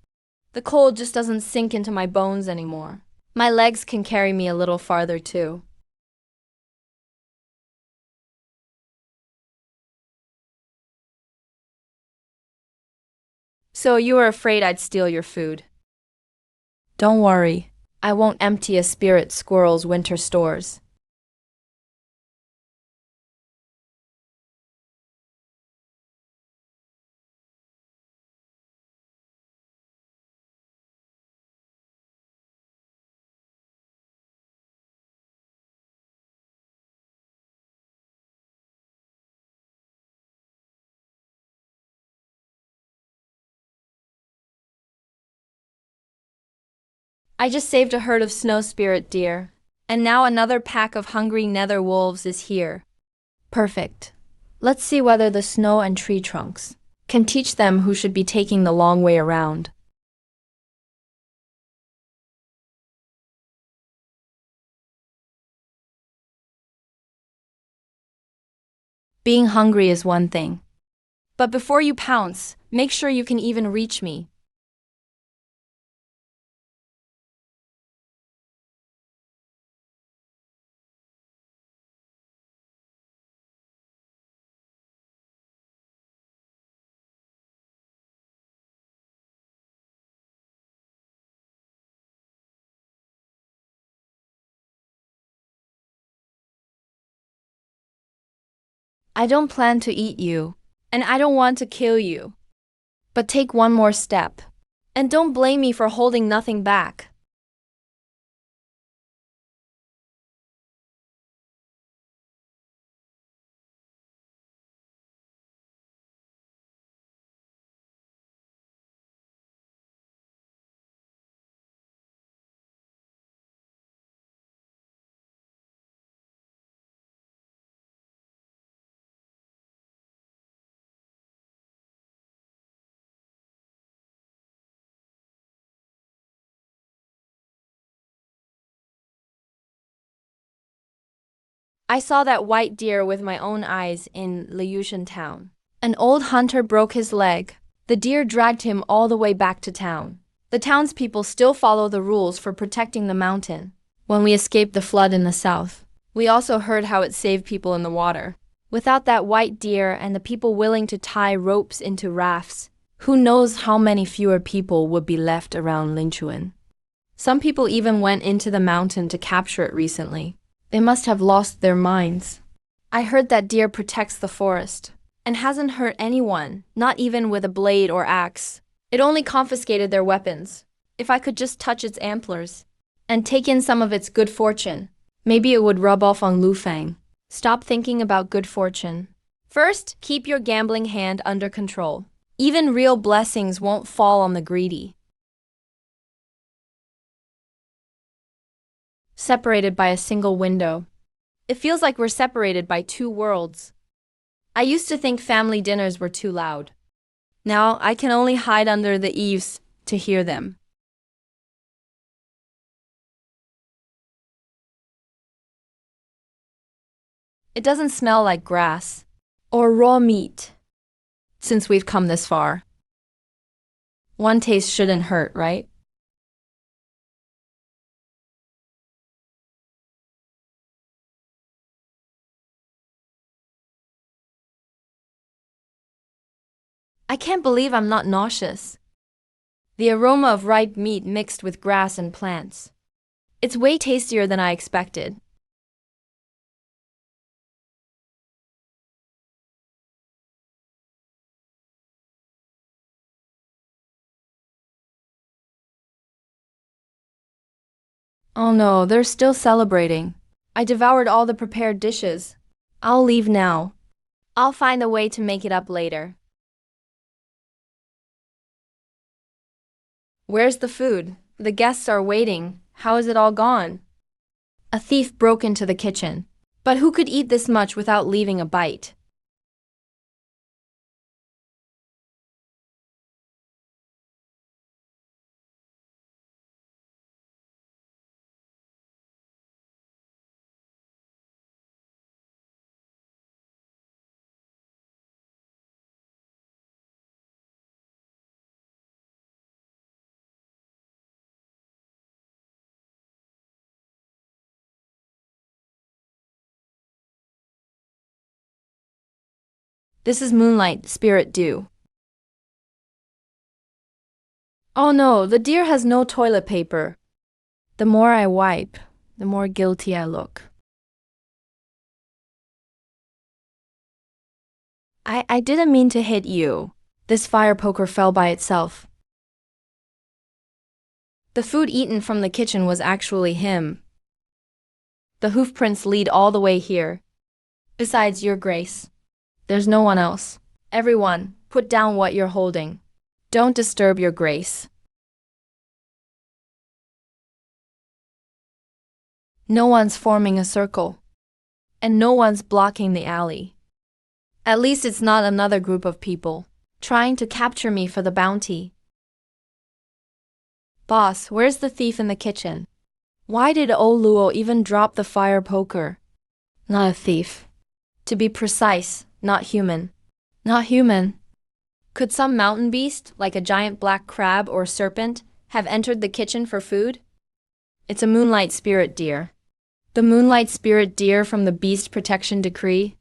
The cold just doesn't sink into my bones anymore. My legs can carry me a little farther too. So you were afraid I'd steal your food. Don't worry, I won't empty a spirit squirrel's winter stores. I just saved a herd of snow spirit deer, and now another pack of hungry nether wolves is here. Perfect. Let's see whether the snow and tree trunks can teach them who should be taking the long way around. Being hungry is one thing. But before you pounce, make sure you can even reach me. I don't plan to eat you, and I don't want to kill you. But take one more step, and don't blame me for holding nothing back. I saw that white deer with my own eyes in Liushan town. An old hunter broke his leg. The deer dragged him all the way back to town. The townspeople still follow the rules for protecting the mountain. When we escaped the flood in the south, we also heard how it saved people in the water. Without that white deer and the people willing to tie ropes into rafts, who knows how many fewer people would be left around Linchuan. Some people even went into the mountain to capture it recently. They must have lost their minds. I heard that deer protects the forest and hasn't hurt anyone, not even with a blade or axe. It only confiscated their weapons. If I could just touch its antlers and take in some of its good fortune, maybe it would rub off on Lu Fang. Stop thinking about good fortune. First, keep your gambling hand under control. Even real blessings won't fall on the greedy. Separated by a single window. It feels like we're separated by two worlds. I used to think family dinners were too loud. Now I can only hide under the eaves to hear them. It doesn't smell like grass or raw meat since we've come this far. One taste shouldn't hurt, right? I can't believe I'm not nauseous. The aroma of ripe meat mixed with grass and plants. It's way tastier than I expected. Oh no, they're still celebrating. I devoured all the prepared dishes. I'll leave now. I'll find a way to make it up later. Where's the food? The guests are waiting. How is it all gone? A thief broke into the kitchen. But who could eat this much without leaving a bite? This is moonlight, spirit dew. Oh no, the deer has no toilet paper. The more I wipe, the more guilty I look. I didn't mean to hit you. This fire poker fell by itself. The food eaten from the kitchen was actually him. The hoof prints lead all the way here. Besides your grace, there's no one else. Everyone, put down what you're holding. Don't disturb your grace. No one's forming a circle. And no one's blocking the alley. At least it's not another group of people trying to capture me for the bounty. Boss, where's the thief in the kitchen? Why did old Luo even drop the fire poker? Not a thief. To be precise, not human. Not human. Could some mountain beast, like a giant black crab or serpent, have entered the kitchen for food? It's a moonlight spirit deer. The moonlight spirit deer from the beast protection decree.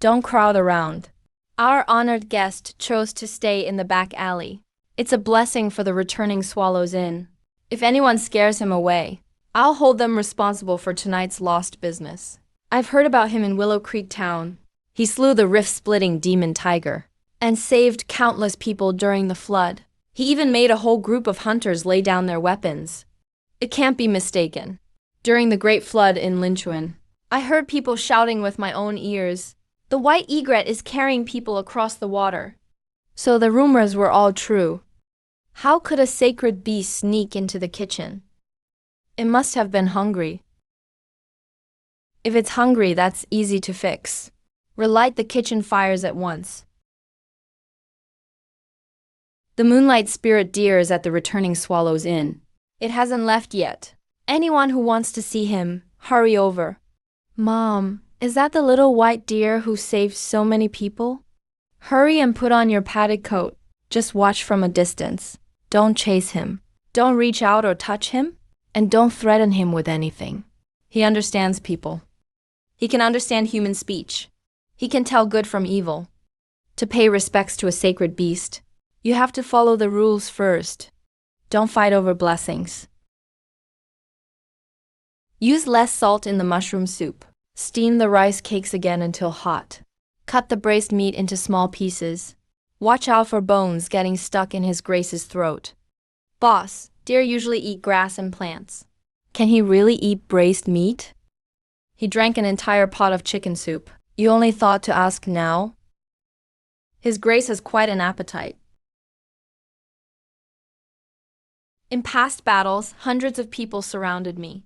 Don't crowd around. Our honored guest chose to stay in the back alley. It's a blessing for the returning Swallows Inn. If anyone scares him away, I'll hold them responsible for tonight's lost business. I've heard about him in Willow Creek Town. He slew the rift-splitting demon tiger and saved countless people during the flood. He even made a whole group of hunters lay down their weapons. It can't be mistaken. During the Great Flood in Linchuan, I heard people shouting with my own ears, "The white egret is carrying people across the water." So the rumors were all true. How could a sacred beast sneak into the kitchen? It must have been hungry. If it's hungry, that's easy to fix. Relight the kitchen fires at once. The moonlight spirit deer is at the returning Swallows Inn. It hasn't left yet. Anyone who wants to see him, hurry over. Mom, is that the little white deer who saved so many people? Hurry and put on your padded coat. Just watch from a distance. Don't chase him. Don't reach out or touch him. And don't threaten him with anything. He understands people. He can understand human speech. He can tell good from evil. To pay respects to a sacred beast, you have to follow the rules first. Don't fight over blessings. Use less salt in the mushroom soup. Steam the rice cakes again until hot. Cut the braised meat into small pieces. Watch out for bones getting stuck in His Grace's throat. Boss, deer usually eat grass and plants. Can he really eat braised meat? He drank an entire pot of chicken soup. You only thought to ask now? His Grace has quite an appetite. In past battles, hundreds of people surrounded me.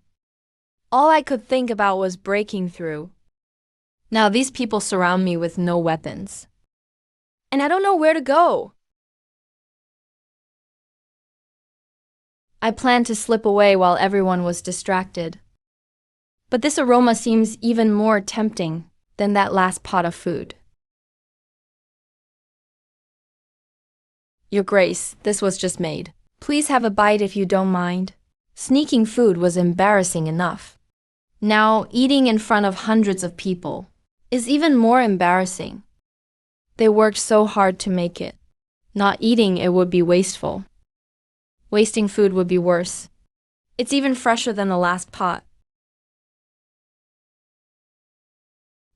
All I could think about was breaking through. Now these people surround me with no weapons. And I don't know where to go. I planned to slip away while everyone was distracted. But this aroma seems even more tempting than that last pot of food. Your Grace, this was just made. Please have a bite if you don't mind. Sneaking food was embarrassing enough. Now, eating in front of hundreds of people is even more embarrassing. They worked so hard to make it. Not eating it would be wasteful. Wasting food would be worse. It's even fresher than the last pot.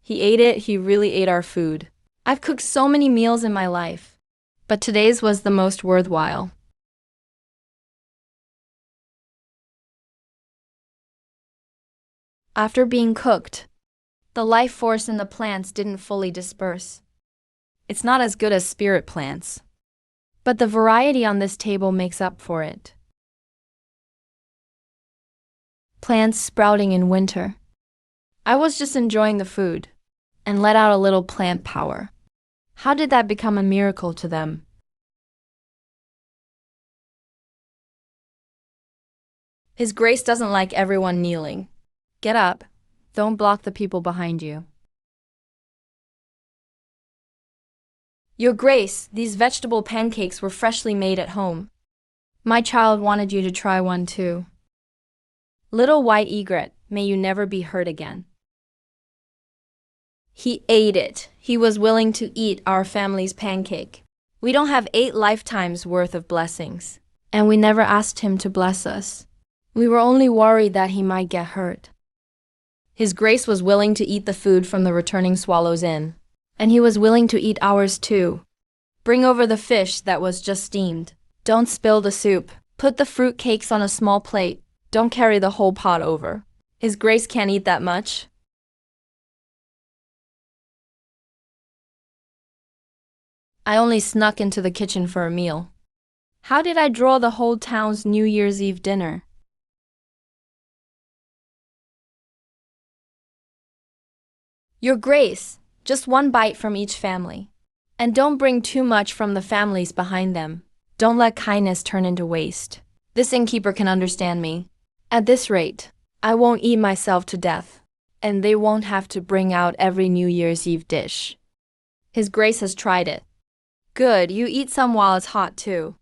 He ate it, he really ate our food. I've cooked so many meals in my life, but today's was the most worthwhile. After being cooked, the life force in the plants didn't fully disperse. It's not as good as spirit plants, but the variety on this table makes up for it. Plants sprouting in winter. I was just enjoying the food and let out a little plant power. How did that become a miracle to them? His Grace doesn't like everyone kneeling. Get up. Don't block the people behind you. Your Grace, these vegetable pancakes were freshly made at home. My child wanted you to try one too. Little white egret, may you never be hurt again. He ate it. He was willing to eat our family's pancake. We don't have 8 lifetimes worth of blessings, and we never asked him to bless us. We were only worried that he might get hurt. His Grace was willing to eat the food from the returning swallows inn, and he was willing to eat ours too. Bring over the fish that was just steamed. Don't spill the soup. Put the fruit cakes on a small plate. Don't carry the whole pot over. His Grace can't eat that much. I only snuck into the kitchen for a meal. How did I draw the whole town's New Year's Eve dinner? Your Grace, just one bite from each family. And don't bring too much from the families behind them. Don't let kindness turn into waste. This innkeeper can understand me. At this rate, I won't eat myself to death, and they won't have to bring out every New Year's Eve dish. His Grace has tried it. Good, you eat some while it's hot too.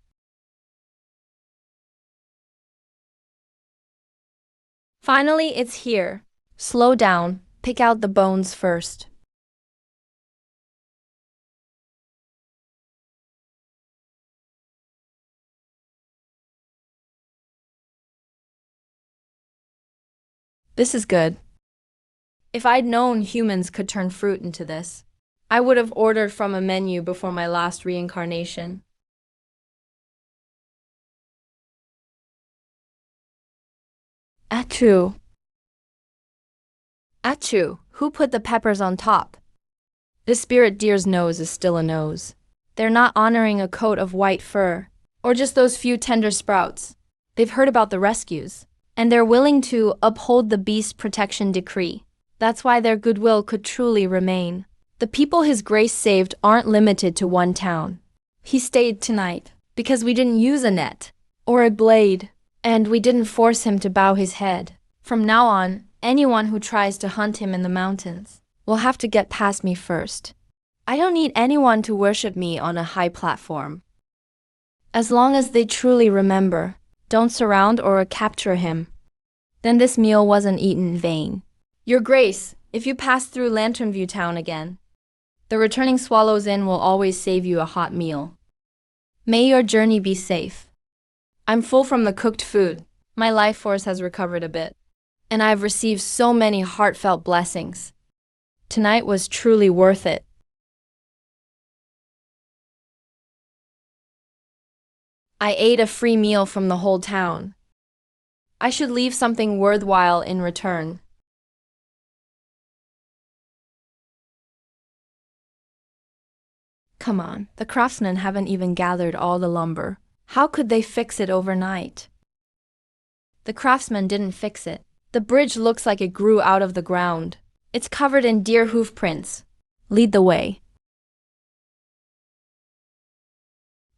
Finally, it's here. Slow down. Pick out the bones first. This is good. If I'd known humans could turn fruit into this, I would have ordered from a menu before my last reincarnation. Achoo. Achoo, who put the peppers on top? The spirit deer's nose is still a nose. They're not honoring a coat of white fur, or just those few tender sprouts. They've heard about the rescues, and they're willing to uphold the beast protection decree. That's why their goodwill could truly remain. The people His Grace saved aren't limited to one town. He stayed tonight because we didn't use a net or a blade, and we didn't force him to bow his head. From now on, anyone who tries to hunt him in the mountains will have to get past me first. I don't need anyone to worship me on a high platform. As long as they truly remember, don't surround or capture him, then this meal wasn't eaten in vain. Your Grace, if you pass through Lantern View Town again, the returning Swallows Inn will always save you a hot meal. May your journey be safe. I'm full from the cooked food. My life force has recovered a bit, and I've received so many heartfelt blessings. Tonight was truly worth it. I ate a free meal from the whole town. I should leave something worthwhile in return. Come on, the craftsmen haven't even gathered all the lumber. How could they fix it overnight? The craftsmen didn't fix it. The bridge looks like it grew out of the ground. It's covered in deer hoof prints. Lead the way.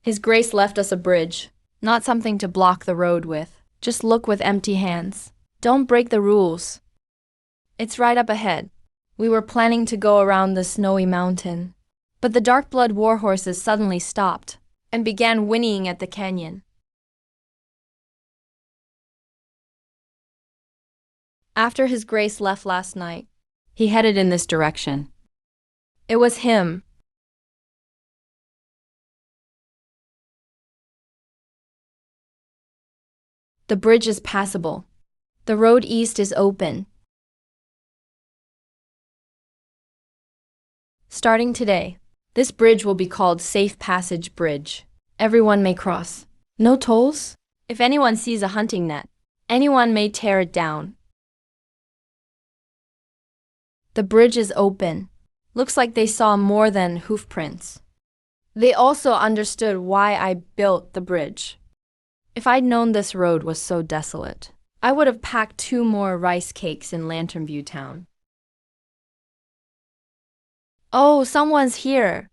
His Grace left us a bridge, not something to block the road with. Just look with empty hands. Don't break the rules. It's right up ahead. We were planning to go around the snowy mountain, but the dark blood warhorses suddenly stopped and began whinnying at the canyon. After His Grace left last night, he headed in this direction. It was him. The bridge is passable. The road east is open. Starting today, this bridge will be called Safe Passage Bridge. Everyone may cross. No tolls? If anyone sees a hunting net, anyone may tear it down. The bridge is open. Looks like they saw more than hoof prints. They also understood why I built the bridge. If I'd known this road was so desolate, I would have packed 2 more rice cakes in Lantern View Town. Oh, someone's here.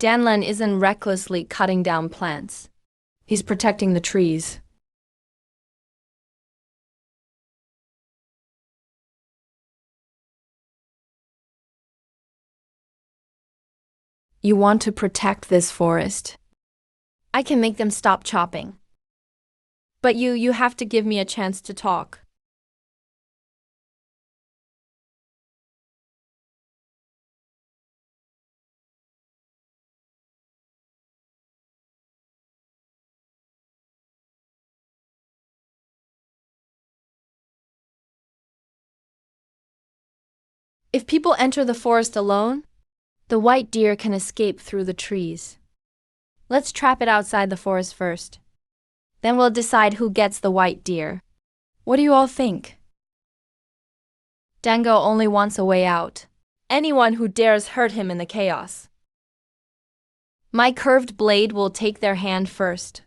Danlin isn't recklessly cutting down plants. He's protecting the trees. You want to protect this forest. I can make them stop chopping. But you have to give me a chance to talk. If people enter the forest alone, the white deer can escape through the trees. Let's trap it outside the forest first. Then we'll decide who gets the white deer. What do you all think? Dango only wants a way out. Anyone who dares hurt him in the chaos. My curved blade will take their hand first.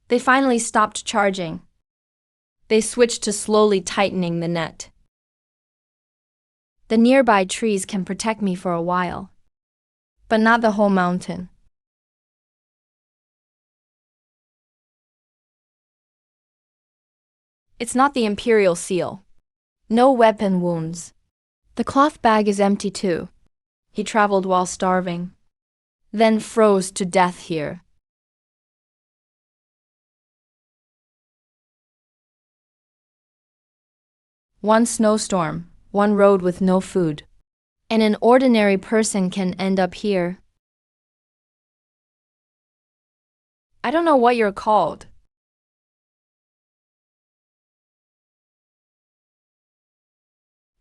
They finally stopped charging. They switched to slowly tightening the net. The nearby trees can protect me for a while, but not the whole mountain. It's not the imperial seal. No weapon wounds. The cloth bag is empty too. He traveled while starving, then froze to death here. One snowstorm, one road with no food, and an ordinary person can end up here. I don't know what you're called.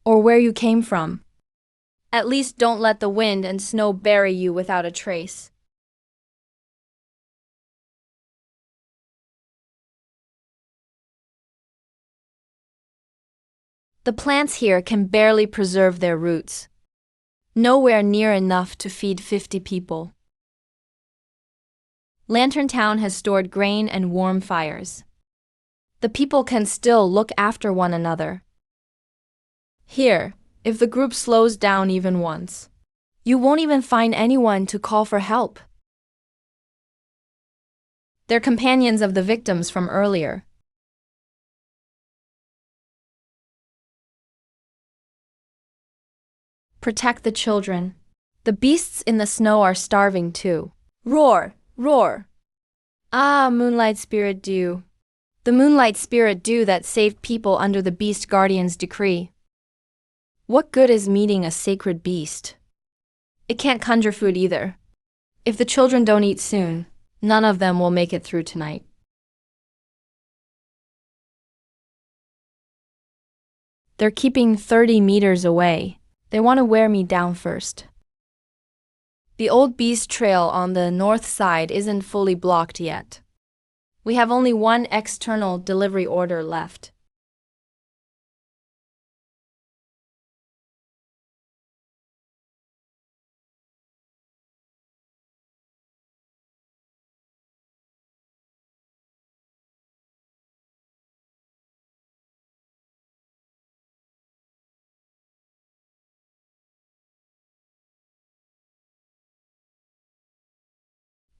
Or where you came from. At least don't let the wind and snow bury you without a trace. The plants here can barely preserve their roots. Nowhere near enough to feed 50 people. Lantern Town has stored grain and warm fires. The people can still look after one another. Here, if the group slows down even once, you won't even find anyone to call for help. They're companions of the victims from earlier. Protect the children. The beasts in the snow are starving too. Roar, roar. Ah, Moonlight Spirit Dew. The Moonlight Spirit Dew that saved people under the Beast Guardian's decree. What good is meeting a sacred beast? It can't conjure food either. If the children don't eat soon, none of them will make it through tonight. They're keeping 30 meters away. They want to wear me down first. The old beast trail on the north side isn't fully blocked yet. We have only one external delivery order left.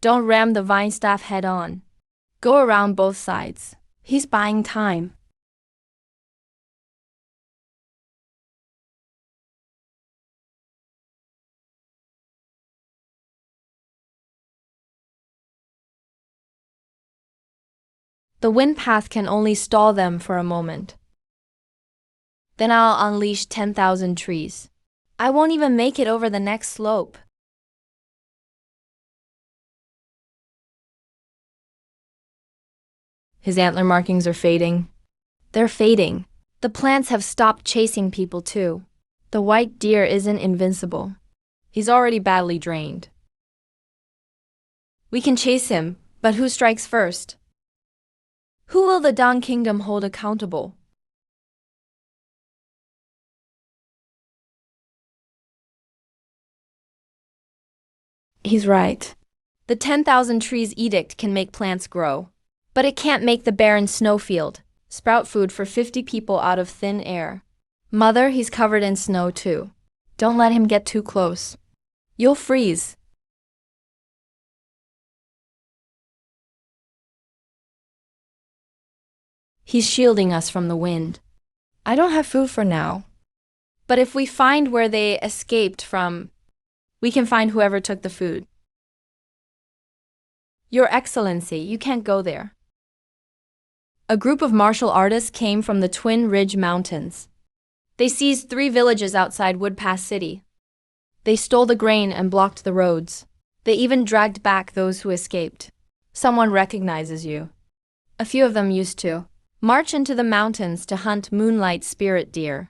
Don't ram the vine staff head on. Go around both sides. He's buying time. The wind path can only stall them for a moment. Then I'll unleash 10,000 trees. I won't even make it over the next slope. His antler markings are fading. They're fading. The plants have stopped chasing people too. The white deer isn't invincible. He's already badly drained. We can chase him, but who strikes first? Who will the Dong Kingdom hold accountable? He's right. The 10,000 trees edict can make plants grow, but it can't make the barren snowfield sprout food for 50 people out of thin air. Mother, he's covered in snow too. Don't let him get too close. You'll freeze. He's shielding us from the wind. I don't have food for now. But if we find where they escaped from, we can find whoever took the food. Your Excellency, you can't go there. A group of martial artists came from the Twin Ridge Mountains. They seized 3 villages outside Woodpass City. They stole the grain and blocked the roads. They even dragged back those who escaped. Someone recognizes you. A few of them used to march into the mountains to hunt moonlight spirit deer.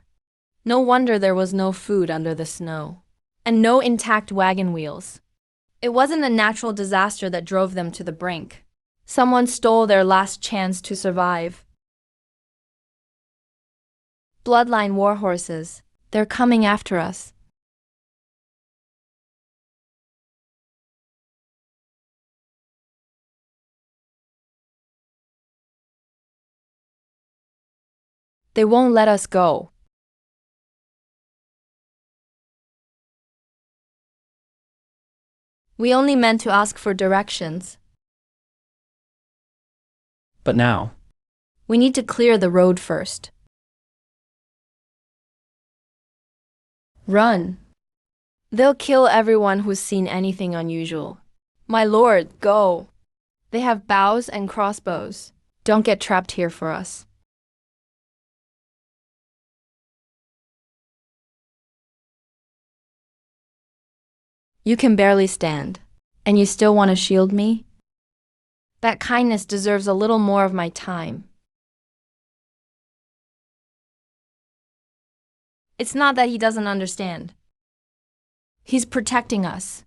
No wonder there was no food under the snow. And no intact wagon wheels. It wasn't a natural disaster that drove them to the brink. Someone stole their last chance to survive. Bloodline war horses. They're coming after us. They won't let us go. We only meant to ask for directions. But now, We need to clear the road first. Run. They'll kill everyone who's seen anything unusual. My lord, go. They have bows and crossbows. Don't get trapped here for us. You can barely stand, and you still want to shield me? That kindness deserves a little more of my time. It's not that he doesn't understand. He's protecting us.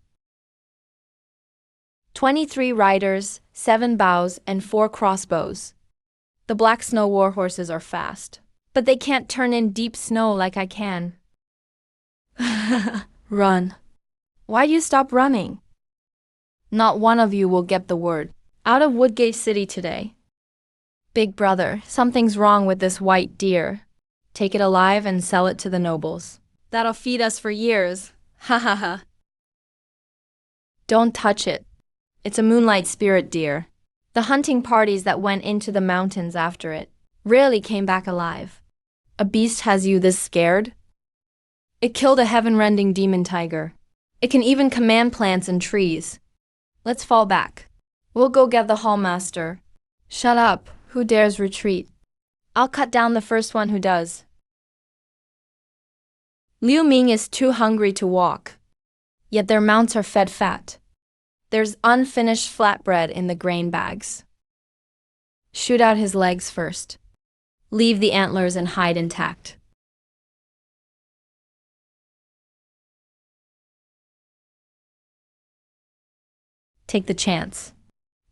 23 riders, 7 bows, and 4 crossbows. The black snow war horses are fast, but they can't turn in deep snow like I can. Run. Why do you stop running? Not one of you will get the word. Out of Woodgate City today. Big brother, something's wrong with this white deer. Take it alive and sell it to the nobles. That'll feed us for years. Ha ha ha. Don't touch it. It's a moonlight spirit deer. The hunting parties that went into the mountains after it rarely came back alive. A beast has you this scared? It killed a heaven-rending demon tiger. It can even command plants and trees. Let's fall back. We'll go get the hallmaster. Shut up. Who dares retreat? I'll cut down the first one who does. Liu Ming is too hungry to walk. Yet their mounts are fed fat. There's unfinished flatbread in the grain bags. Shoot out his legs first. Leave the antlers and hide intact. Take the chance.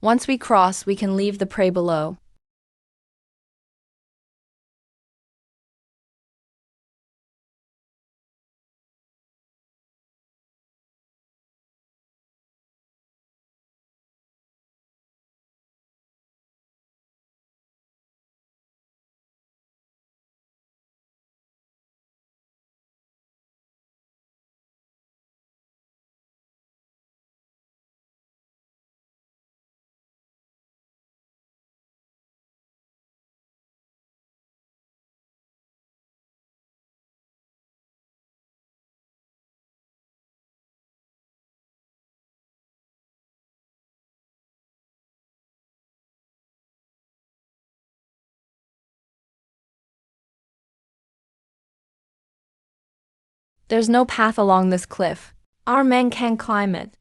Once we cross, we can leave the prey below. There's no path along this cliff. Our men can't climb it.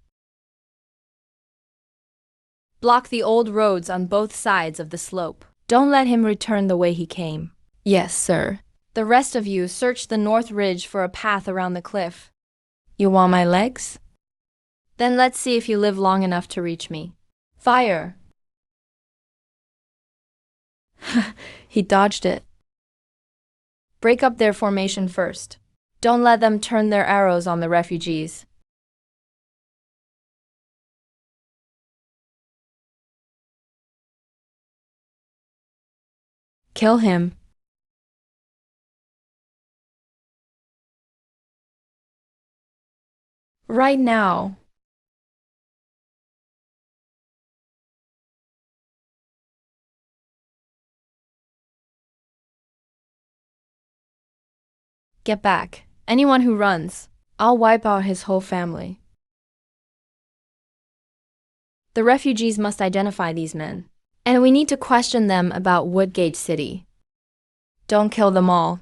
Block the old roads on both sides of the slope. Don't let him return the way he came. Yes, sir. The rest of you search the north ridge for a path around the cliff. You want my legs? Then let's see if you live long enough to reach me. Fire! He dodged it. Break up their formation first. Don't let them turn their arrows on the refugees. Kill him. Right now. Get back. Anyone who runs, I'll wipe out his whole family. The refugees must identify these men, and we need to question them about Woodgate City. Don't kill them all.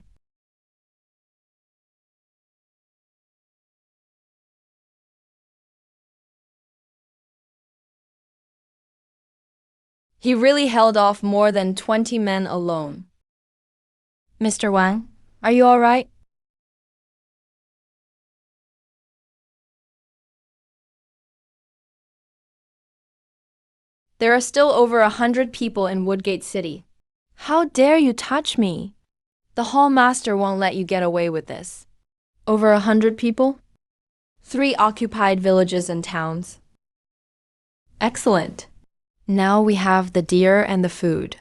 He really held off more than 20 men alone. Mr. Wang, are you all right? There are still over 100 people in Woodgate City. How dare you touch me? The hall master won't let you get away with this. Over 100 people? 3 occupied villages and towns. Excellent. Now we have the deer and the food.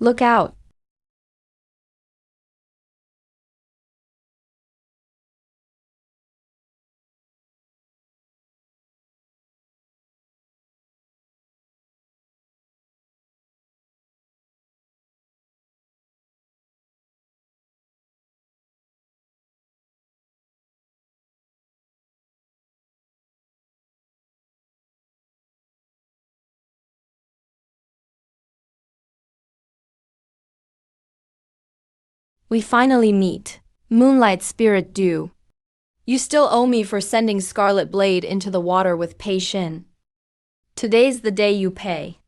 Look out. We finally meet. Moonlight Spirit Dew. You still owe me for sending Scarlet Blade into the water with Pei Shin. Today's the day you pay.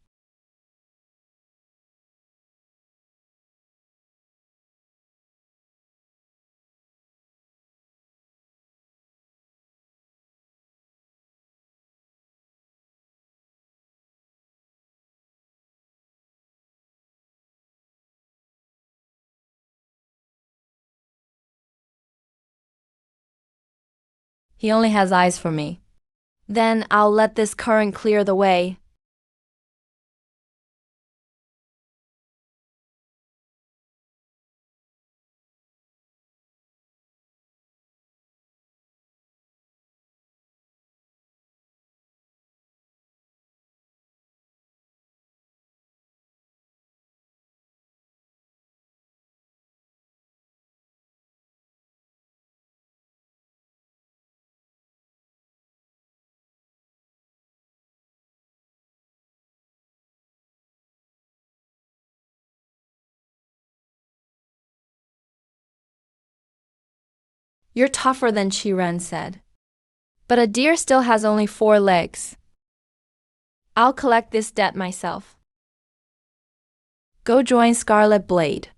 He only has eyes for me. Then I'll let this current clear the way. You're tougher than Qiren said. But a deer still has only 4 legs. I'll collect this debt myself. Go join Scarlet Blade.